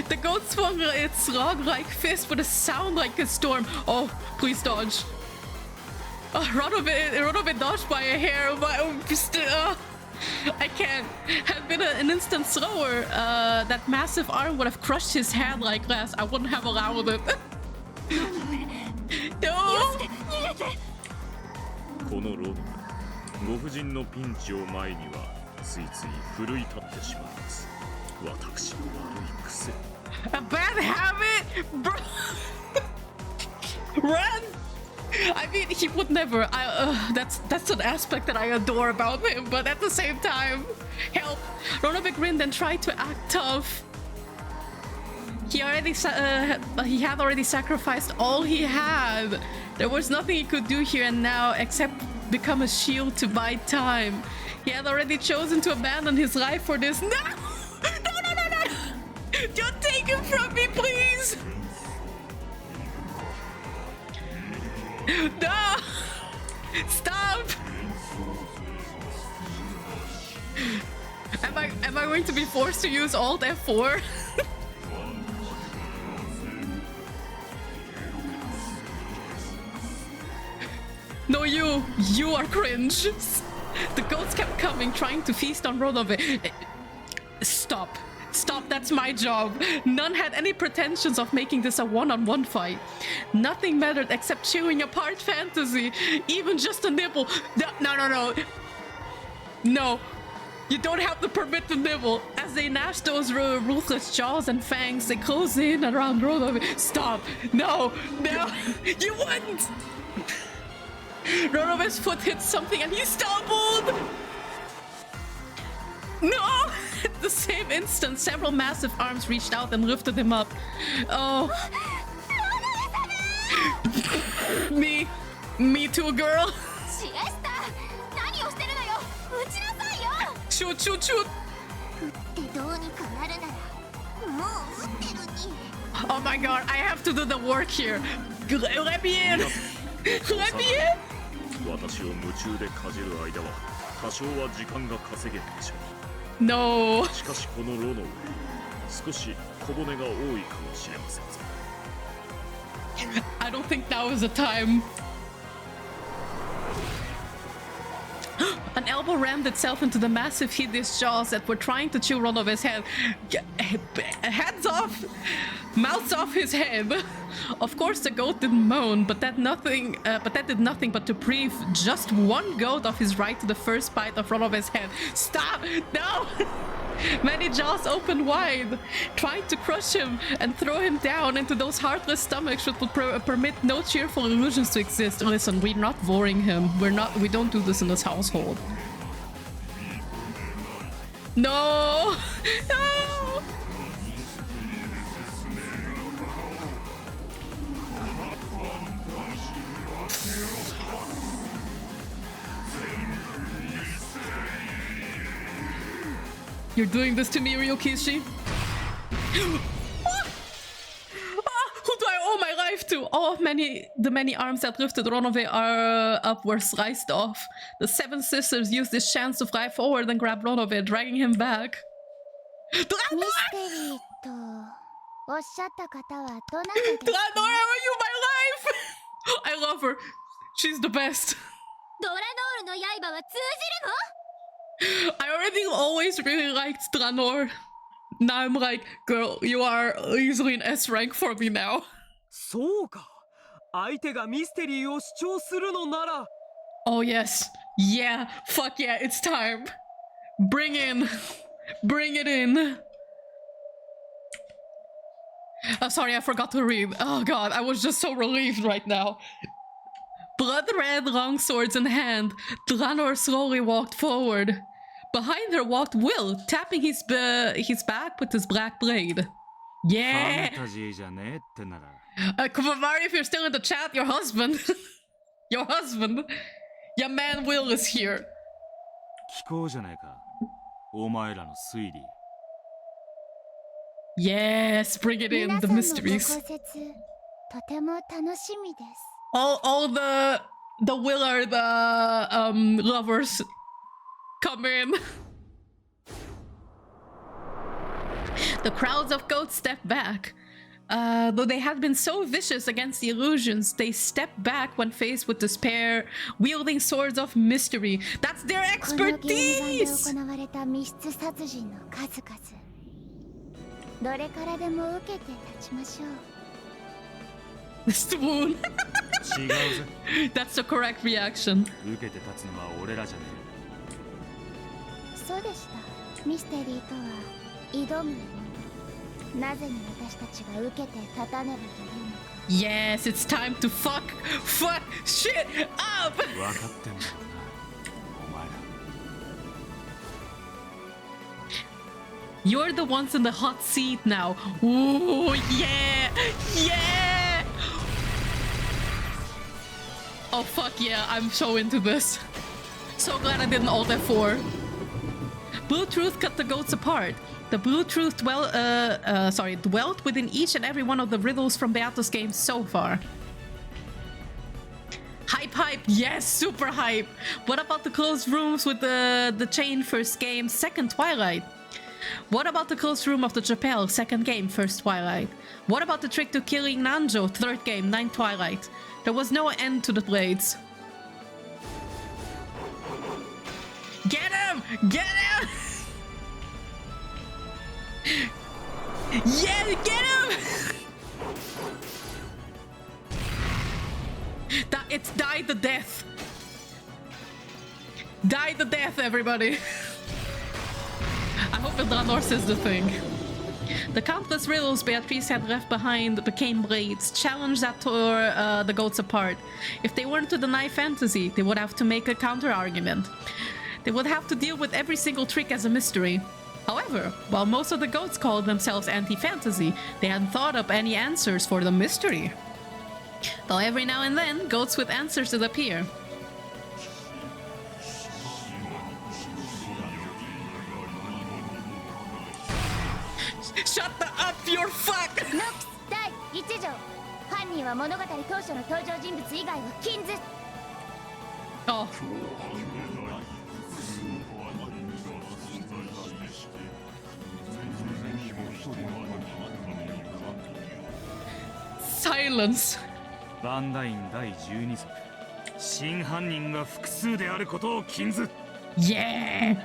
The goat swung its log-like fist with a sound like a storm. Oh, please dodge. Ronove dodged by a hair. I can't. Had been an instant slower, that massive arm would have crushed his hand like glass. I wouldn't have allowed it. No! A bad habit? Bro! Run! I mean, he would never. That's an aspect that I adore about him, but at the same time, help! Ronove grinned and tried to act tough. He had already sacrificed all he had. There was nothing he could do here and now except become a shield to buy time. He had already chosen to abandon his life for this. No! No, no, no, no! Don't take him from me, please! Stop! Am I going to be forced to use Alt F4? No, you are cringe. The goats kept coming, trying to feast on Rodove. Stop. Stop, that's my job. None had any pretensions of making this a one-on-one fight. Nothing mattered except chewing apart fantasy. Even just a nibble. No. No. You don't have to permit the nibble. As they gnash those ruthless jaws and fangs, they close in around Rodove. Stop. No. You wouldn't. Rodove's foot hit something and he stumbled! No! At the same instant, several massive arms reached out and lifted him up. Oh. Me too, girl. Shoot. Oh my god, I have to do the work here. Let me in. Let me in. 私を夢中でかじる間は多少は時間が稼げるでしょう。No. しかしこの炉の上、少し小骨が多いかもしれませんぞ。I don't think now is the time. An elbow rammed itself into the massive hideous jaws that were trying to chew Ronove's head. Heads off! Mouths off his head! Of course the goat didn't moan, but that did nothing but to breathe just one goat of his right to the first bite of Ronove's head. Stop! No! Many jaws opened wide, trying to crush him and throw him down into those heartless stomachs which would permit no cheerful illusions to exist. Listen, we're not voring him. We don't do this in this household. No! No! You're doing this to me, Ryokishi? Who do I owe my life to? The many arms that lifted Ronove up were sliced off. The seven sisters used this chance to fly forward and grab Ronove, dragging him back. Dranor, I owe you my life! I love her. She's the best. I already always really liked Dranor. Now I'm like, girl, you are easily an S rank for me now. そうか。相手がミステリーを主張するのなら。Oh yes. Yeah. Fuck yeah, it's time. Bring it in. Oh, sorry, I forgot to read. Oh god, I was just so relieved right now. Blood-red long swords in hand, Dranor slowly walked forward. Behind her walked Will, tapping his back with his black blade. Yeah! Kumavari, if you're still in the chat, your husband. Your man Will is here. Yes, bring it in, the mysteries. All the Willard lovers come in. The crowds of goats stepped back. Though they had been so vicious against the illusions, they stepped back when faced with despair, wielding swords of mystery. That's their expertise! The swoon. That's the correct reaction. Yes, it's time to fuck shit up. You're the ones in the hot seat now. Ooh, yeah, yeah. Oh fuck yeah, I'm so into this. So glad I didn't alt F4. Blue Truth cut the goats apart. The Blue Truth dwelt within each and every one of the riddles from Beato's games so far. Hype, yes, super hype. What about the closed rooms with the chain first game, second Twilight? What about the closed room of the chapel, second game, first Twilight? What about the trick to killing Nanjo, third game, ninth Twilight? There was no end to the blades. Get him! Get him! Yeah, get him! It's died to death. Died to death, everybody. I hope Eldrannor says the thing. The countless riddles Beatrice had left behind became blades, challenge that tore the goats apart. If they weren't to deny fantasy, they would have to make a counter-argument. They would have to deal with every single trick as a mystery. However, while most of the goats called themselves anti-fantasy, they hadn't thought up any answers for the mystery. Though every now and then, goats with answers would appear. Shut the up, you're fuck! Nox第1条犯人は物語当初の登場人物以外は禁ず Oh. Silence. バンダイン第12作真犯人が複数であることを禁ず Yeah!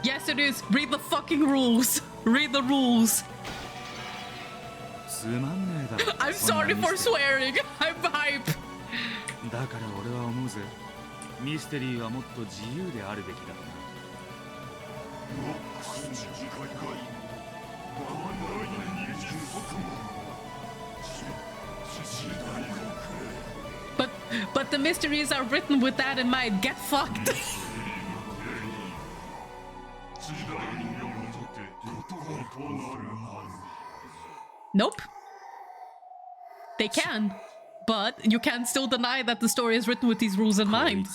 Yes, it is. Read the fucking rules. Read the rules. つまんねえだろ I'm sorry for swearing. I'm hype. だから俺は思うぜミステリーはもっと自由であるべきだな But the mysteries are written with that in mind. Get fucked. Nope. They can, but you can still deny that the story is written with these rules in mind.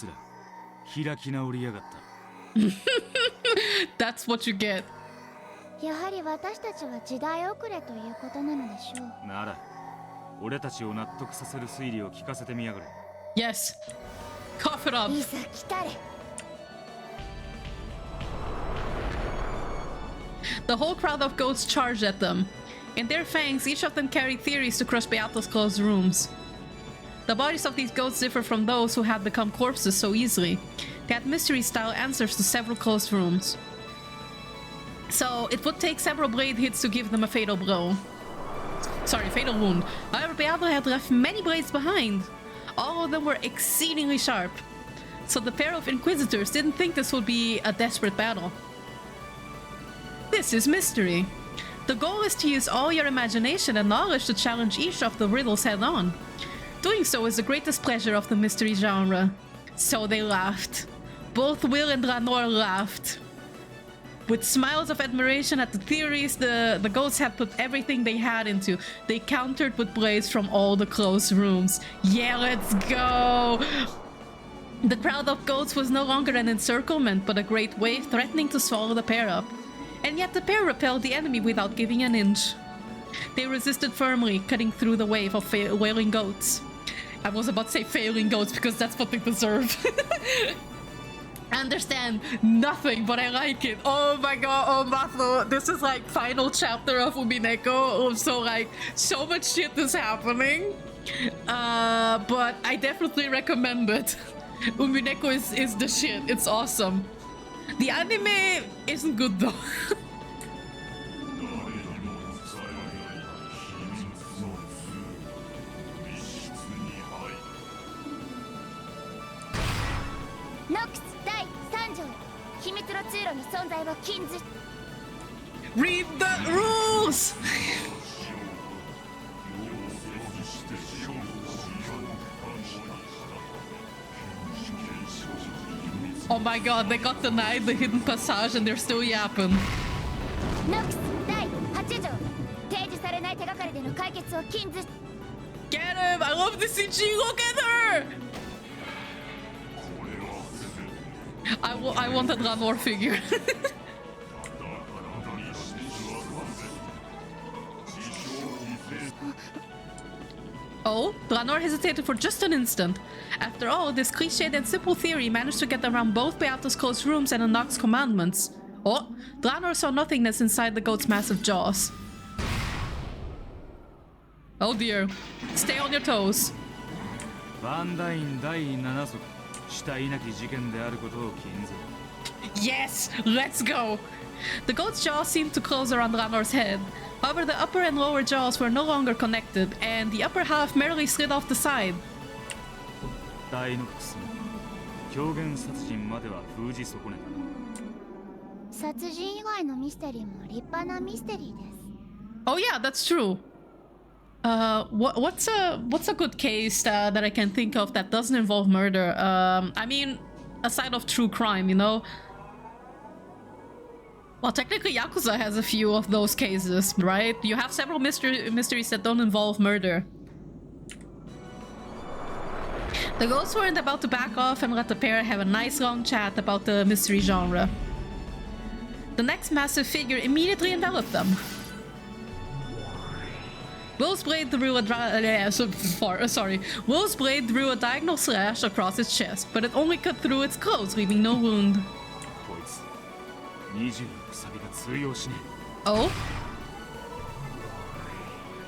That's what you get. やはり私たちは時代遅れということなのでしょう。なら俺たちを納得させる推理を聞かせてみやがれ Yes. Cough it up. いざ来たれ。 The whole crowd of goats charged at them. In their fangs, each of them carried theories to crush Beato's closed rooms. The bodies of these goats differ from those who had become corpses so easily. They had mystery-style answers to several closed rooms. So, it would take several blade hits to give them a fatal blow. Sorry, fatal wound. However, Beato had left many blades behind. All of them were exceedingly sharp. So the pair of inquisitors didn't think this would be a desperate battle. This is mystery. The goal is to use all your imagination and knowledge to challenge each of the riddles head-on. Doing so is the greatest pleasure of the mystery genre. So they laughed. Both Will and Ranor laughed. With smiles of admiration at the theories the goats had put everything they had into, they countered with blades from all the closed rooms. Yeah, let's go! The crowd of goats was no longer an encirclement, but a great wave threatening to swallow the pair up. And yet the pair repelled the enemy without giving an inch. They resisted firmly, cutting through the wave of wailing goats. I was about to say failing goats because that's what they deserve. I understand nothing, but I like it. Oh my god, oh Matho, this is like final chapter of Umineko, so like so much shit is happening. But I definitely recommend it. Umineko is the shit, it's awesome. The anime isn't good though. Nox第3条秘密の通路の存在は禁ず Read the rules! Oh my god, they got denied the hidden passage and they're still yapping. Nox第8条提示されない手がかりでの解決を禁ず Get him! I love the CG! Look at her! I want a Ranor figure. Oh, Draenor hesitated for just an instant. After all, this cliched and simple theory managed to get around both Beata's closed rooms and Anok's commandments. Oh, Draenor saw nothingness inside the goat's massive jaws. Oh dear. Stay on your toes. Yes, let's go! The goat's jaws seemed to close around Draenor's head. However, the upper and lower jaws were no longer connected, and the upper half merely slid off the side. Oh yeah, that's true. What's a good case that I can think of that doesn't involve murder? I mean, aside of true crime, you know? Well, technically Yakuza has a few of those cases, right? You have several mysteries that don't involve murder. The ghosts weren't about to back off and let the pair have a nice long chat about the mystery genre. The next massive figure immediately enveloped them. Will's blade drew a diagonal slash across its chest, but it only cut through its clothes, leaving no wound. Oh?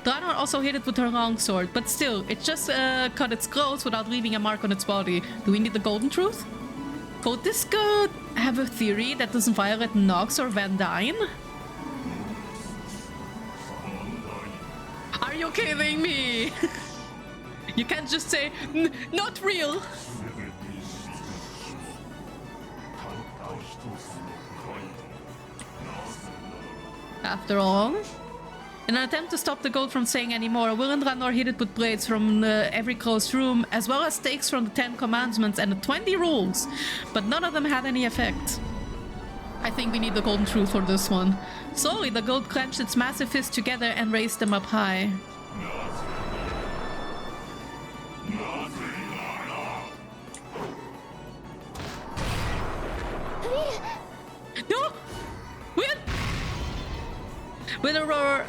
Draenor also hit it with her longsword, but still, it just cut its clothes without leaving a mark on its body. Do we need the golden truth? Could this god have a theory that doesn't violate Nox or Van Dyne? Are you kidding me? You can't just say, not real! After all, in an attempt to stop the goat from saying any more, Will and Draenor hit it with blades from every closed room, as well as stakes from the 10 commandments and the 20 rules, but none of them had any effect. I think we need the golden truth for this one. Slowly, the goat clenched its massive fists together and raised them up high. No! With a roar,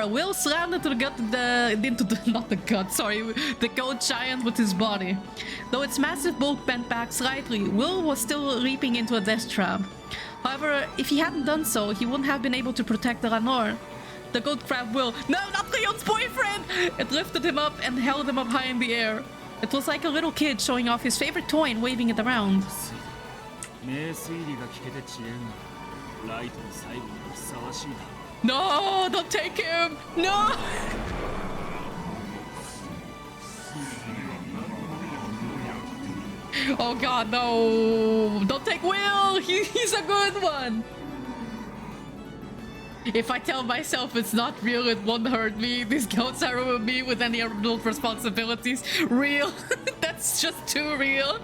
Will slammed into the goat giant with his body. Though its massive bulk bent back slightly, Will was still leaping into a death trap. However, if he hadn't done so, he wouldn't have been able to protect Draenor. The goat grabbed Will. No, not Leon's boyfriend! It lifted him up and held him up high in the air. It was like a little kid showing off his favorite toy and waving it around. No, don't take him! No! Oh god, no! Don't take Will! He's a good one! If I tell myself it's not real, it won't hurt me. These goats are with me with any adult responsibilities. Real? That's just too real.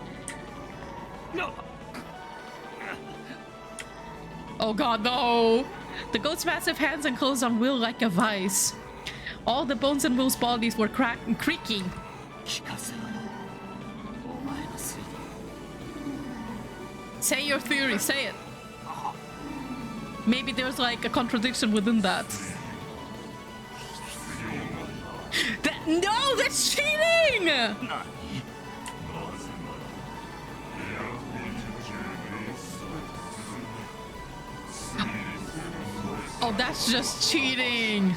No! Oh god, no! The goat's massive hands enclosed on Will like a vice. All the bones in Will's bodies were creaking. Say your theory, say it. Maybe there's like a contradiction within that. No, that's cheating! Oh, that's just cheating.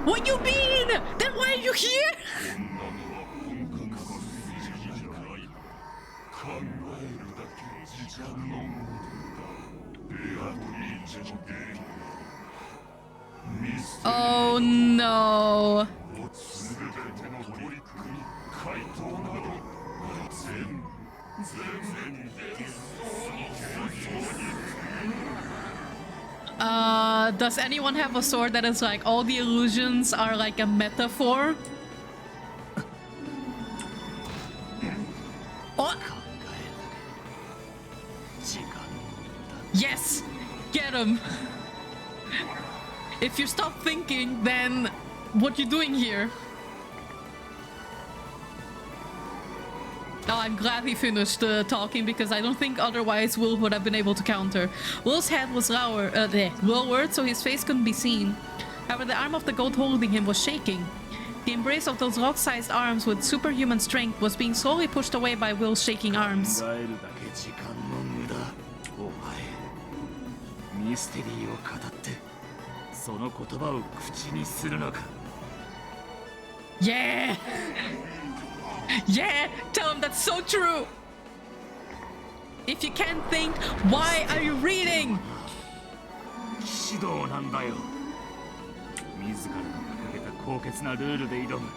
What you mean? Then why are you here? Oh no. Does anyone have a sword that is like all the illusions are like a metaphor? Oh. Yes! Get him! If you stop thinking, then what you doing here? Oh, I'm glad he finished talking because I don't think otherwise Will would have been able to counter. Will's head was lowered, so his face couldn't be seen. However, the arm of the goat holding him was shaking. The embrace of those rock-sized arms with superhuman strength was being slowly pushed away by Will's shaking arms. Yeah! Yeah! Tell him that's so true! If you can't think, why are you reading? 指導なんだよ。自らの掲げた高潔なルールで挑む。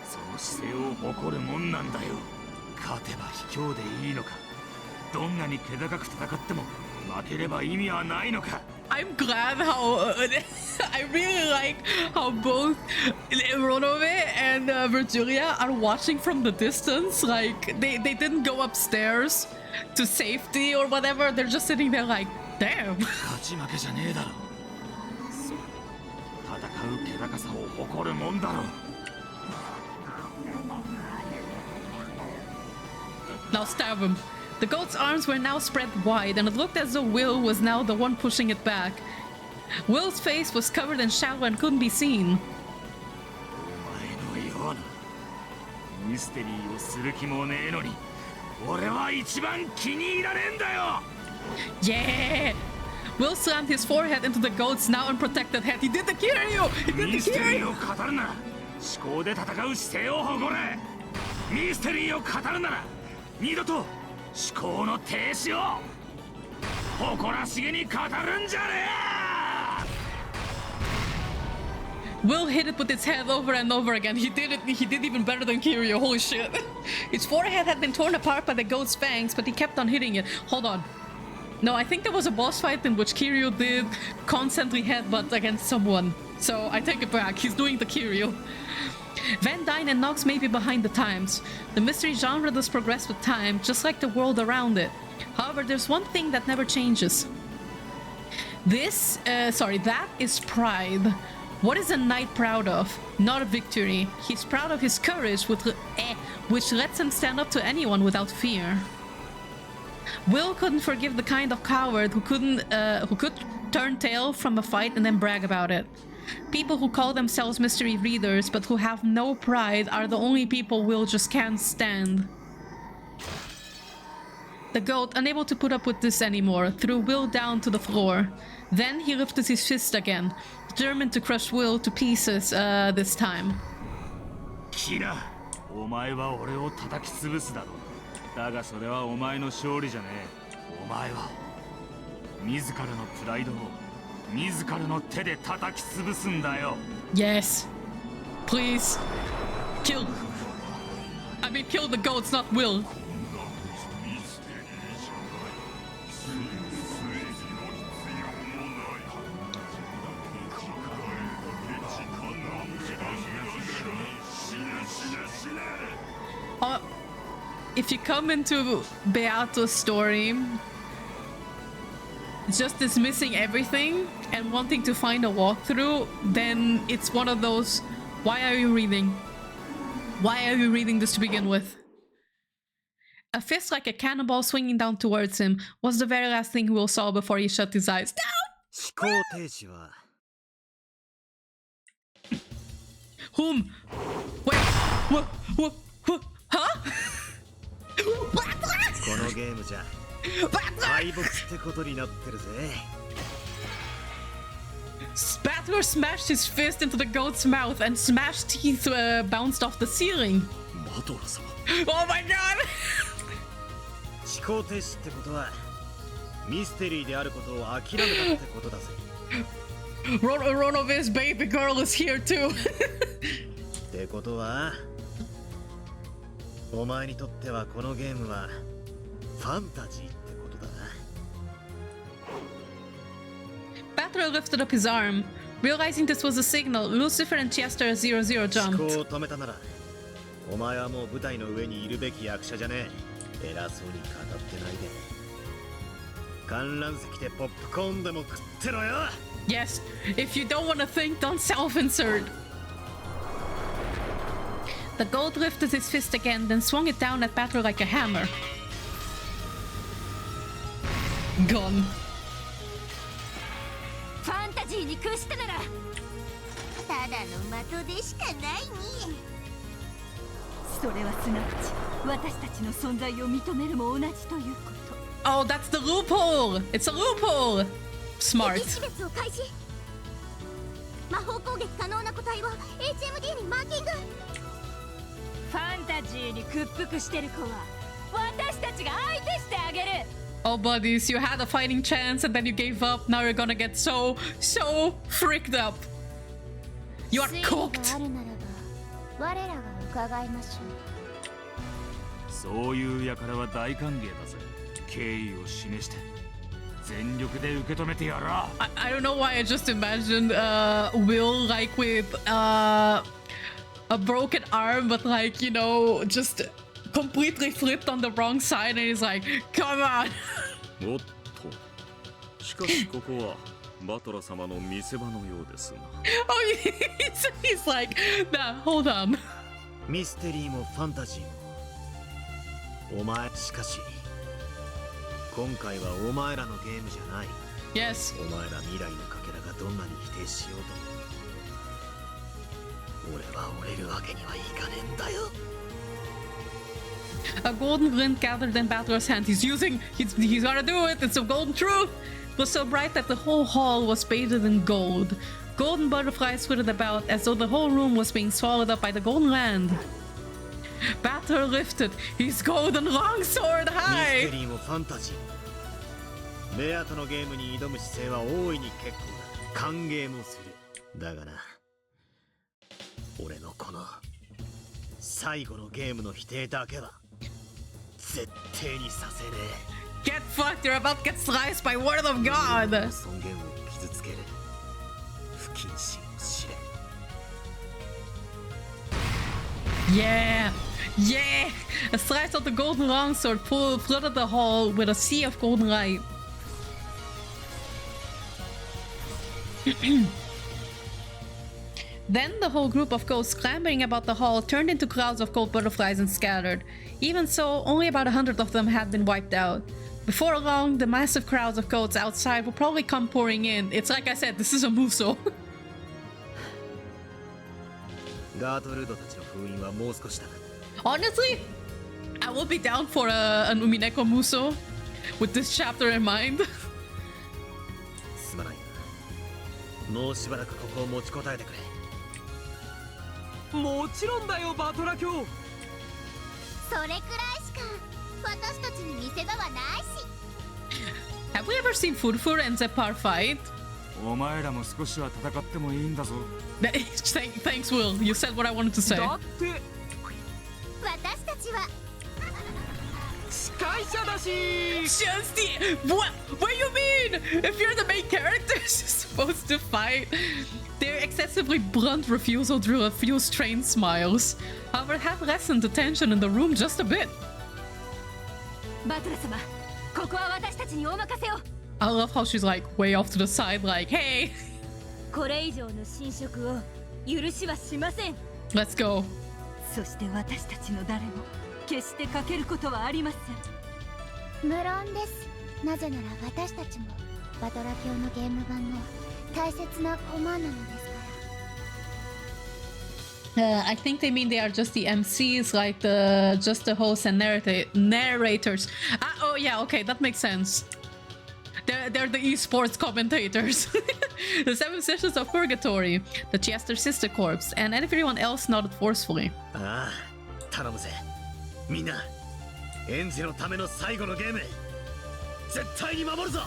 その姿勢を誇るもんなんだよ。勝てば卑怯でいいのか。どんなに気高く戦っても負ければ意味はないのか。I'm glad how I really like how both Ronove and Virgilia are watching from the distance. Like they didn't go upstairs to safety or whatever. They're just sitting there like, damn. 勝ち負けじゃねえだろ。そう、戦う気高さを誇るもんだろ。Now stab him. The goat's arms were now spread wide, and it looked as though Will was now the one pushing it back. Will's face was covered in shadow and couldn't be seen. Yeah! Will slammed his forehead into the goat's now unprotected head. He did the Kiryu! He did the Kiryu! 思考で戦う姿勢を誇れ。ミステリーを語るなら二度と思考の停止を誇らしげに語るんじゃねえ。Will hit it with his head over and over again. He did even better than Kiryu. Holy shit. His forehead had been torn apart by the goat's fangs, but he kept on hitting it. Hold on. No, I think there was a boss fight in which Kiryu did constantly headbutt against someone. So I take it back. He's doing the Kiryu. Van Dyne and Nox may be behind the times. The mystery genre does progress with time, just like the world around it. However, there's one thing that never changes. That is pride. What is a knight proud of? Not a victory. He's proud of his courage, which lets him stand up to anyone without fear. Will couldn't forgive the kind of coward who could turn tail from a fight and then brag about it. People who call themselves mystery readers but who have no pride are the only people Will just can't stand. The goat, unable to put up with this anymore, threw Will down to the floor. Then he lifted his fist again, determined to crush Will to pieces this time. Kira, お前は俺を叩き潰すだろう。だがそれはお前の勝利じゃねえ。お前は自らのプライドを自らの手で叩き潰すんだよ。Yes. Please. Kill the goats, not Will. If you come into Beato's story just dismissing everything and wanting to find a walkthrough, then it's one of those, why are you reading? Why are you reading this to begin with? A fist like a cannonball swinging down towards him was the very last thing Will saw before he shut his eyes. Whom? Wait, what? Huh? このゲームじゃ敗北ってことになってるぜ。Battler smashed his fist into the goat's mouth and smashed teeth bounced off the ceiling. Oh my god! 思考停止ってことはミステリーであることを諦めたってことだぜ。Ronove's baby girl is here too. ってことはお前にとってはこのゲームはファンタジーってことだな。Battler lifted up his arm. Realizing this was a signal, Lucifer and Chester 00 jumped. 思考を止めたならお前はもう舞台の上にいるべき役者じゃねえ。偉そうに語ってないで観覧席でポップコーンでも食ってろよ。 Yes, if you don't want to think, don't self-insert. The gold lifted his fist again, then swung it down at Battler like a hammer. Gone. ファンタジーに屈したならただの的でしかないに。それはすなわち私たちの存在を認めるも同じということ。Oh, that's the loophole! It's a loophole! Smart. 識別を開始。魔法攻撃可能な個体を HMD にマーキング。ファンタジーに屈服してる子は私たちが相手してあげる。Oh, buddies, you had a fighting chance and then you gave up. Now you're gonna get so freaked up. You are cooked. あるならば我らが伺いましょう。そういう輩は大歓迎だぜ。敬意を示して全力で受け止めてやら。I don't know why I just imagined Will like with a broken arm, but like, you know, just completely flipped on the wrong side, and he's like, come on. おっと、しかしここはバトラ様の見せ場のようですな。Oh, he's like, nah, hold on. ミステリーもファンタジーもお前、しかし今回はお前らのゲームじゃない。 Yes. お前ら未来のかけらがどんなに否定しようとも俺は折れるわけにはいかねえんだよ。 A golden glint gathered in Battler's hand. He's gonna do it. It's a golden truth. It was so bright that the whole hall was bathed in gold. Golden butterflies flitted about as though the whole room was being swallowed up by the golden land. Battler lifted his golden longsword high. ミステリーもファンタジー。ベアとのゲームに挑む姿勢は大いに結構だ。歓迎もする。だがな、俺のこの最後のゲームの否定だけは絶対にさせねえ。Get fucked! You're about to get sliced by word of God! 尊厳を傷つける不謹慎を知れ。Yeah! Yeah! A slice of the golden longsword flooded the hall with a sea of golden light. Then the whole group of ghosts clambering about the hall turned into clouds of gold butterflies and scattered. Even so, only about 100 of them had been wiped out. Before long, the massive crowds of ghosts outside will probably come pouring in. It's like I said, this is a muso. ガートルードたちの封印はもう少しだ。 Honestly, I will be down for an Umineko muso with this chapter in mind. すまないな。もうしばらくここを持ちこたえてくれ。もちろんだよ、バトラ卿。それくらいしか私たちに見せ場はないし。Have we ever seen Furfur and Zepar fight? お前らも少しは戦ってもいいんだぞ。Thanks, Will. You said what I wanted to say. だって私たちは司会者だし。 Just the what do you mean? If you're the main character, you're supposed to fight. Their excessively blunt refusal drew a few strained smiles. However, it had lessened the tension in the room just a bit. バトラ様、ここは私たちにお任せを。 I love how she's like way off to the side, like, hey. これ以上の侵食を許しはしません。 Let's go. そして私たちの誰も決してかけることはありません。無論です。なぜなら私たちもバトラ卿のゲーム版の大切な駒なのですから。 I think they mean they are just the MCs, like just the hosts and narrators. Oh yeah, okay, that makes sense. They're the esports commentators. The 7 Sessions of Purgatory, the Chester Sister Corps, and everyone else nodded forcefully. ああ、頼むぜ。みんな、エンジのための最後のゲーム、絶対に守るぞ。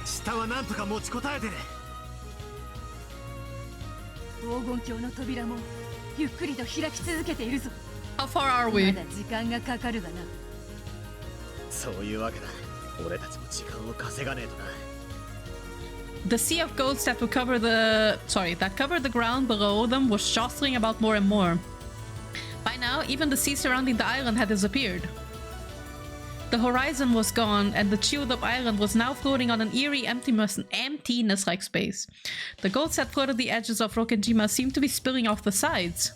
下はなんとか持ちこたえてね。黄金鏡の扉もゆっくりと開き続けているぞ。 How far are we? まだ時間がかかるがな。そういうわけだ。俺たちも時間を稼がねえとな。 The sea of ghosts that covered the ground below them was jostling about more and more. By now, even the sea surrounding the island had disappeared. The horizon was gone, and the chilled up island was now floating on an eerie emptiness-like space. The goats that floated the edges of Rokkenjima seemed to be spilling off the sides.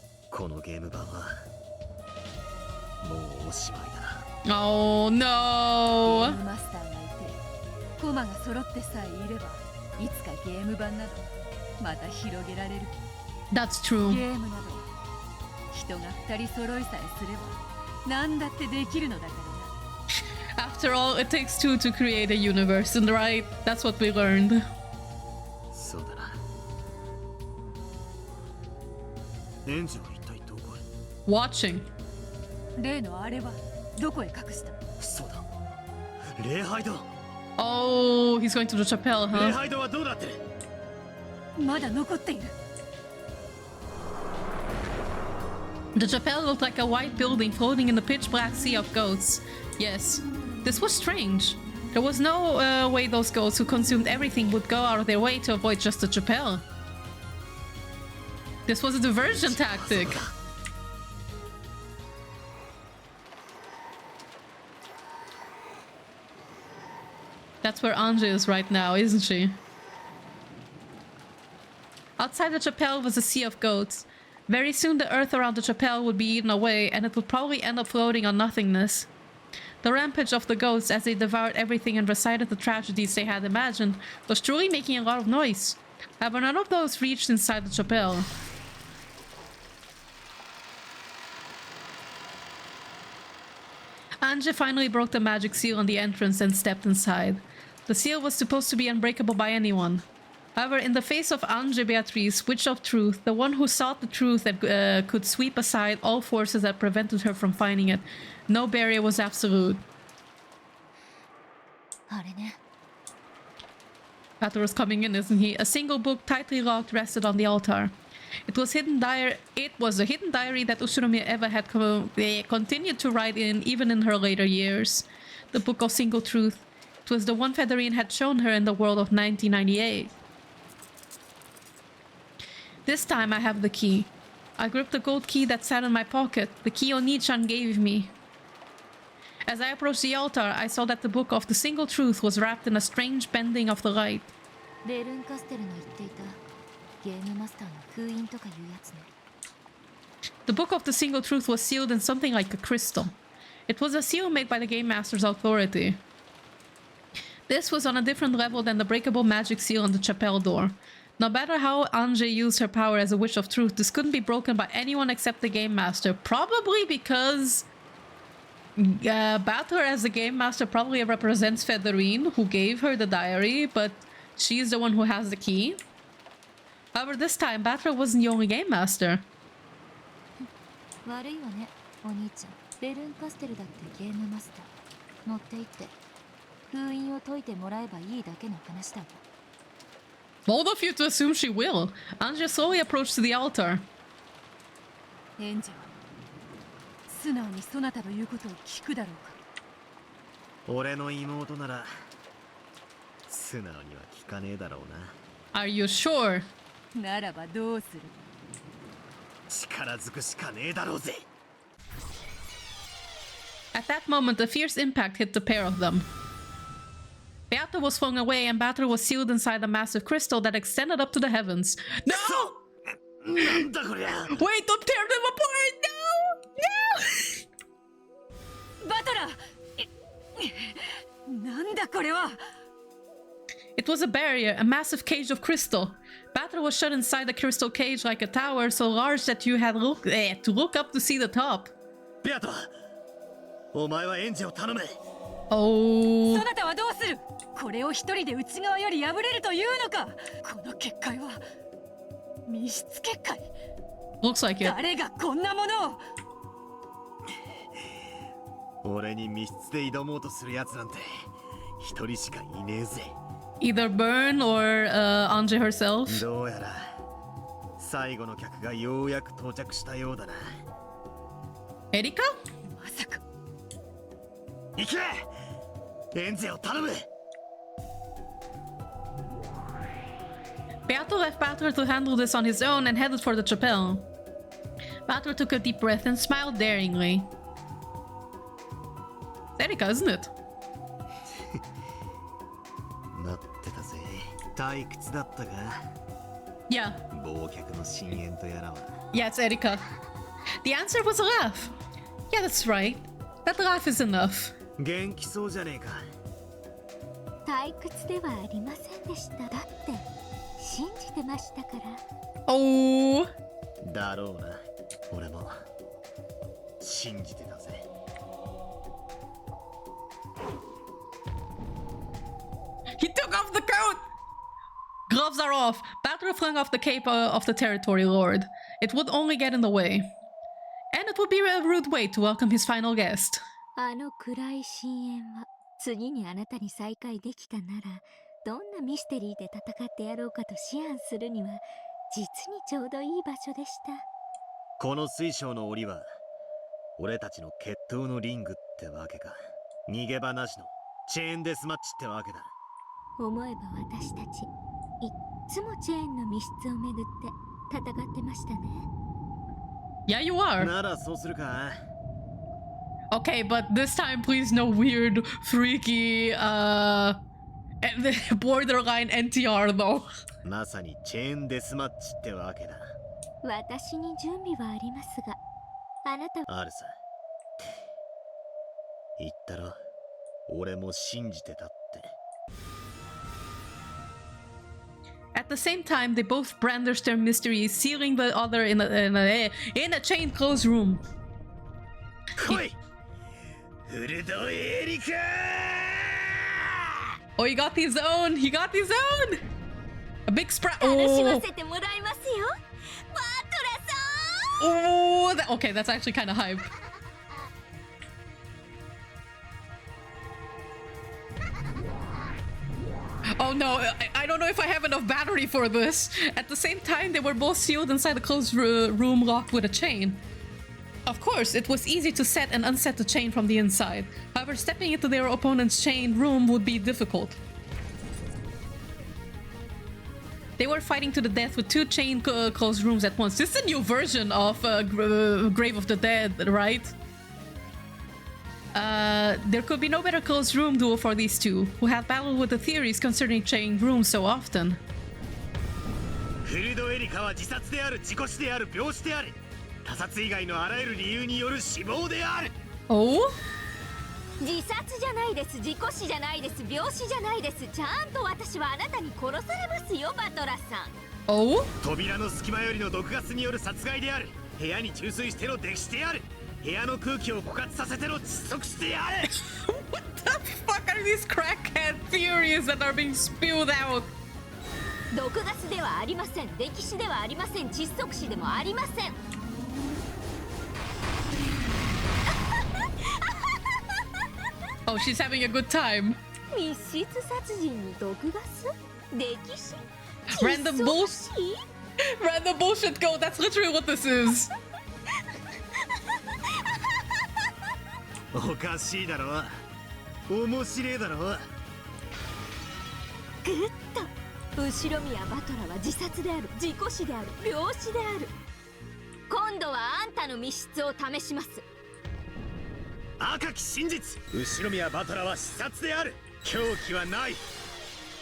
Oh no! That's true. After all, it takes two to create a universe, and right, that's what we learned. Watching. Oh, he's going to the chapel, huh? The chapel looked like a white building floating in the pitch-black sea of goats. Yes, this was strange. There was no way those goats who consumed everything would go out of their way to avoid just the chapel. This was a diversion tactic. That's where Anje is right now, isn't she? Outside the chapel was a sea of goats. Very soon the earth around the chapel would be eaten away, and it would probably end up floating on nothingness. The rampage of the goats as they devoured everything and recited the tragedies they had imagined was truly making a lot of noise. However, none of those reached inside the chapel. Anje finally broke the magic seal on the entrance and stepped inside. The seal was supposed to be unbreakable by anyone. However, in the face of Anje Beatrice, Witch of Truth, the one who sought the truth and could sweep aside all forces that prevented her from finding it, no barrier was absolute. Batter was coming in, isn't he? A single book, tightly locked, rested on the altar. It was a hidden diary that Ushiromie Eva had continued to write in, even in her later years. The Book of Single Truth. It was the one Federine had shown her in the world of 1998. This time I have the key. I gripped the gold key that sat in my pocket, the key Oni-chan gave me. As I approached the altar, I saw that the Book of the Single Truth was wrapped in a strange bending of the light. The Book of the Single Truth was sealed in something like a crystal. It was a seal made by the Game Master's authority. This was on a different level than the breakable magic seal on the chapel door. No matter how Anje used her power as a Witch of Truth, this couldn't be broken by anyone except the Game Master. Probably because Batter as the Game Master probably represents Federine, who gave her the diary, but she's the one who has the key. However, this time, Batter wasn't the only Game Master. Bold of you to assume she will. Anje slowly approached to the altar. Are you sure? At that moment, a fierce impact hit the pair of them. Beata was flung away and Batter was sealed inside a massive crystal that extended up to the heavens. No! Wait, don't tear them apart! No! It was a barrier, a massive cage of crystal. Batter was shut inside the crystal cage like a tower so large that you had to look up to see the top. Oh. Looks like it. Either Burn or Anje herself. Erika? Beato left Batter to handle this on his own and headed for the chapel. Batter took a deep breath and smiled daringly. Erika, isn't it? 待ってたぜ。退屈だったか？ Yeah. 忘却の深淵とやらは。Yeah, it's Erika. The answer was a laugh. Yeah, that's right. That laugh is enough. 元気そうじゃねえか。退屈ではありませんでした。だって信じてましたから。Oh. だろうな。俺も信じてたぜ。He took off the coat! Gloves are off. Battle flung off the cape of the territory lord. It would only get in the way. And it would be a rude way to welcome his final guest. あの暗い深淵は次にあなたに再会できたならどんなミステリーで戦ってやろうかと思案するには実にちょうどいい場所でした。この水晶の檻は俺たちの決闘のリングってわけか。逃げ場なしのチェーンデスマッチってわけだ。思えば私たちいっつもチェーンの密室をめぐって戦ってましたね。Yeah, you are. ならそうするか。Okay, but this time please no weird, freaky, borderline NTR though. まさにチェーンデスマッチってわけだ。私に準備はありますが、あなたはあるさ。言ったろ。俺も信じてたって。At the same time, they both brandished their mysteries, sealing the other in a chain closed room. Oh, he got his own! He got his own! A big sprout! Oh! Oh! Okay, that's actually kind of hype. Oh no, I don't know if I have enough battery for this. At the same time, they were both sealed inside a closed room locked with a chain. Of course, it was easy to set and unset the chain from the inside. However, stepping into their opponent's chained room would be difficult. They were fighting to the death with two chain closed rooms at once. This is a new version of Grave of the Dead, right? There could be no better closed room duo for these two, who have battled with the theories concerning chained rooms so often. Oh? 自殺じゃないです、事故死じゃないです、病死じゃないです。ちゃんと私はあなたに殺されますよ、バトラさん。Oh? 扉の隙間よりの毒ガスによる殺害である。部屋に注水しての溺死である。部屋の空気を枯渇させての窒息してやる。What the fuck are these crackhead theories that are being spewed out? 毒ガスではありません、溺死ではありません、窒息死でもありません。Oh, she's having a good time. 密室殺人に毒ガス？溺死？ Random bullshit. Random bullshit go. That's literally what this is. おかしいだろ。面白いだろ。ぐっと後ろ宮バトラは自殺である、事故死である、病死である。今度はあんたの密室を試します。赤き真実、後宮バトラは視察である。狂気はない。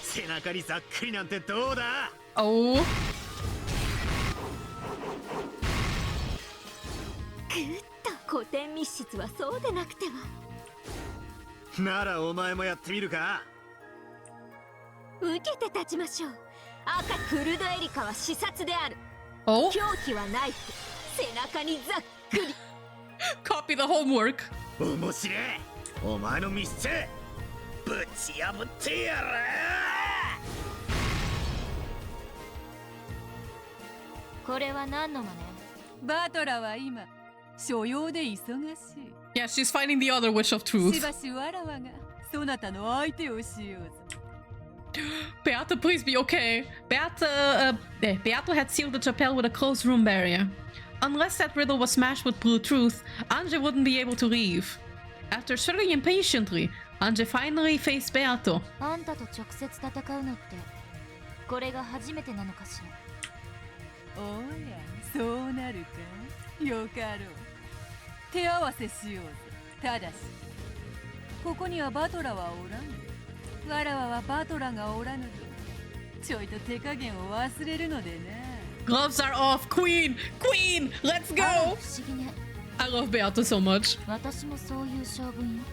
背中にざっくりなんてどうだ。おお。ぐっと古典密室はそうでなくては。ならお前もやってみるか。受けて立ちましょう。赤クルドエリカは視察である。お。狂気はない。背中にざっくり。Copy the homework. 面白い。お前の密室ぶち破ってやる。これは何の真似？バトラは今所用で忙しい。Yeah, she's finding the other wish of truth. しばしわらわがそなたの相手をしようぞ。Beata, please be okay. Beata had sealed the chapel with a closed room barrier. Unless that riddle was smashed with blue truth, Anje wouldn't be able to leave. After struggling impatiently, Anje finally faced Beato. あんたと直接戦うのってこれが初めてなのかしら。おや、そうなるか。よかろう。手合わせしようぜ。ただしここにはバトラはおらぬ。わらわはバトラがおらぬとちょいと手加減を忘れるのでな。 Gloves are off! Queen! Queen! Let's go! 不思議ね。 I love Beato so much. 私もそういう将軍よ。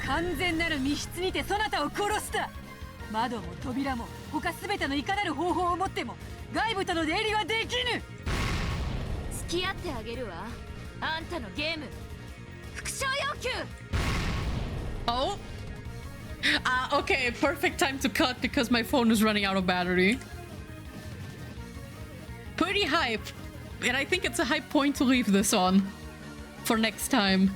完全なる密室にてそなたを殺した。窓も扉も他すべてのいかなる方法をもっても外部との出入りはできぬ。付き合ってあげるわ。あんたのゲーム復唱要求。 Oh? Okay, perfect time to cut because my phone is running out of battery. Pretty hype. And I think it's a hype point to leave this on for next time.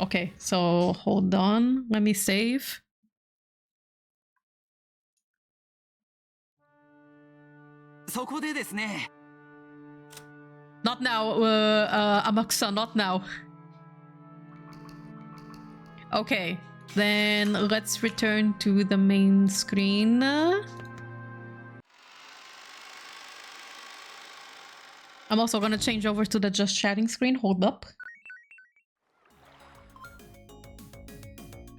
Okay, so hold on. Let me save. Not now, Amakusa, not now. Okay, then let's return to the main screen. I'm also gonna change over to the just chatting screen. Hold up.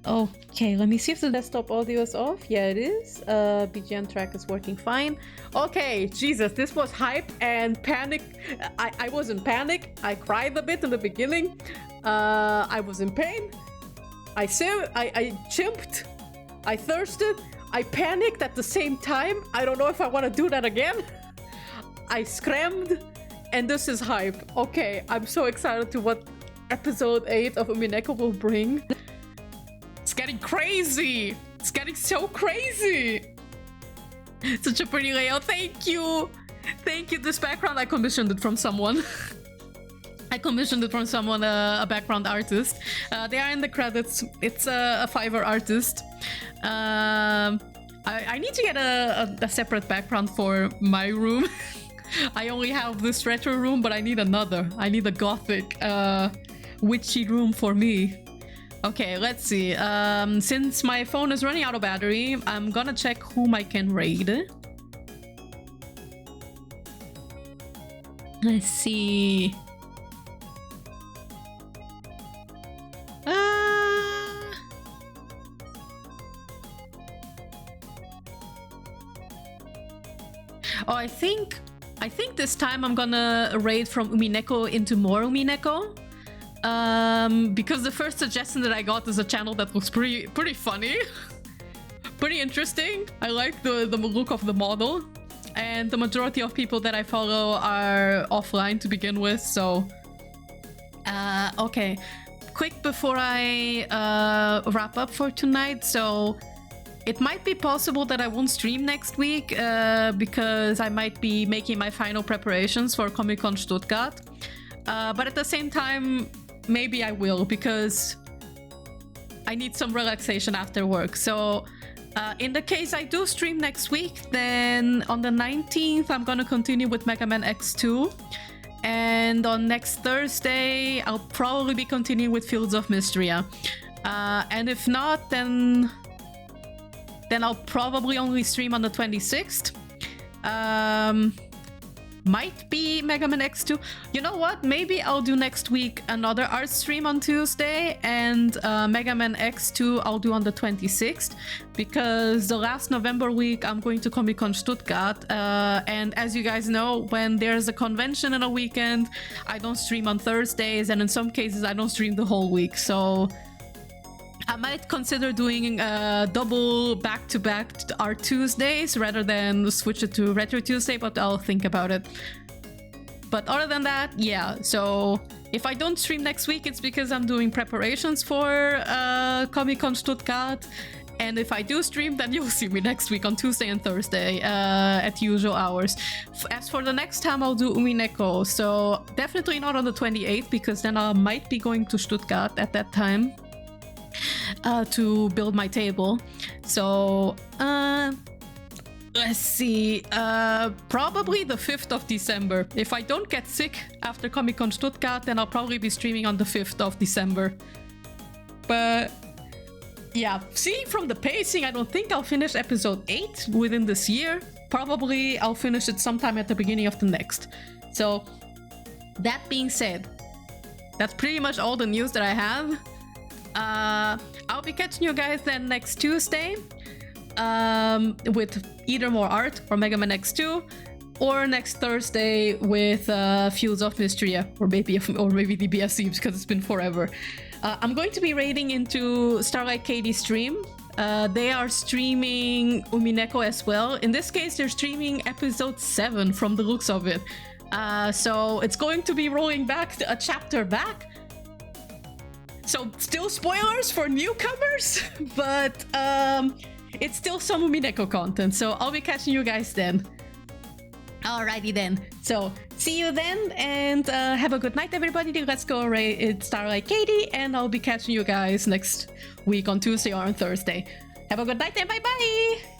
Okay, let me see if the desktop audio is off. Yeah, it is. BGM track is working fine. Okay, Jesus, this was hype and panic. I was in panic. I cried a bit in the beginning. I was in pain. I chimped. I thirsted. I panicked at the same time. I don't know if I want to do that again. I scrammed. And this is hype. Okay, I'm so excited to what episode 8 of Umineko will bring. It's getting crazy! It's getting so crazy! Such a pretty layout. Thank you! Thank you. This background, I commissioned it from someone. I commissioned it from someone, a background artist. They are in the credits. It's a Fiverr artist. I need to get a separate background for my room. I only have this retro room, but I need another. I need a gothic, witchy room for me. Okay, let's see. Since my phone is running out of battery, I'm gonna check whom I can raid. Let's see. Oh, I think this time I'm gonna raid from Umineko into more Umineko. Because the first suggestion that I got is a channel that looks pretty funny. Pretty interesting. I like the look of the model. And the majority of people that I follow are offline to begin with, so... okay. Quick before I wrap up for tonight, so... It might be possible that I won't stream next week because I might be making my final preparations for Comic-Con Stuttgart. But at the same time, maybe I will because I need some relaxation after work. So in the case I do stream next week, then on the 19th, I'm gonna continue with Mega Man X2. And on next Thursday, I'll probably be continuing with Fields of Mysteria. And if not, then I'll probably only stream on the 26th. Might be Mega Man X2. You know what? Maybe I'll do next week another art stream on Tuesday, and Mega Man X2 I'll do on the 26th, because the last November week I'm going to Comic-Con Stuttgart, and as you guys know, when there's a convention in a weekend, I don't stream on Thursdays, and in some cases I don't stream the whole week, so I might consider doing double back-to-back art Tuesdays rather than switch it to Retro Tuesday, but I'll think about it. But other than that, yeah, so if I don't stream next week, it's because I'm doing preparations for Comic-Con Stuttgart. And if I do stream, then you'll see me next week on Tuesday and Thursday at usual hours. As for the next time, I'll do Umineko, so definitely not on the 28th, because then I might be going to Stuttgart at that time. To build my table. So let's see, probably the 5th of December. If I don't get sick after Comic-Con Stuttgart, then I'll probably be streaming on the 5th of December. But yeah, see, from the pacing, I don't think I'll finish episode 8 within this year. Probably I'll finish it sometime at the beginning of the next. So That being said, that's pretty much all the news that I have. I'll be catching you guys then next Tuesday with either more art or Mega Man X2, or next Thursday with Fields of Mystria, or maybe DBSC because it's been forever. I'm going to be raiding into Starlight Katie's stream. They are streaming Umineko as well. In this case, they're streaming episode 7 from the looks of it. So it's going to be rolling back a chapter back. So still spoilers for newcomers, but it's still some Umineko content. So I'll be catching you guys then. Alrighty then. So see you then, and have a good night, everybody. Let's go raid Starlight Katie, and I'll be catching you guys next week on Tuesday or on Thursday. Have a good night and bye bye.